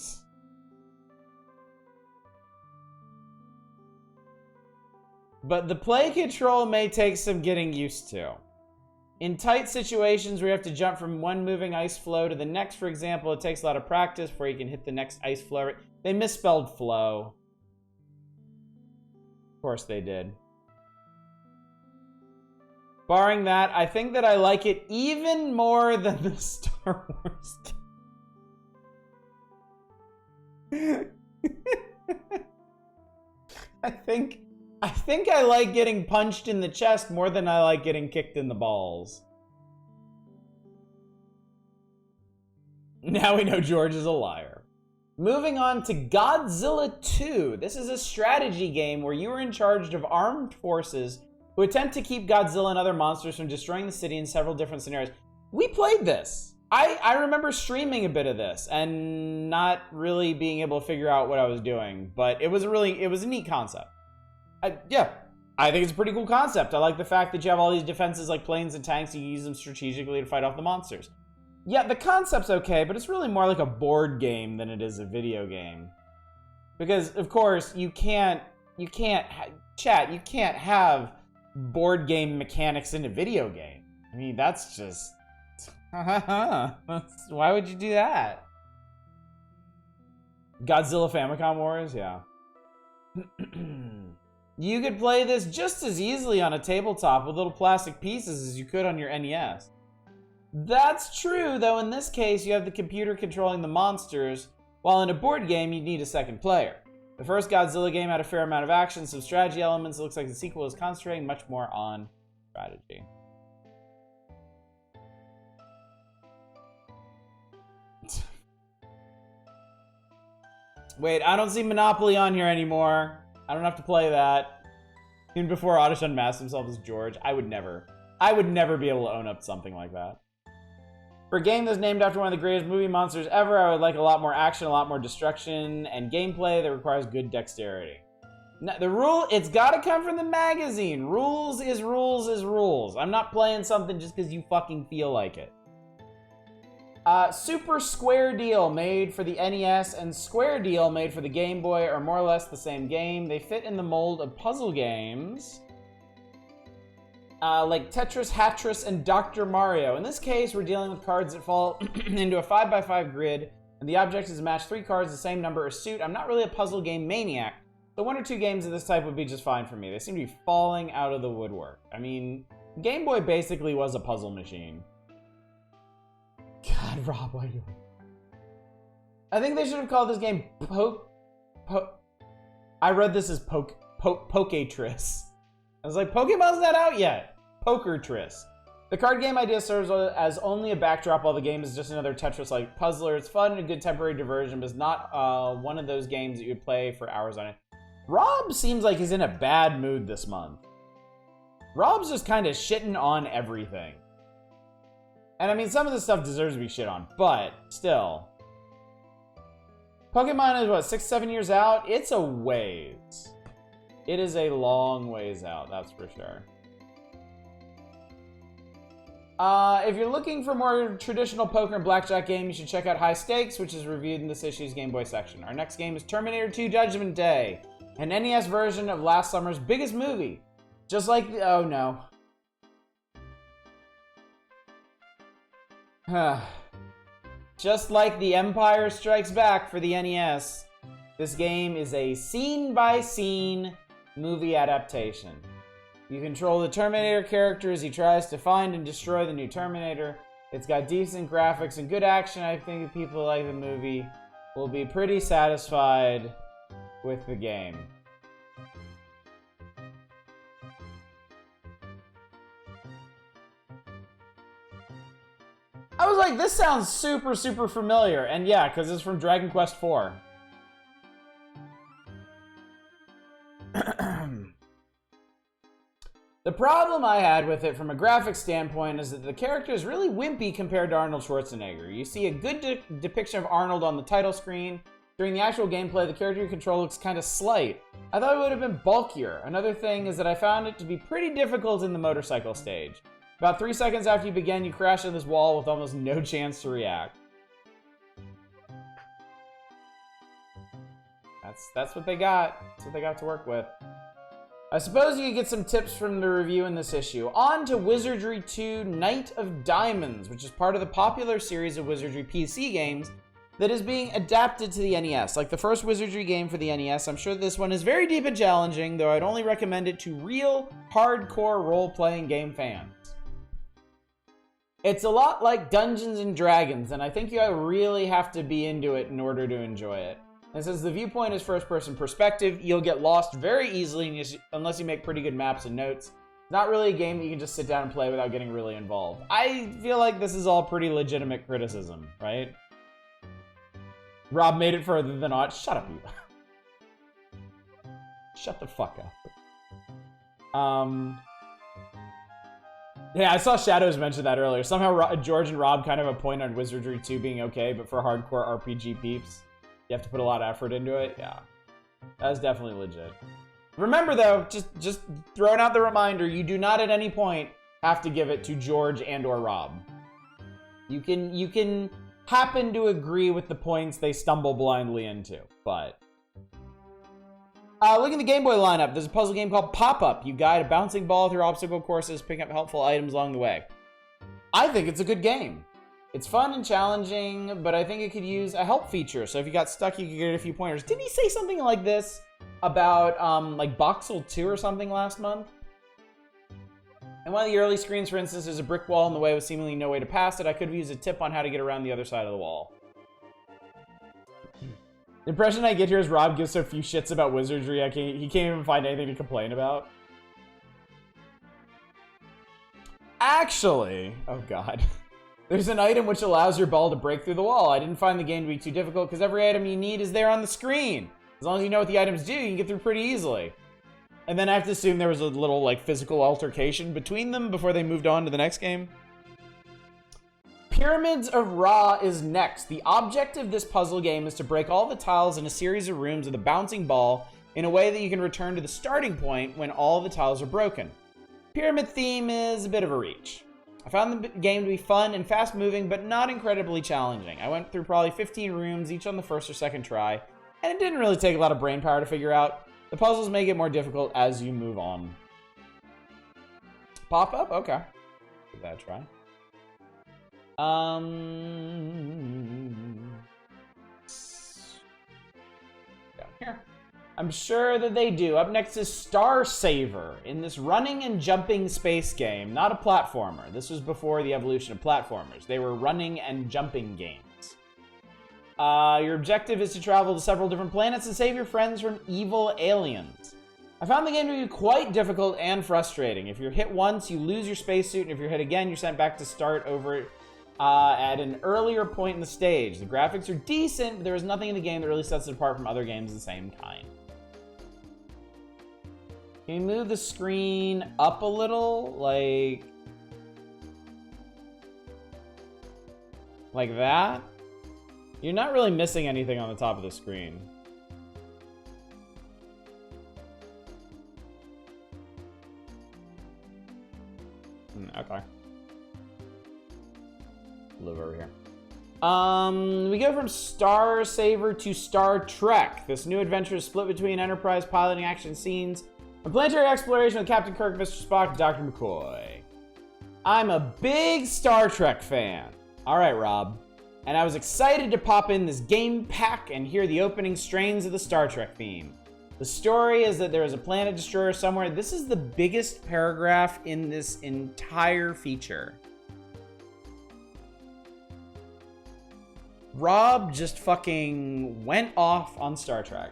But the play control may take some getting used to. In tight situations where you have to jump from one moving ice flow to the next, for example, it takes a lot of practice before you can hit the next ice flow. They misspelled flow. Of course they did. Barring that, I think that I like it even more than the Star Wars game. I think I like getting punched in the chest more than I like getting kicked in the balls. Now we know George is a liar. Moving on to Godzilla 2. This is a strategy game where you are in charge of armed forces who attempt to keep Godzilla and other monsters from destroying the city in several different scenarios. We played this. I remember streaming a bit of this and not really being able to figure out what I was doing, but it was a neat concept. Yeah, I think it's a pretty cool concept. I like the fact that you have all these defenses like planes and tanks, and you use them strategically to fight off the monsters. Yeah, the concept's okay, but it's really more like a board game than it is a video game. Because, of course, you can't have board game mechanics in a video game. I mean, that's just... Why would you do that? Godzilla Famicom Wars? Yeah. You could play this just as easily on a tabletop with little plastic pieces as you could on your NES. That's true, though in this case you have the computer controlling the monsters, while in a board game you'd need a second player. The first Godzilla game had a fair amount of action, some strategy elements. It looks like the sequel is concentrating much more on strategy. Wait, I don't see Monopoly on here anymore. I don't have to play that. Even before Oddish unmasked himself as George, I would never be able to own up to something like that. For a game that's named after one of the greatest movie monsters ever, I would like a lot more action, a lot more destruction, and gameplay that requires good dexterity. Now, it's gotta come from the magazine. Rules is rules is rules. I'm not playing something just because you fucking feel like it. Super Square Deal made for the NES and Square Deal made for the Game Boy are more or less the same game. They fit in the mold of puzzle games like Tetris, Hatris, and Dr. Mario. In this case, we're dealing with cards that fall into a 5x5 grid, and the object is to match 3 cards the same number or suit. I'm not really a puzzle game maniac, so 1 or 2 games of this type would be just fine for me. They seem to be falling out of the woodwork. I mean, Game Boy basically was a puzzle machine. God, Rob, why are you... I think they should have called this game I read this as Poketris. I was like, Pokemon's not out yet. Pokertris. The card game idea serves as only a backdrop while the game is just another Tetris-like puzzler. It's fun and a good temporary diversion, but it's not one of those games that you would play for hours on it. Rob seems like he's in a bad mood this month. Rob's just kind of shitting on everything. And I mean, some of this stuff deserves to be shit on, but still. Pokemon is what, 6-7 years out? It's a ways. It is a long ways out, that's for sure. If you're looking for more traditional poker and blackjack game, you should check out High Stakes, which is reviewed in this issue's Game Boy section. Our next game is Terminator 2 Judgment Day, an NES version of last summer's biggest movie. Just like the... Oh, no. Just like The Empire Strikes Back for the NES, this game is a scene-by-scene movie adaptation. You control the Terminator character as he tries to find and destroy the new Terminator. It's got decent graphics and good action. I think that people who like the movie will be pretty satisfied with the game. I was like, this sounds super, super familiar. And yeah, because it's from Dragon Quest IV. The problem I had with it from a graphics standpoint is that the character is really wimpy compared to Arnold Schwarzenegger. You see a good depiction of Arnold on the title screen. During the actual gameplay, the character you control looks kind of slight. I thought it would have been bulkier. Another thing is that I found it to be pretty difficult in the motorcycle stage. About 3 seconds after you begin, you crash into this wall with almost no chance to react. That's what they got. That's what they got to work with. I suppose you could get some tips from the review in this issue. On to Wizardry 2 Knight of Diamonds, which is part of the popular series of Wizardry PC games that is being adapted to the NES. Like the first Wizardry game for the NES, I'm sure this one is very deep and challenging, though I'd only recommend it to real, hardcore role-playing game fans. It's a lot like Dungeons and Dragons, and I think you really have to be into it in order to enjoy it. And since the viewpoint is first-person perspective, you'll get lost very easily unless you make pretty good maps and notes. It's not really a game that you can just sit down and play without getting really involved. I feel like this is all pretty legitimate criticism, right? Rob made it further than I. Shut up, you. Shut the fuck up. Yeah, I saw Shadows mention that earlier. Somehow George and Rob kind of have a point on Wizardry 2 being okay, but for hardcore RPG peeps, you have to put a lot of effort into it. Yeah, that's definitely legit. Remember though, just throwing out the reminder, you do not at any point have to give it to George and or Rob. You can happen to agree with the points they stumble blindly into, but... look at the Game Boy lineup. There's a puzzle game called Pop-Up. You guide a bouncing ball through obstacle courses, picking up helpful items along the way. I think it's a good game. It's fun and challenging, but I think it could use a help feature. So if you got stuck, you could get a few pointers. Didn't he say something like this about like Boxel 2 or something last month? In one of the early screens, for instance, there's a brick wall in the way with seemingly no way to pass it. I could have used a tip on how to get around the other side of the wall. The impression I get here is Rob gives so few shits about wizardry, he can't even find anything to complain about. Actually, oh god. There's an item which allows your ball to break through the wall. I didn't find the game to be too difficult because every item you need is there on the screen. As long as you know what the items do, you can get through pretty easily. And then I have to assume there was a little like physical altercation between them before they moved on to the next game. Pyramids of Ra is next. The object of this puzzle game is to break all the tiles in a series of rooms with a bouncing ball in a way that you can return to the starting point when all the tiles are broken. Pyramid theme is a bit of a reach. I found the game to be fun and fast-moving, but not incredibly challenging. I went through probably 15 rooms, each on the first or second try, and it didn't really take a lot of brain power to figure out. The puzzles may get more difficult as you move on. Pop-up? Okay. Give that a try. Down here. I'm sure that they do. Up next is Star Saver. In this running and jumping space game, not a platformer. This was before the evolution of platformers. They were running and jumping games. Your objective is to travel to several different planets and save your friends from evil aliens. I found the game to be quite difficult and frustrating. If you're hit once, you lose your spacesuit, and if you're hit again, you're sent back to start over at an earlier point in the stage. The graphics are decent, but there is nothing in the game that really sets it apart from other games of the same kind. Can you move the screen up a little? Like that? You're not really missing anything on the top of the screen. Okay. Live over here. We go from Star Saver to Star Trek. This new adventure is split between Enterprise piloting action scenes and planetary exploration with Captain Kirk, Mr. Spock, and Dr. McCoy. I'm a big Star Trek fan. All right, Rob. And I was excited to pop in this game pack and hear the opening strains of the Star Trek theme. The story is that there is a planet destroyer somewhere. This is the biggest paragraph in this entire feature. Rob just fucking went off on Star Trek.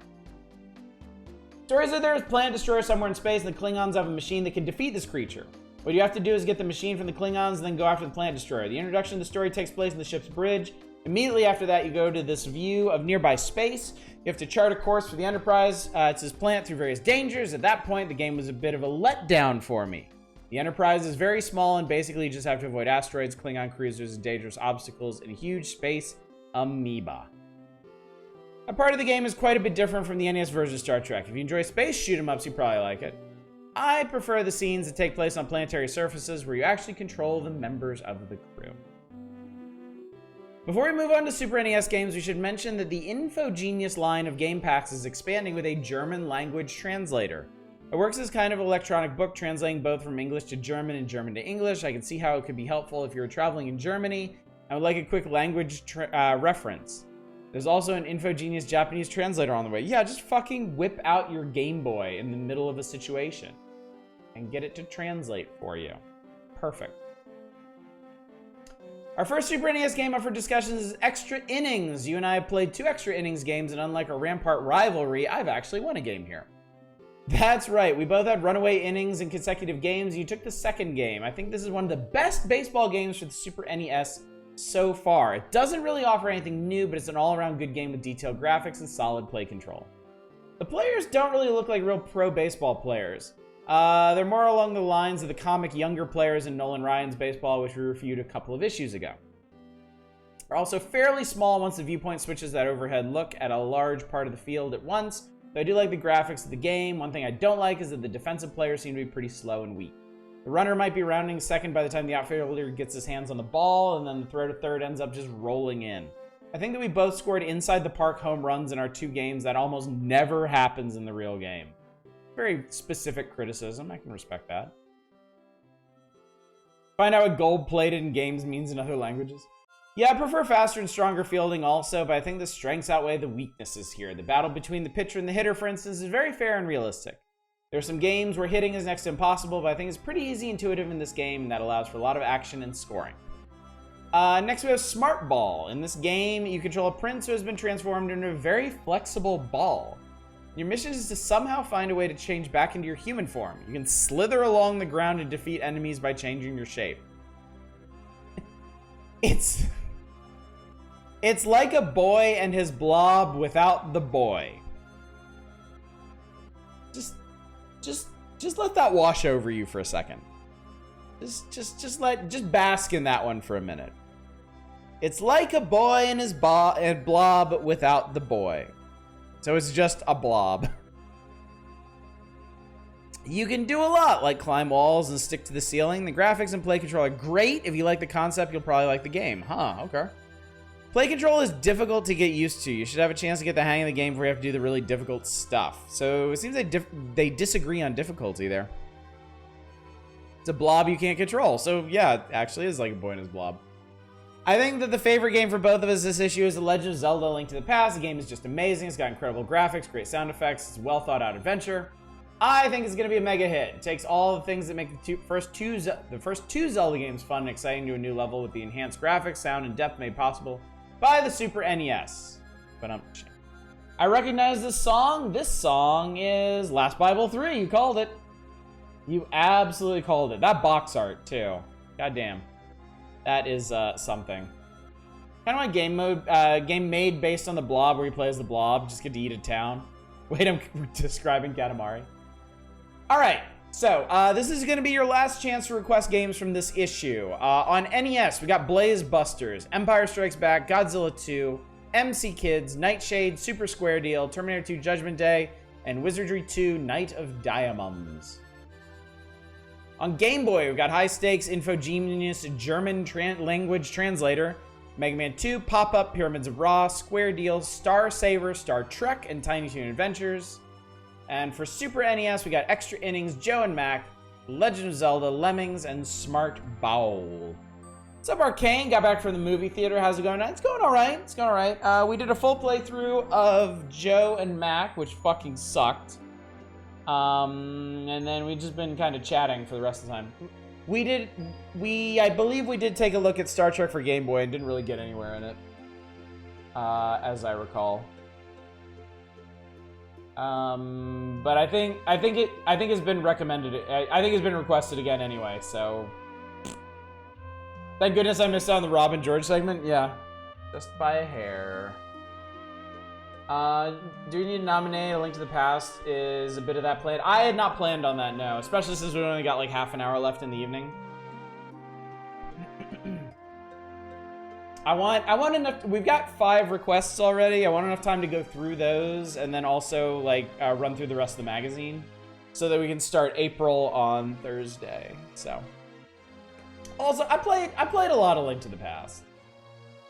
Stories that there is a planet destroyer somewhere in space, and the Klingons have a machine that can defeat this creature. What you have to do is get the machine from the Klingons and then go after the planet destroyer. The introduction of the story takes place in the ship's bridge. Immediately after that, you go to this view of nearby space. You have to chart a course for the Enterprise. It's this planet through various dangers. At that point, the game was a bit of a letdown for me. The Enterprise is very small and basically you just have to avoid asteroids, Klingon cruisers, and dangerous obstacles, and huge space amoeba. A part of the game is quite a bit different from the NES version of Star Trek. If you enjoy space shoot-'em-ups, you probably like it. I prefer the scenes that take place on planetary surfaces where you actually control the members of the crew. Before we move on to Super NES games, we should mention that the InfoGenius line of game packs is expanding with a German language translator. It works as kind of an electronic book, translating both from English to German and German to English. I can see how it could be helpful if you're traveling in Germany and would like a quick language reference. There's also an InfoGenius Japanese translator on the way. Yeah, just fucking whip out your Game Boy in the middle of a situation and get it to translate for you. Perfect. Our first Super NES game up for discussion is Extra Innings. You and I have played 2 Extra Innings games, and unlike a Rampart rivalry, I've actually won a game here. That's right, we both had runaway innings in consecutive games. You took the second game. I think this is one of the best baseball games for the Super NES so far. It doesn't really offer anything new, but it's an all-around good game with detailed graphics and solid play control. The players don't really look like real pro baseball players. They're more along the lines of the comic younger players in Nolan Ryan's Baseball, which we reviewed a couple of issues ago. They're also fairly small once the viewpoint switches that overhead look at a large part of the field at once. Though I do like the graphics of the game. One thing I don't like is that the defensive players seem to be pretty slow and weak. The runner might be rounding second by the time the outfielder gets his hands on the ball, and then the throw to third ends up just rolling in. I think that we both scored inside the park home runs in our 2 games. That almost never happens in the real game. Very specific criticism. I can respect that. Find out what gold-plated in games means in other languages. Yeah, I prefer faster and stronger fielding also, but I think the strengths outweigh the weaknesses here. The battle between the pitcher and the hitter, for instance, is very fair and realistic. There are some games where hitting is next to impossible, but I think it's pretty easy intuitive in this game, and that allows for a lot of action and scoring. Next we have Smart Ball. In this game, you control a prince who has been transformed into a very flexible ball. Your mission is to somehow find a way to change back into your human form. You can slither along the ground and defeat enemies by changing your shape. It's like a boy and his blob without the boy. Just let that wash over you for a second. Just bask in that one for a minute. It's like a boy and his blob without the boy. So it's just a blob. You can do a lot, like climb walls and stick to the ceiling. The graphics and play control are great. If you like the concept, you'll probably like the game. Huh, okay. Play control is difficult to get used to. You should have a chance to get the hang of the game before you have to do the really difficult stuff. So it seems they disagree on difficulty there. It's a blob you can't control. So yeah, it actually is like a boy and his blob. I think that the favorite game for both of us this issue is The Legend of Zelda: Link to the Past. The game is just amazing. It's got incredible graphics, great sound effects. It's a well thought out adventure. I think it's going to be a mega hit. It takes all the things that make the first two Zelda games fun and exciting to a new level with the enhanced graphics, sound, and depth made possible by the Super NES. But I recognize this song. This song is Last Bible 3. You called it. You absolutely called it. That box art, too. Goddamn. That is something. Kind of like game made based on the Blob, where he plays the Blob. Just get to eat a town. Wait, I'm describing Katamari. All right. So, this is going to be your last chance to request games from this issue. On NES, we got Blaze Busters, Empire Strikes Back, Godzilla 2, MC Kids, Nightshade, Super Square Deal, Terminator 2 Judgment Day, and Wizardry 2 Night of Diamonds. On Game Boy, we've got High Stakes, InfoGenius, German language translator, Mega Man 2, Pop-Up, Pyramids of Ra, Square Deal, Star Saver, Star Trek, and Tiny Toon Adventures. And for Super NES, we got Extra Innings, Joe and Mac, Legend of Zelda, Lemmings, and Smart Bowl. What's up, Arcane? Got back from the movie theater. How's it going? It's going all right. It's going all right. We did a full playthrough of Joe and Mac, which fucking sucked. And then we've just been kind of chatting for the rest of the time. I believe we did take a look at Star Trek for Game Boy and didn't really get anywhere in it, as I recall. But I think it's been recommended. I think it's been requested again anyway. So thank goodness I missed out on the Robin George segment. Yeah, just by a hair. Do we need to nominate A Link to the Past? Is a bit of that played? I had not planned on that, no. Especially since we only got like half an hour left in the evening. I want enough. We've got 5 requests already. I want enough time to go through those and then also like run through the rest of the magazine, so that we can start April on Thursday. So, also I played a lot of Link to the Past.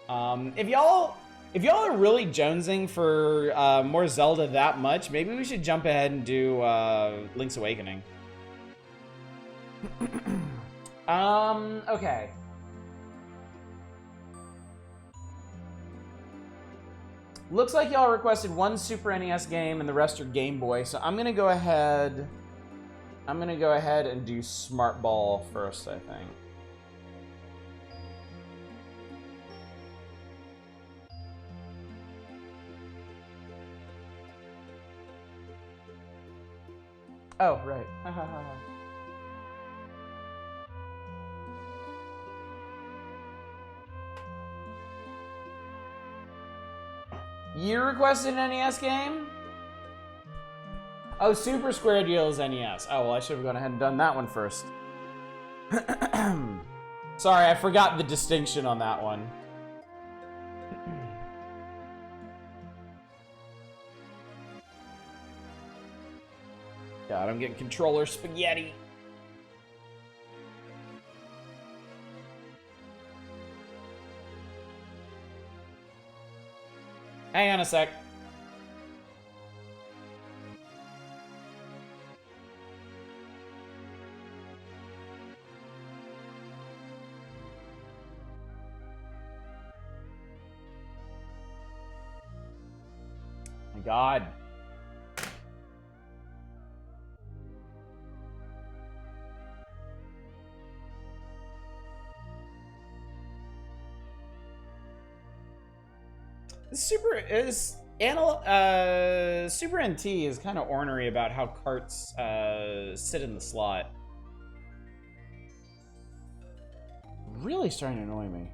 If y'all are really jonesing for more Zelda that much, maybe we should jump ahead and do Link's Awakening. Okay. Looks like y'all requested 1 Super NES game and the rest are Game Boy, so I'm gonna go ahead and do Smart Ball first, I think. Oh, right. You requested an NES game? Oh, Super Square Deals NES. Oh, well, I should have gone ahead and done that one first. Sorry, I forgot the distinction on that one. God, I'm getting controller spaghetti. Hang on a sec. My God. Super NT is kind of ornery about how carts sit in the slot. Really starting to annoy me.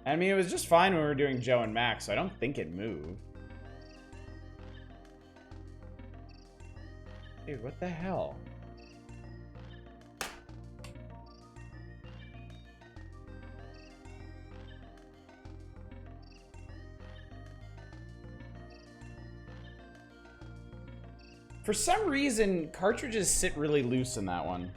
I mean, it was just fine when we were doing Joe and Max, so I don't think it moved. Dude, what the hell? For some reason, cartridges sit really loose in that one.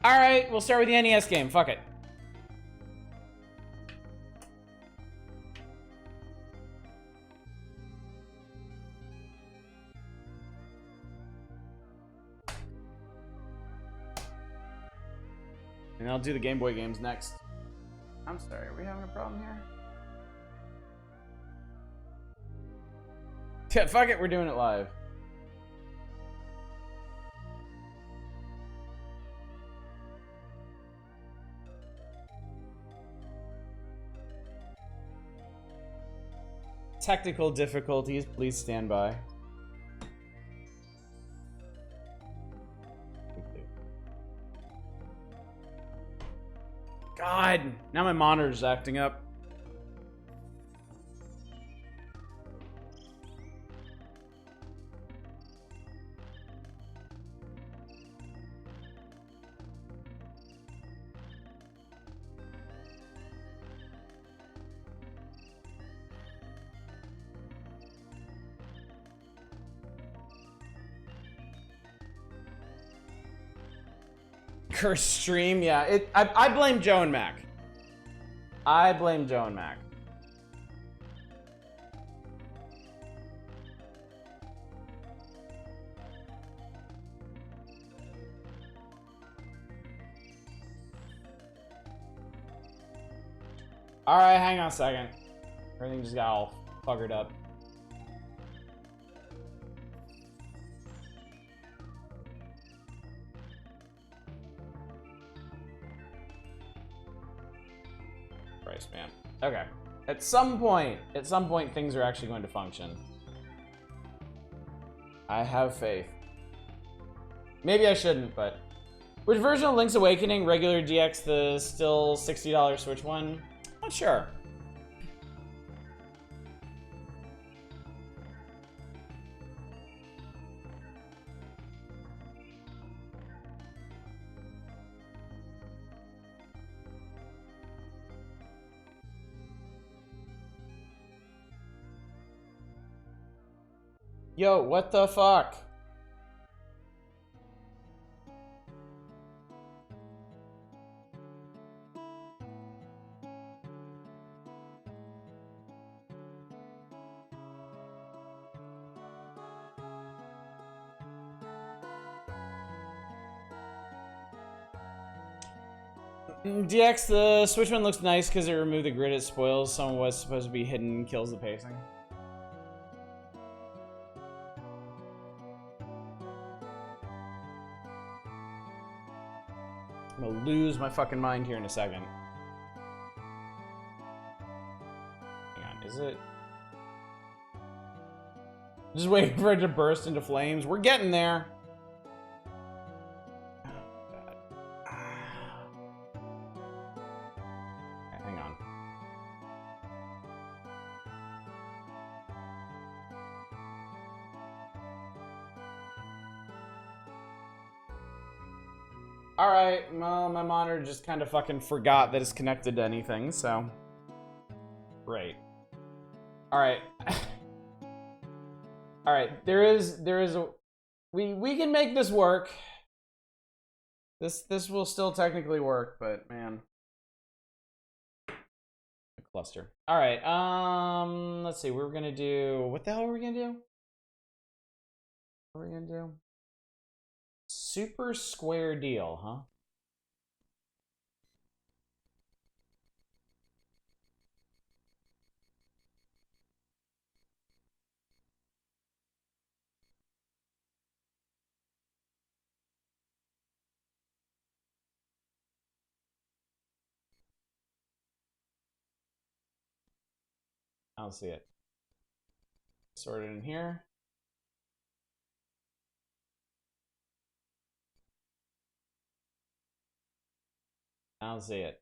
Alright, we'll start with the NES game. Fuck it. And I'll do the Game Boy games next. I'm sorry, are we having a problem here? Yeah, fuck it, we're doing it live. Technical difficulties, please stand by. God, now my monitor's acting up. Cursed stream, yeah. I blame Joe and Mac. I blame Joe and Mac. Alright, hang on a second. Everything just got all buggered up. Christ, man. Okay. At some point, things are actually going to function. I have faith. Maybe I shouldn't, but... Which version of Link's Awakening? Regular DX, the still $60 Switch one? Not sure. Yo, what the fuck? DX, the Switch one looks nice because it removed the grid it spoils. Some of what's supposed to be hidden and kills the pacing. I'm gonna lose my fucking mind here in a second. Hang on, is it? Just waiting for it to burst into flames. We're getting there. Hang on. Alright, well, my monitor just kind of fucking forgot that it's connected to anything, so... Great. Alright. Alright, there is a... We can make this work. This will still technically work, but man. A cluster. Alright, let's see, we're gonna do... What the hell are we gonna do? What are we gonna do? Super square deal, huh? I don't see it. Sort it in here. I don't see it.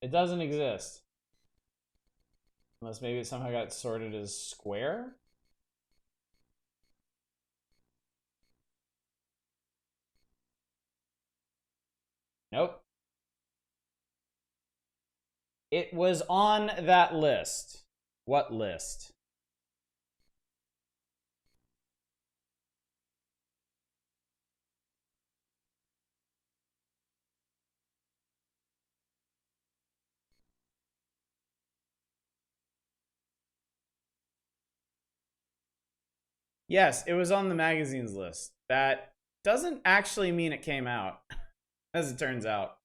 It doesn't exist. Unless maybe it somehow got sorted as square? Nope. It was on that list. What list? Yes, it was on the magazine's list. That doesn't actually mean it came out, as it turns out.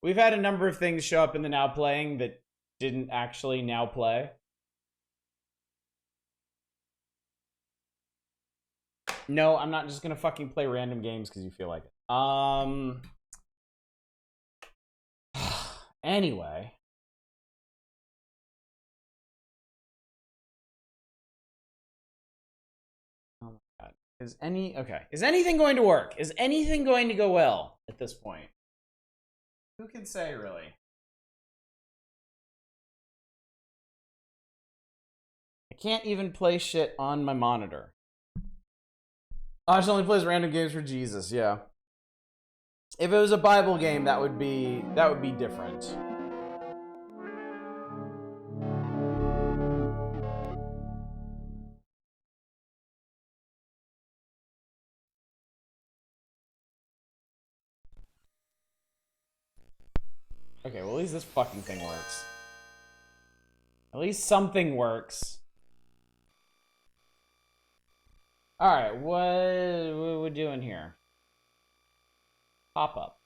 We've had a number of things show up in the Now Playing that didn't actually now play. No, I'm not just gonna fucking play random games because you feel like it. Anyway. Oh my god. Is anything going to work? Is anything going to go well at this point? Who can say, really? I can't even play shit on my monitor. Ash only plays random games for Jesus, yeah. If it was a Bible game, that would be different. Okay, well, at least this fucking thing works. At least something works. Alright, what are we doing here? Pop up.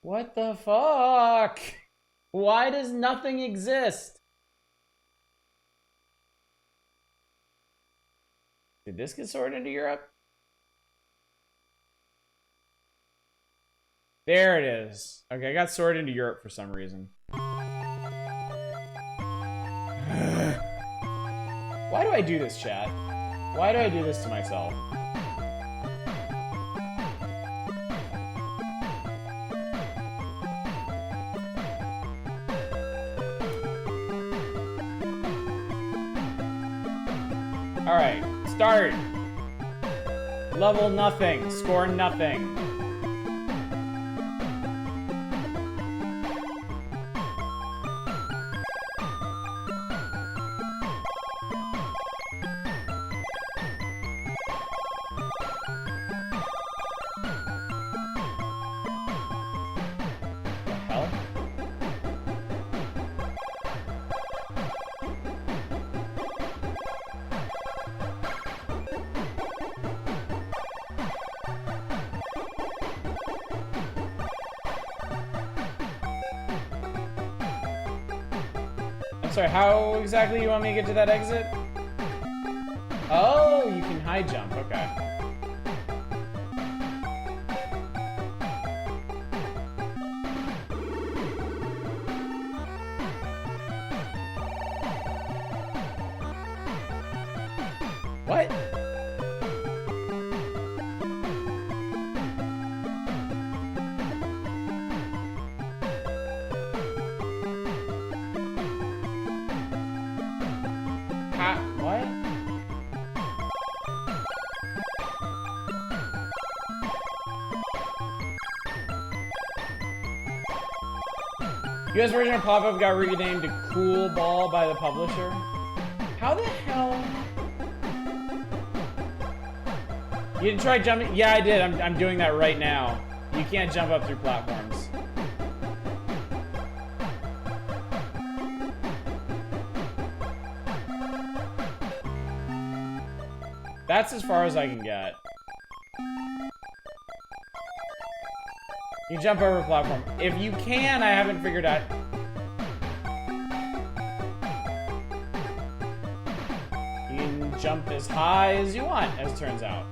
What the fuck? Why does nothing exist? Did this get sorted into Europe? There it is. Okay, I got sorted into Europe for some reason. Why do I do this, chat? Why do I do this to myself? Alright, start. Level nothing, score nothing. Sorry, how exactly you want me to get to that exit? Oh, you can high jump, okay. What? US version of Pop-Up got renamed to Cool Ball by the publisher. How the hell? You didn't try jumping? Yeah, I did. I'm doing that right now. You can't jump up through platforms. That's as far as I can get. You jump over a platform. If you can, I haven't figured out. You can jump as high as you want, as it turns out.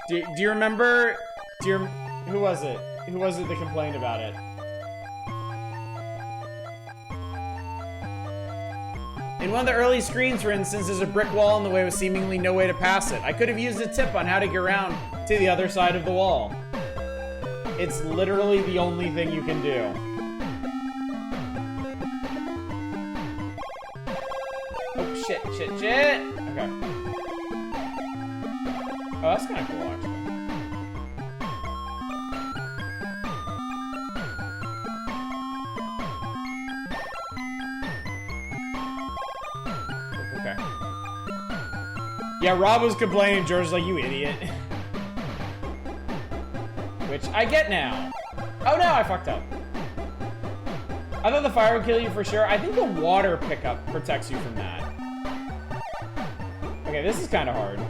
Do you remember? Who was it? Who was it that complained about it? In one of the early screens, for instance, there's a brick wall in the way with seemingly no way to pass it. I could have used a tip on how to get around to the other side of the wall. It's literally the only thing you can do. Oh, shit. Okay. Oh, that's kind of cool, actually. Yeah, Rob was complaining, George was like, you idiot. Which I get now. Oh no, I fucked up. I thought the fire would kill you for sure. I think the water pickup protects you from that. Okay, this is kind of hard.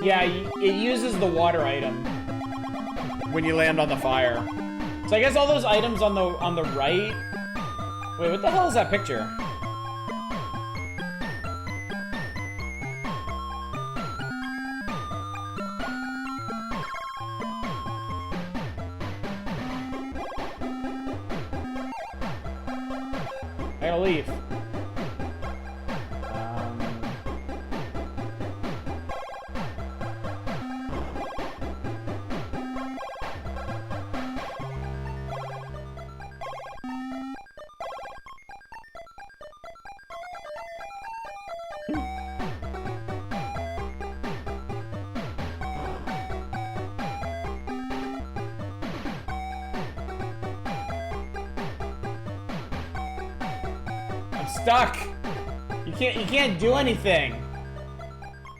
Yeah, it uses the water item when you land on the fire. So I guess all those items on the right. Wait, what the hell is that picture? I gotta leave. Stuck. You can't do anything.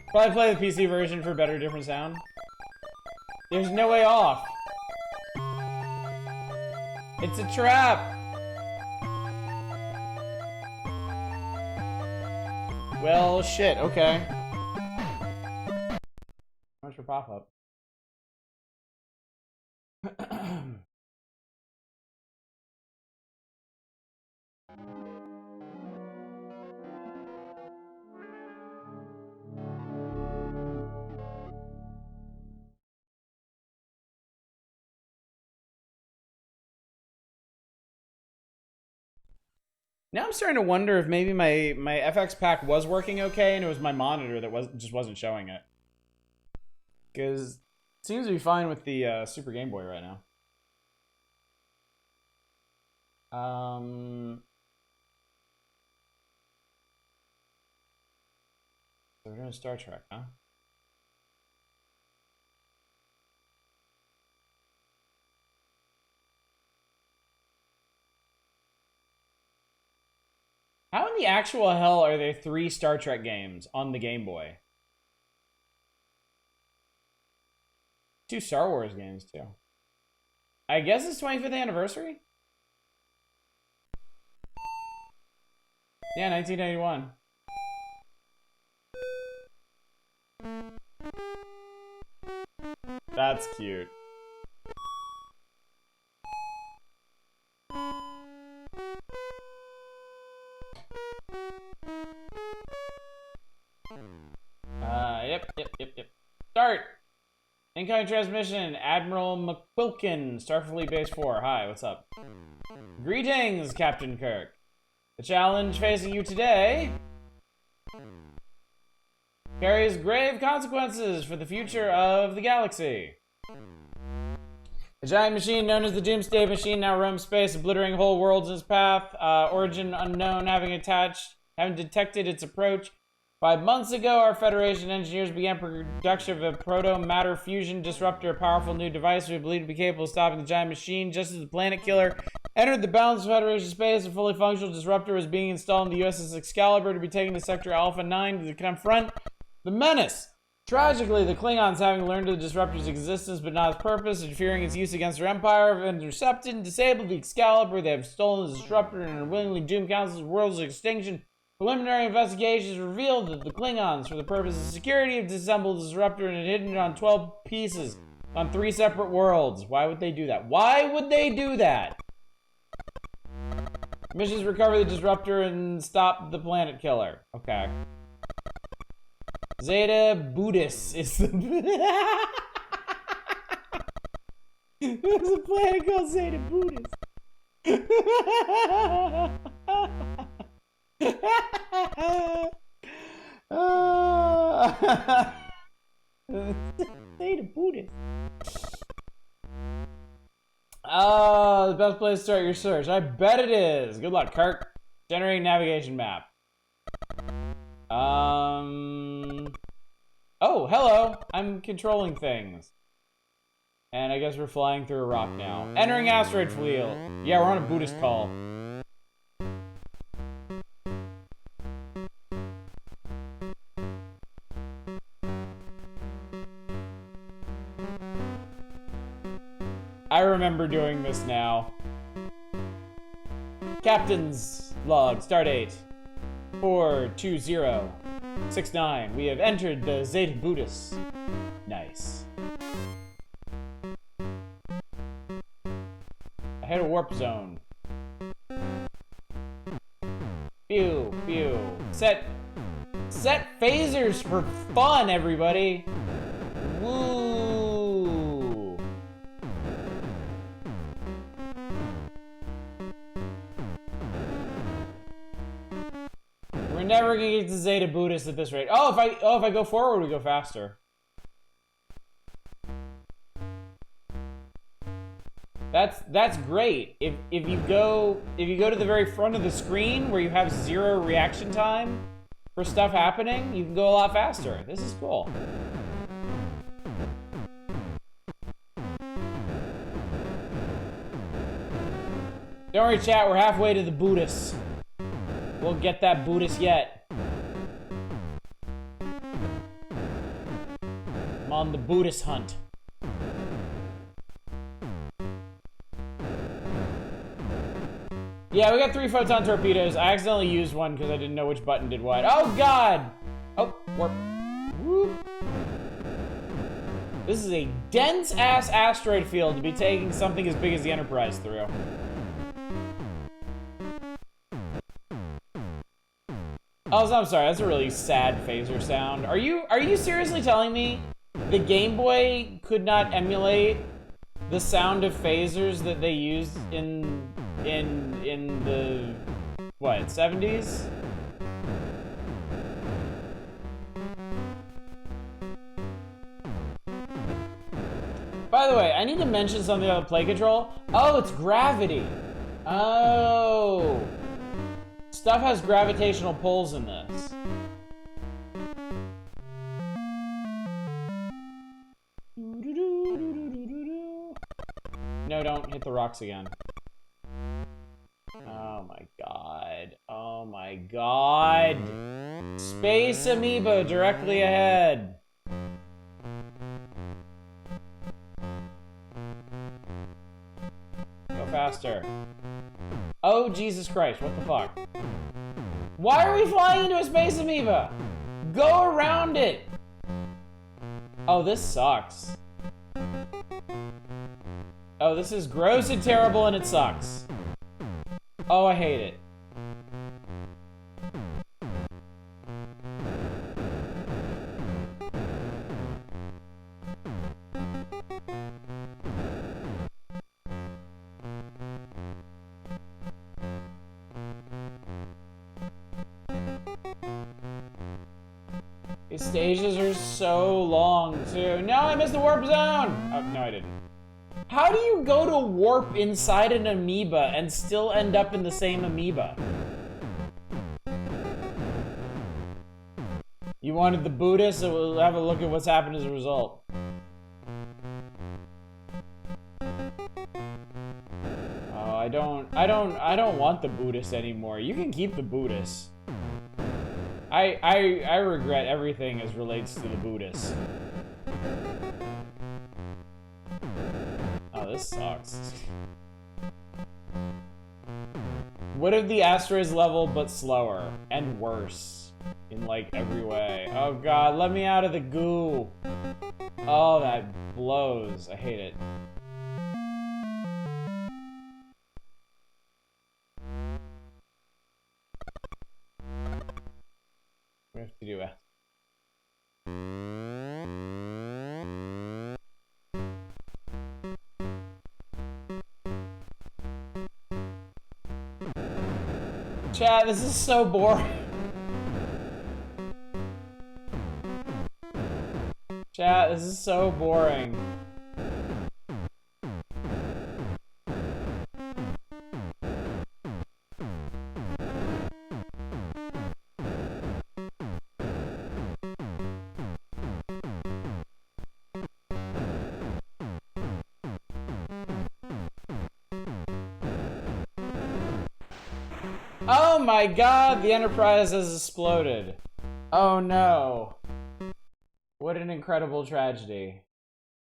Probably play the PC version for better, different sound. There's no way off. It's a trap. Well, shit. Okay. How much for pop-up? Now I'm starting to wonder if maybe my FX pack was working okay and it was my monitor that just wasn't showing it. Because it seems to be fine with the Super Game Boy right now. So we're doing Star Trek, huh? How in the actual hell are there 3 Star Trek games on the Game Boy? 2 Star Wars games, too. I guess it's 25th anniversary? Yeah, 1991. That's cute. Yep. Start! Incoming transmission, Admiral McQuilkin, Starfleet Base 4. Hi, what's up? Greetings, Captain Kirk. The challenge facing you today carries grave consequences for the future of the galaxy. A giant machine known as the Doomsday Machine now roams space, obliterating whole worlds in its path. Origin unknown, having detected its approach. 5 months ago, our Federation engineers began production of a proto-matter fusion disruptor, a powerful new device we believe to be capable of stopping the giant machine. Just as the planet killer entered the bounds of Federation space, a fully functional disruptor was being installed in the USS Excalibur to be taken to Sector Alpha 9 to confront the menace. Tragically, the Klingons, having learned of the disruptor's existence but not its purpose, and fearing its use against their empire, have intercepted and disabled the Excalibur. They have stolen the disruptor and unwillingly doomed countless worlds to extinction. Preliminary investigations revealed that the Klingons, for the purpose of security, have disassembled the disruptor and hidden it on 12 pieces on 3 separate worlds. Why would they do that? Why would they do that? Missions recover the disruptor and stop the planet killer. Okay. Zeta Buddhist is the... There's a planet called Zeta Buddhist. Zeta Buddhist. The best place to start your search. I bet it is. Good luck, Kirk. Generating navigation map. Oh, hello. I'm controlling things. And I guess we're flying through a rock now. Entering asteroid field. Yeah, we're on a Buddhist call. I remember doing this now. Captain's log, stardate 420. 6-9. We have entered the Zeta Buddhist. Nice. I hit a warp zone. Pew, pew. Set phasers for fun, everybody. Woo. We're never gonna get to Zeta Buddhist at this rate. Oh, if I go forward, we go faster. That's great. If you go to the very front of the screen where you have 0 reaction time for stuff happening, you can go a lot faster. This is cool. Don't worry, chat. We're halfway to the Buddhist. We'll get that Buddhist yet. I'm on the Buddhist hunt. Yeah, we got 3 photon torpedoes. I accidentally used one because I didn't know which button did what. Oh, God! Oh, warp. Woo. This is a dense-ass asteroid field to be taking something as big as the Enterprise through. Oh, I'm sorry. That's a really sad phaser sound. Are you seriously telling me the Game Boy could not emulate the sound of phasers that they used in the what, 70s? By the way, I need to mention something about play control. Oh, it's gravity. Oh. Stuff has gravitational pulls in this. No, don't hit the rocks again. Oh my god. Oh my god. Space Amoeba directly ahead. Go faster. Oh, Jesus Christ, what the fuck? Why are we flying into a Space Amoeba? Go around it! Oh, this sucks. Oh, this is gross and terrible and it sucks. Oh, I hate it. These stages are so long, too. No, I missed the warp zone! Oh, no, I didn't. How do you go to warp inside an amoeba and still end up in the same amoeba? You wanted the Buddhist, so we'll have a look at what's happened as a result. Oh, I don't want the Buddhist anymore. You can keep the Buddhist. I regret everything as relates to the Buddhist. Oh, this sucks. What if the asteroids level but slower and worse in like every way? Oh god, let me out of the goo. Oh, that blows. I hate it. We have to do it. Chat, this is so boring. Chat, this is so boring. Oh my god, the Enterprise has exploded. Oh no. What an incredible tragedy.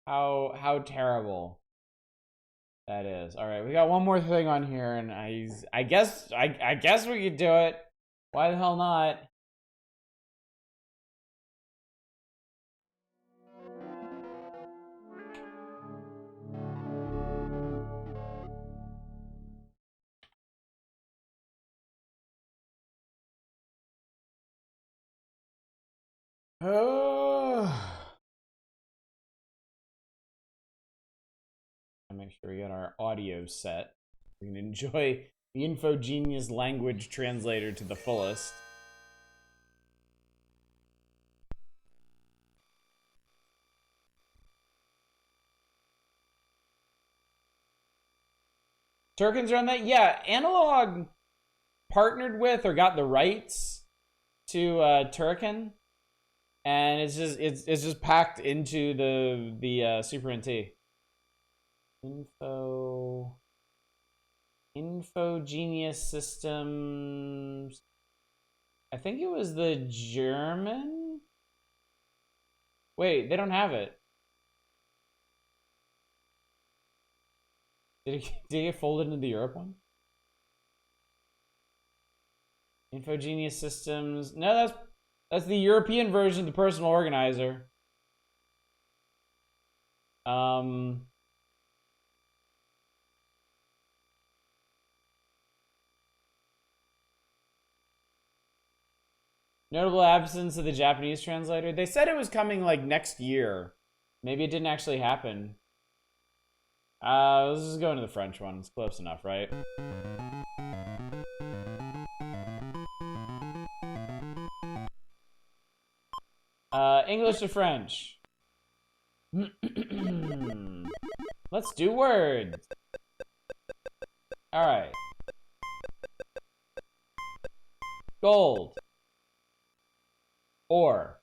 How terrible that is. All right, we got one more thing on here, and I guess we could do it. Why the hell not? Make sure we get our audio set. We can enjoy the Infogenius language translator to the fullest. Turkins are on that? Yeah, Analog partnered with or got the rights to Turrican, and it's just packed into the Super NT. Infogenius Systems. I think it was the German. Wait, they don't have it. Did it get folded into the Europe one? Infogenius Systems. No, that's the European version of the personal organizer. Notable absence of the Japanese translator. They said it was coming like next year. Maybe it didn't actually happen. Let's just go into the French one. It's close enough, right? English to French. Let's do words. All right. Gold. Or.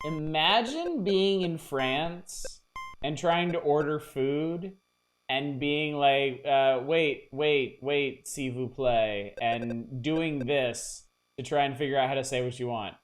Imagine being in France and trying to order food and being like, wait, s'il vous plaît, and doing this to try and figure out how to say what you want.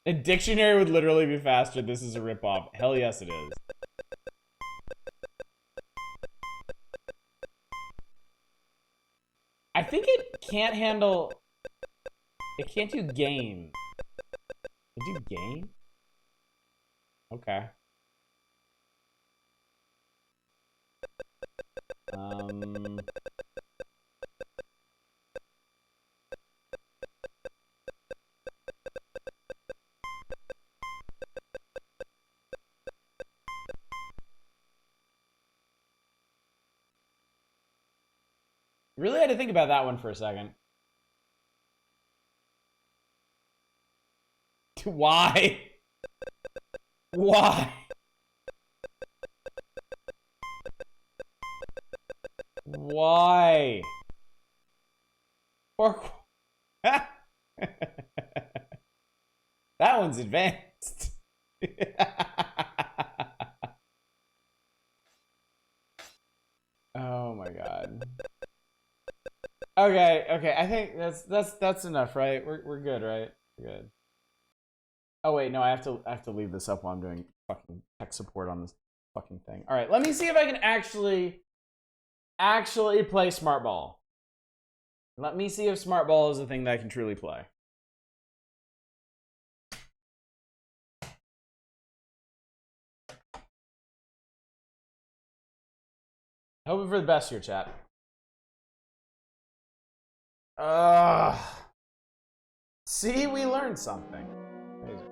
A dictionary would literally be faster. This is a ripoff. Hell yes, it is. I think it can't handle... It can't do game. It do game? Okay. Really had to think about that one for a second. Why? Why? Why? Or that one's advanced. Oh my god. Okay, I think that's enough, right? We're good, right? We're good. Oh wait, no, I have to leave this up while I'm doing fucking tech support on this fucking thing. All right, let me see if I can actually play Smart Ball. Let me see if Smart Ball is a thing that I can truly play. Hoping for the best here, chat. See, we learned something. Amazing.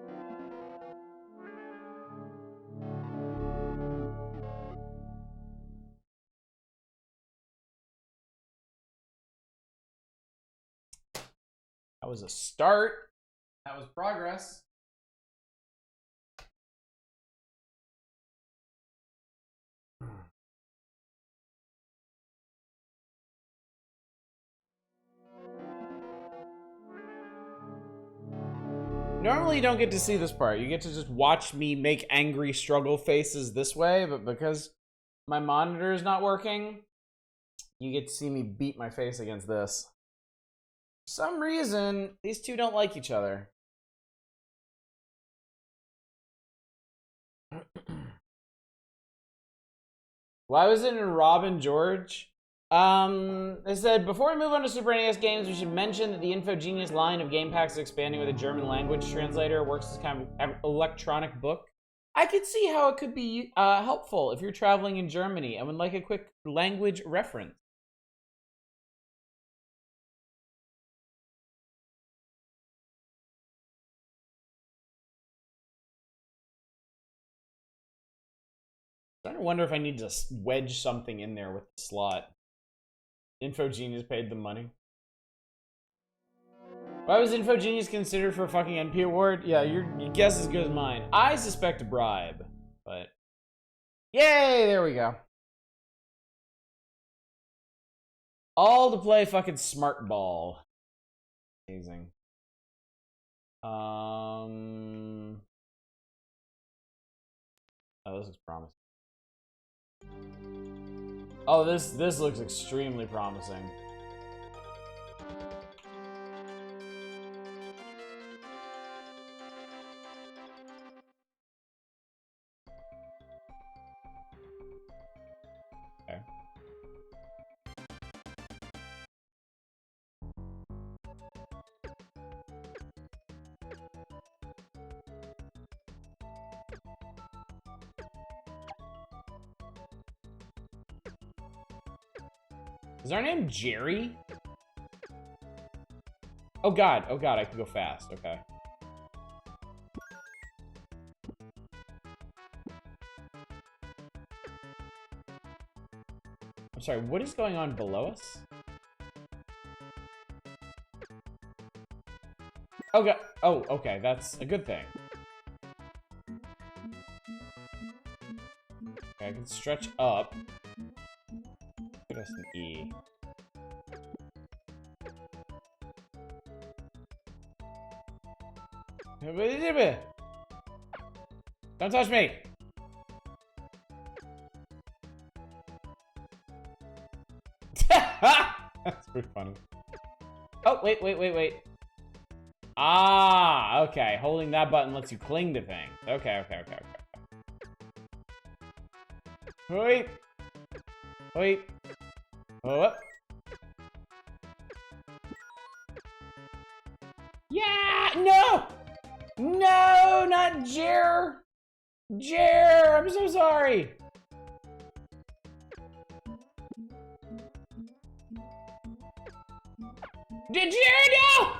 That was a start. That was progress. Normally you don't get to see this part. You get to just watch me make angry struggle faces this way, but because my monitor is not working, you get to see me beat my face against this. For some reason, these two don't like each other. Why was it in Robin George? They said, before we move on to Super NES games, we should mention that the InfoGenius line of game packs is expanding with a German language translator. It works as kind of electronic book. I could see how it could be helpful if you're traveling in Germany and would like a quick language reference. I'm starting to wonder if I need to wedge something in there with the slot. InfoGenius paid the money. Why was InfoGenius considered for a fucking NP award? Yeah, your guess is as good as mine. I suspect a bribe, but... Yay, there we go. All to play fucking smart ball. Amazing. Oh, this looks promising. Oh, this looks extremely promising. Okay. Is our name Jerry? Oh god, I can go fast, okay. I'm sorry, what is going on below us? Oh god, oh, okay, that's a good thing. Okay, I can stretch up. Press an E. Don't touch me! That's pretty funny. Oh, wait. Ah, okay. Holding that button lets you cling to things. Okay. Wait. Oh. Yeah! No! No, not Jer! Jer, I'm so sorry! Did Jer, no!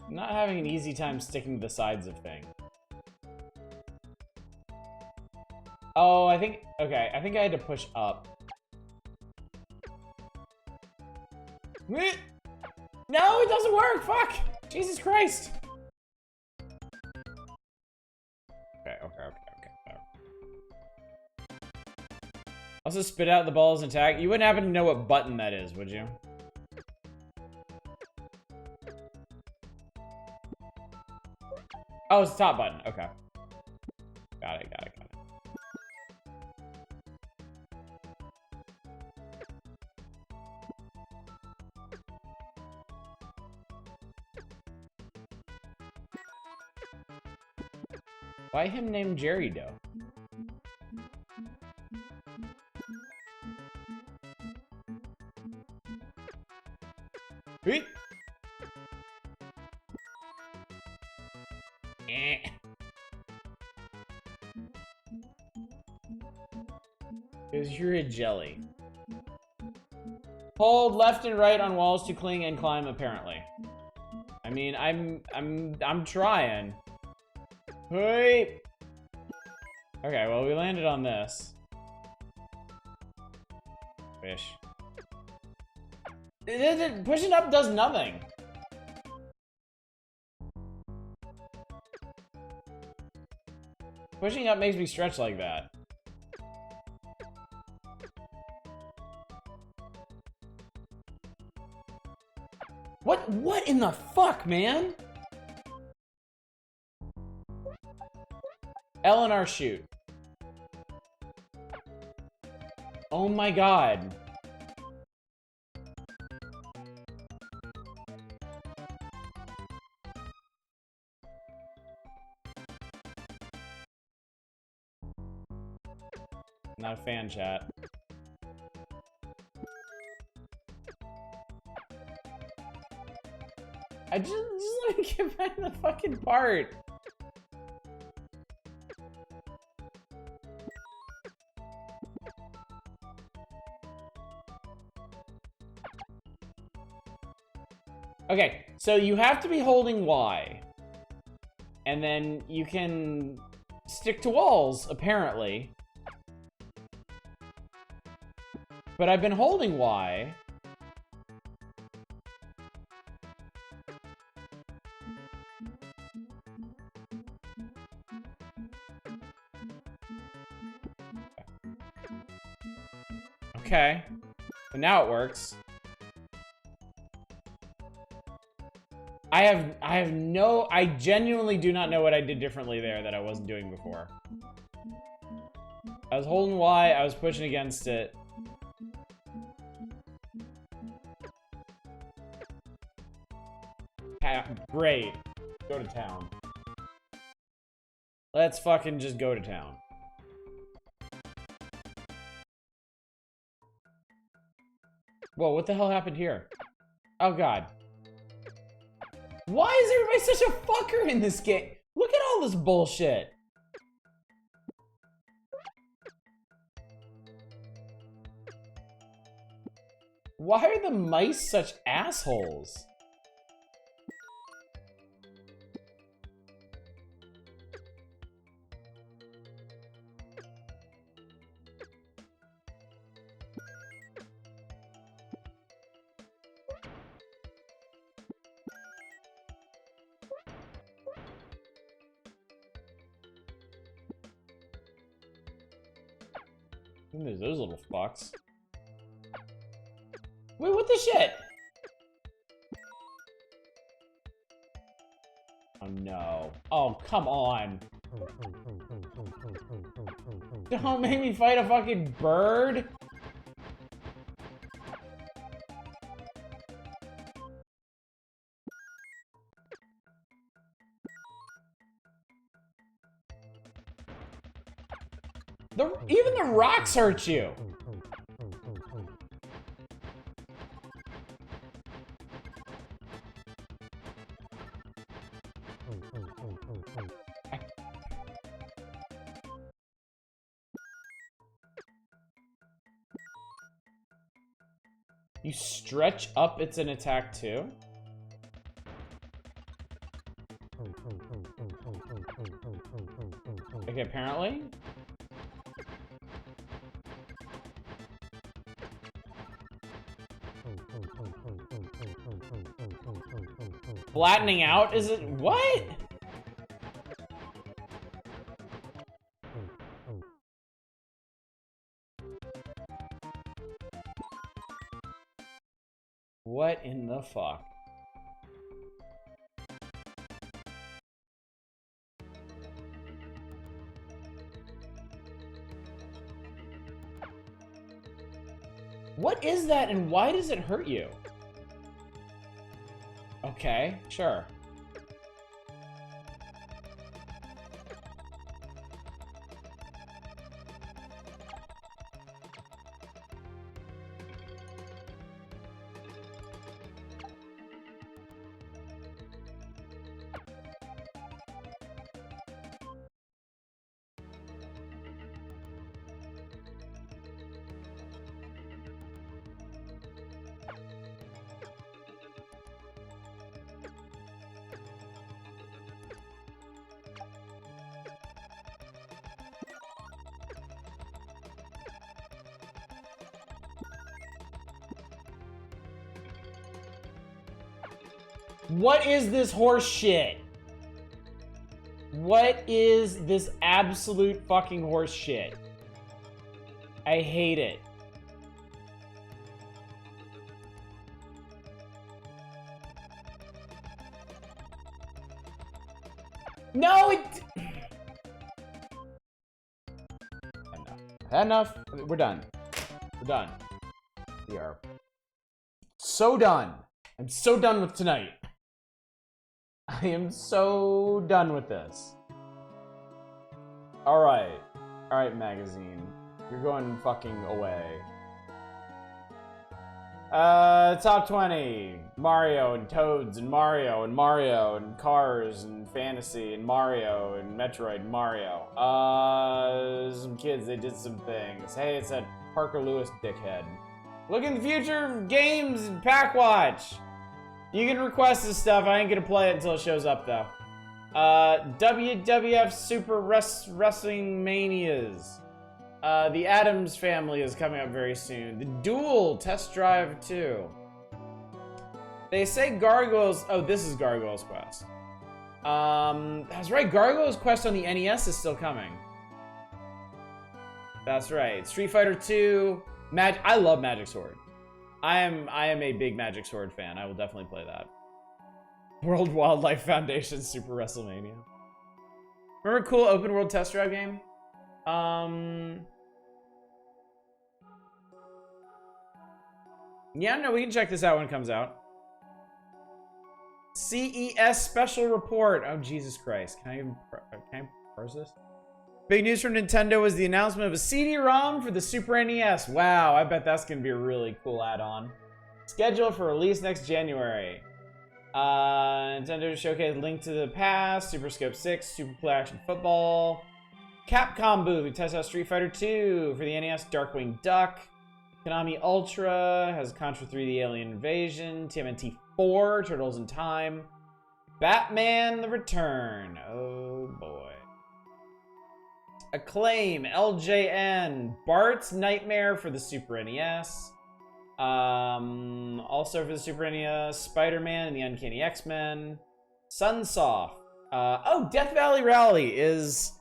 I'm not having an easy time sticking to the sides of things. Oh, I think I had to push up. No, it doesn't work! Fuck! Jesus Christ! Okay. Also spit out the balls and tag. You wouldn't happen to know what button that is, would you? Oh, it's the top button. Okay. Got it. Why him named Jerry Doe? Hey. Because you're a jelly. Hold left and right on walls to cling and climb, apparently. I mean, I'm trying. Hey! Okay, well, we landed on this. Fish. Pushing up does nothing. Pushing up makes me stretch like that. What in the fuck, man? L and R shoot. Oh my god. Not a fan, chat. I just want to get back to the fucking part. Okay, so you have to be holding Y. And then you can stick to walls, apparently. But I've been holding Y. Okay. So now it works. I genuinely do not know what I did differently there that I wasn't doing before. I was holding Y, I was pushing against it. Great. Go to town. Let's fucking just go to town. Whoa, what the hell happened here? Oh god. Why is everybody such a fucker in this game? Look at all this bullshit. Why are the mice such assholes? There's those little fucks. Wait, what the shit? Oh no. Oh, come on. Don't make me fight a fucking bird. Even the rocks hurt you. You stretch up, it's an attack too? Okay, apparently. Flattening out? Is it what? What in the fuck? What is that and why does it hurt you? Okay, sure. What is this horse shit? What is this absolute fucking horse shit? I hate it. No, it... Enough. We're done. We're done. We are so done. I'm so done with tonight. I am so done with this. Alright. Alright, magazine. You're going fucking away. Top 20. Mario and Toads and Mario and Mario and Cars and Fantasy and Mario and Metroid and Mario. Some kids, they did some things. Hey, it's that Parker Lewis dickhead. Look in the future of games and Packwatch. You can request this stuff. I ain't gonna play it until it shows up, though. WWF Super Wrestling Manias. The Addams Family is coming up very soon. The Duel Test Drive 2. They say Gargoyles... Oh, this is Gargoyles Quest. That's right. Gargoyles Quest on the NES is still coming. That's right. Street Fighter 2. I love Magic Sword. I am a big Magic Sword fan. I will definitely play that. World Wildlife Foundation Super WrestleMania. Remember a cool open world test drive game? Yeah, no, we can check this out when it comes out. CES Special Report. Oh, Jesus Christ. Can I parse this? Big news from Nintendo was the announcement of a CD-ROM for the Super NES. Wow, I bet that's going to be a really cool add-on. Scheduled for release next January. Nintendo showcased Link to the Past, Super Scope 6, Super Play Action Football. Capcom booth, we test out Street Fighter 2 for the NES, Darkwing Duck. Konami Ultra has Contra 3 The Alien Invasion. TMNT 4, Turtles in Time. Batman The Return. Oh boy. Acclaim, LJN, Bart's Nightmare for the Super NES. Also for the Super NES, Spider-Man and the Uncanny X-Men. Sunsoft. Oh, Death Valley Rally is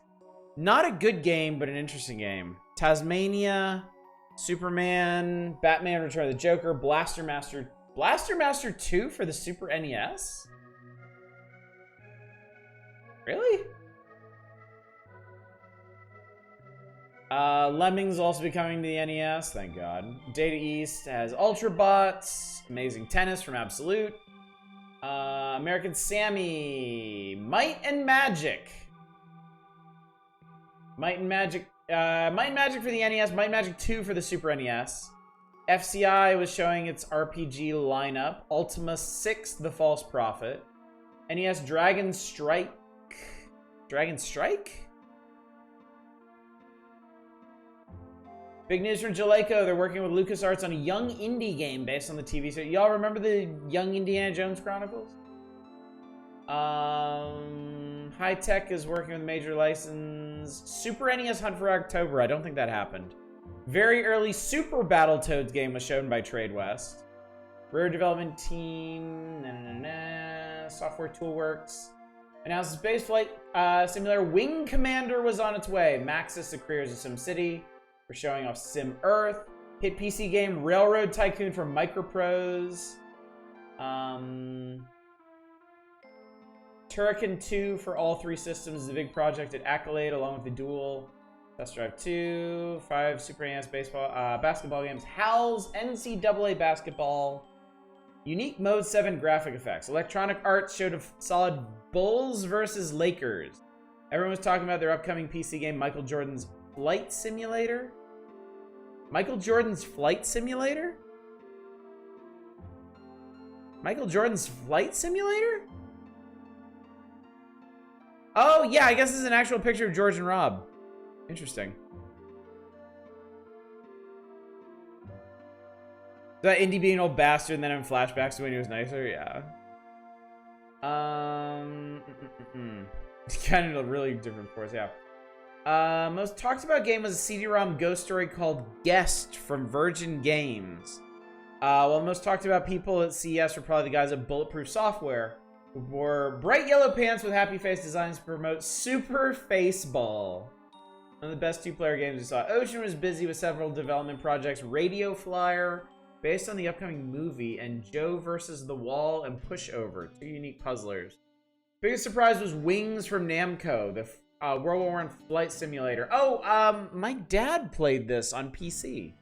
not a good game, but an interesting game. Tasmania, Superman, Batman Return of the Joker, Blaster Master 2 for the Super NES? Really? Lemmings will also be coming to the NES, thank God. Data East has Ultra Bots, Amazing Tennis from Absolute. American Sammy, Might and Magic. Might and Magic for the NES, Might and Magic 2 for the Super NES. FCI was showing its RPG lineup. Ultima 6, The False Prophet. NES Dragon Strike. Dragon Strike? Big news from Jaleco. They're working with LucasArts on a young indie game based on the TV series. Y'all remember the Young Indiana Jones Chronicles? High Tech is working with Major License. Super NES Hunt for October. I don't think that happened. Very early Super Battletoads game was shown by Tradewest. Rare Development Team. Software Toolworks. Announced Space Flight Simulator. Wing Commander was on its way. Maxis, the creators of SimCity. We're showing off Sim Earth. Hit PC game Railroad Tycoon from Microprose. Turrican 2 for all 3 systems is a big project at Accolade along with the Duel. Test Drive 2. 5 Super NES basketball games. HAL's NCAA Basketball. Unique Mode 7 graphic effects. Electronic Arts showed a solid Bulls versus Lakers. Everyone was talking about their upcoming PC game, Michael Jordan's Flight Simulator? Michael Jordan's Flight Simulator? Michael Jordan's Flight Simulator? Oh, yeah, I guess this is an actual picture of George and Rob. Interesting. That Indy being an old bastard and then in flashbacks to when he was nicer? Yeah. Kind of a really different course, yeah. Most talked about game was a CD-ROM ghost story called Guest from Virgin Games. Well, most talked about people at CES were probably the guys at Bulletproof Software, who wore bright yellow pants with happy face designs to promote Super Faceball. One of the best 2-player games we saw. Ocean was busy with several development projects. Radio Flyer, based on the upcoming movie, and Joe versus the Wall and Pushover, 2 unique puzzlers. Biggest surprise was Wings from Namco, the World War I flight simulator. Oh, my dad played this on PC.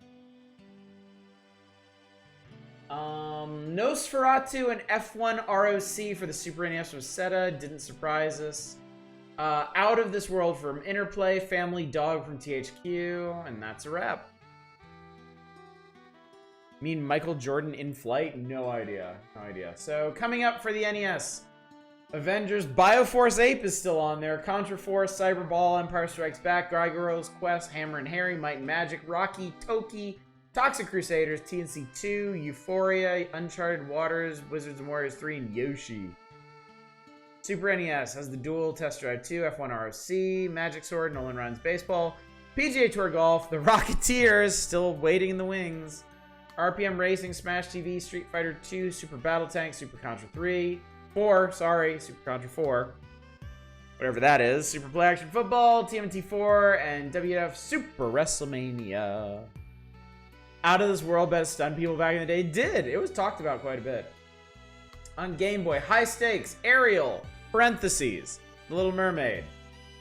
Nosferatu and F1 ROC for the Super NES Rosetta didn't surprise us. Out of This World from Interplay, Family Dog from THQ, and that's a wrap. Mean Michael Jordan in flight? No idea. No idea. So, coming up for the NES, Avengers, Bioforce Ape is still on there, Contra Force, Cyberball, Empire Strikes Back, Gargoyles Quest, Hammer and Harry, Might and Magic, Rocky, Toki, Toxic Crusaders, TNC 2, Euphoria, Uncharted Waters, Wizards and Warriors 3, and Yoshi. Super NES has the Duel, Test Drive 2, F1 ROC, Magic Sword, Nolan Ryan's Baseball, PGA Tour Golf, The Rocketeers, still waiting in the wings, RPM Racing, Smash TV, Street Fighter 2, Super Battle Tank, Super Contra 4, Super Contra 4. Whatever that is. Super Play Action Football, TMNT 4, and WWF Super WrestleMania. Out of This World bet stunned people back in the day. It did. It was talked about quite a bit. On Game Boy, High Stakes, Ariel, parentheses, The Little Mermaid,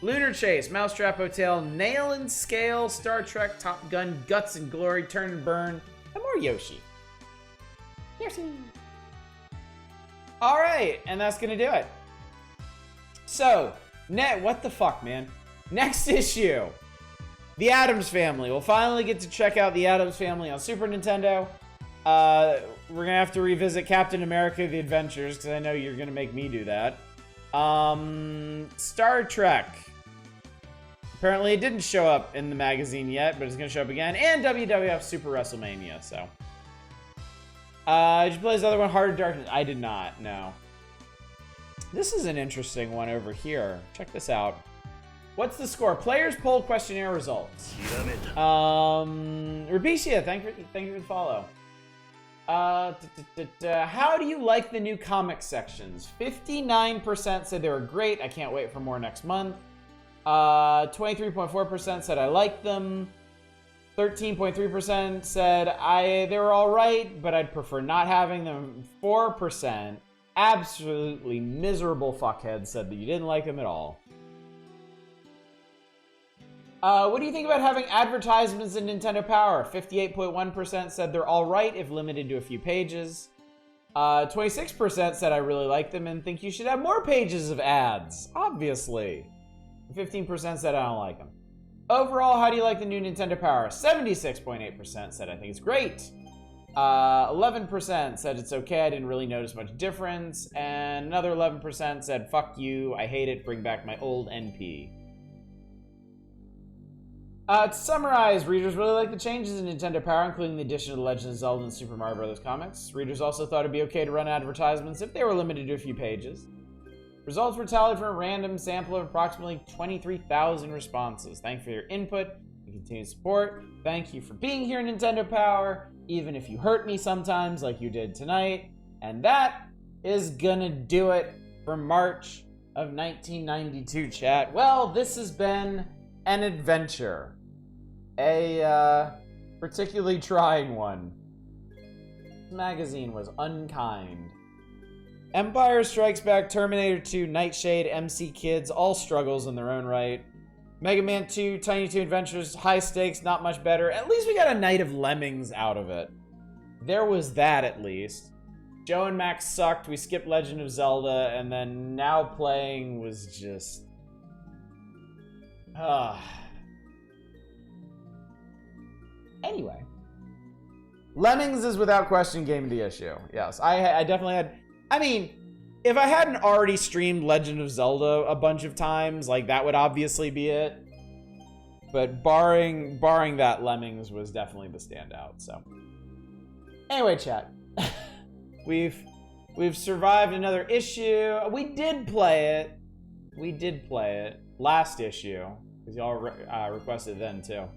Lunar Chase, Mousetrap Hotel, Nail and Scale, Star Trek, Top Gun, Guts and Glory, Turn and Burn, and more Yoshi. Yoshi. All right, and that's gonna do it. So, what the fuck, man? Next issue, The Addams Family. We'll finally get to check out The Addams Family on Super Nintendo. We're gonna have to revisit Captain America: The Adventures because I know you're gonna make me do that. Star Trek. Apparently, it didn't show up in the magazine yet, but it's gonna show up again. And WWF Super WrestleMania. So. Did you play this other one, Heart of Darkness? I did not, no. This is an interesting one over here. Check this out. What's the score? Players poll questionnaire results. Rubicia, thank you for the follow. How do you like the new comic sections? 59% said they were great. I can't wait for more next month. 23.4% said I like them. 13.3% said they were all right, but I'd prefer not having them. 4%, absolutely miserable fuckheads, said that you didn't like them at all. What do you think about having advertisements in Nintendo Power? 58.1% said they're all right if limited to a few pages. 26% said I really like them and think you should have more pages of ads, obviously. 15% said I don't like them. Overall, how do you like the new Nintendo Power? 76.8% said I think it's great. 11% said it's okay, I didn't really notice much difference. And another 11% said, fuck you, I hate it, bring back my old NP. To summarize, readers really like the changes in Nintendo Power, including the addition of The Legend of Zelda and Super Mario Bros. Comics. Readers also thought it'd be okay to run advertisements if they were limited to a few pages. Results were tallied from a random sample of approximately 23,000 responses. Thank you for your input and continued support. Thank you for being here, Nintendo Power, even if you hurt me sometimes like you did tonight. And that is gonna do it for March of 1992, chat. Well, this has been an adventure. A particularly trying one. This magazine was unkind. Empire Strikes Back, Terminator 2, Nightshade, MC Kids, all struggles in their own right. Mega Man 2, Tiny Toon Adventures, High Stakes, not much better. At least we got a Night of Lemmings out of it. There was that, at least. Joe and Max sucked, we skipped Legend of Zelda, and then Now Playing was just... Anyway. Lemmings is without question game of the issue. Yes, I definitely had... I mean, if I hadn't already streamed Legend of Zelda a bunch of times, like, that would obviously be it. But barring that, Lemmings was definitely the standout, so. Anyway, chat. We've survived another issue. We did play it. Last issue. Because y'all requested then, too.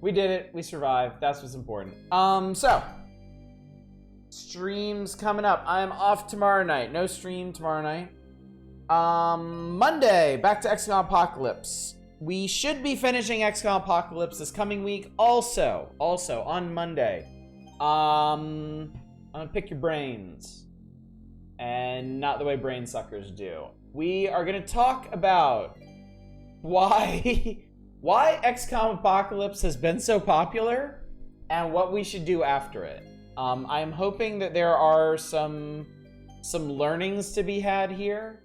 We did it. We survived. That's what's important. So. Streams coming up. I am off tomorrow night. No stream tomorrow night. Monday, back to XCOM Apocalypse. We should be finishing XCOM Apocalypse this coming week. Also on Monday. I'm gonna pick your brains. And not the way brain suckers do. We are gonna talk about why why XCOM Apocalypse has been so popular and what we should do after it. I'm hoping that there are some learnings to be had here,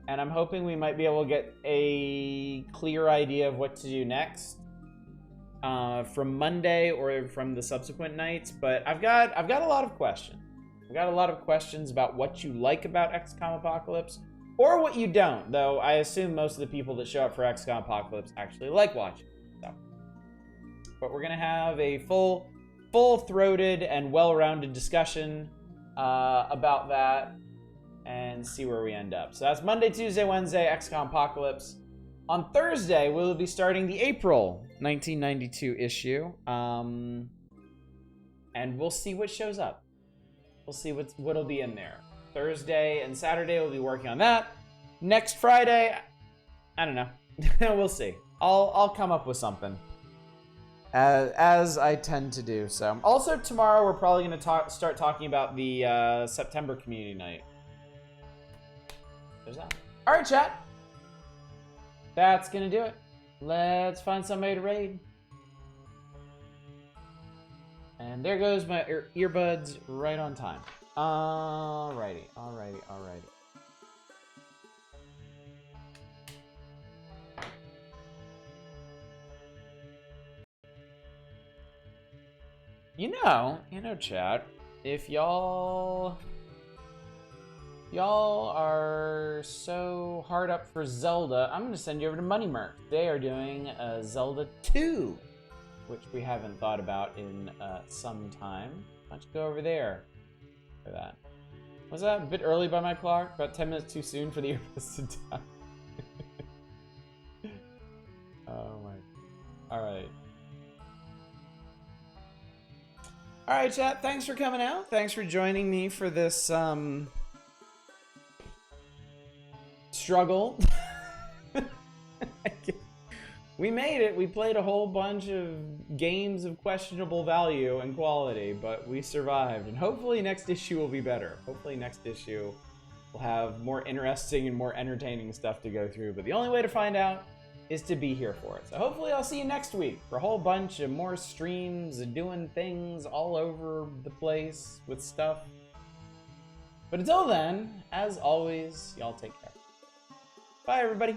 and I'm hoping we might be able to get a clear idea of what to do next from Monday or from the subsequent nights. But I've got a lot of questions. I've got a lot of questions about what you like about XCOM Apocalypse or what you don't, though I assume most of the people that show up for XCOM Apocalypse actually like watching. So, but we're gonna have a full-throated and well-rounded discussion about that and see where we end up. So that's Monday, Tuesday, Wednesday, XCOM Apocalypse. On Thursday, we'll be starting the April 1992 issue, and we'll see what shows up. We'll see what'll be in there. Thursday and Saturday, we'll be working on that. Next Friday, I don't know. We'll see. I'll come up with something. As I tend to do. So, also tomorrow we're probably going to start talking about the September community night. There's that. All right, chat. That's going to do it. Let's find somebody to raid. And there goes my earbuds right on time. Alrighty. You know, chat, if y'all are so hard up for Zelda, I'm gonna send you over to Money Merc. They are doing Zelda 2, which we haven't thought about in some time. Why don't you go over there for that? Was that a bit early by my clock? About 10 minutes too soon for the earbuds to die. Oh my. Alright. Alright, chat. Thanks for coming out. Thanks for joining me for this struggle. We made it. We played a whole bunch of games of questionable value and quality, but we survived. And hopefully next issue will be better. Hopefully next issue will have more interesting and more entertaining stuff to go through. But the only way to find out is to be here for it. So hopefully I'll see you next week for a whole bunch of more streams and doing things all over the place with stuff. But until then, as always, y'all take care. Bye, everybody.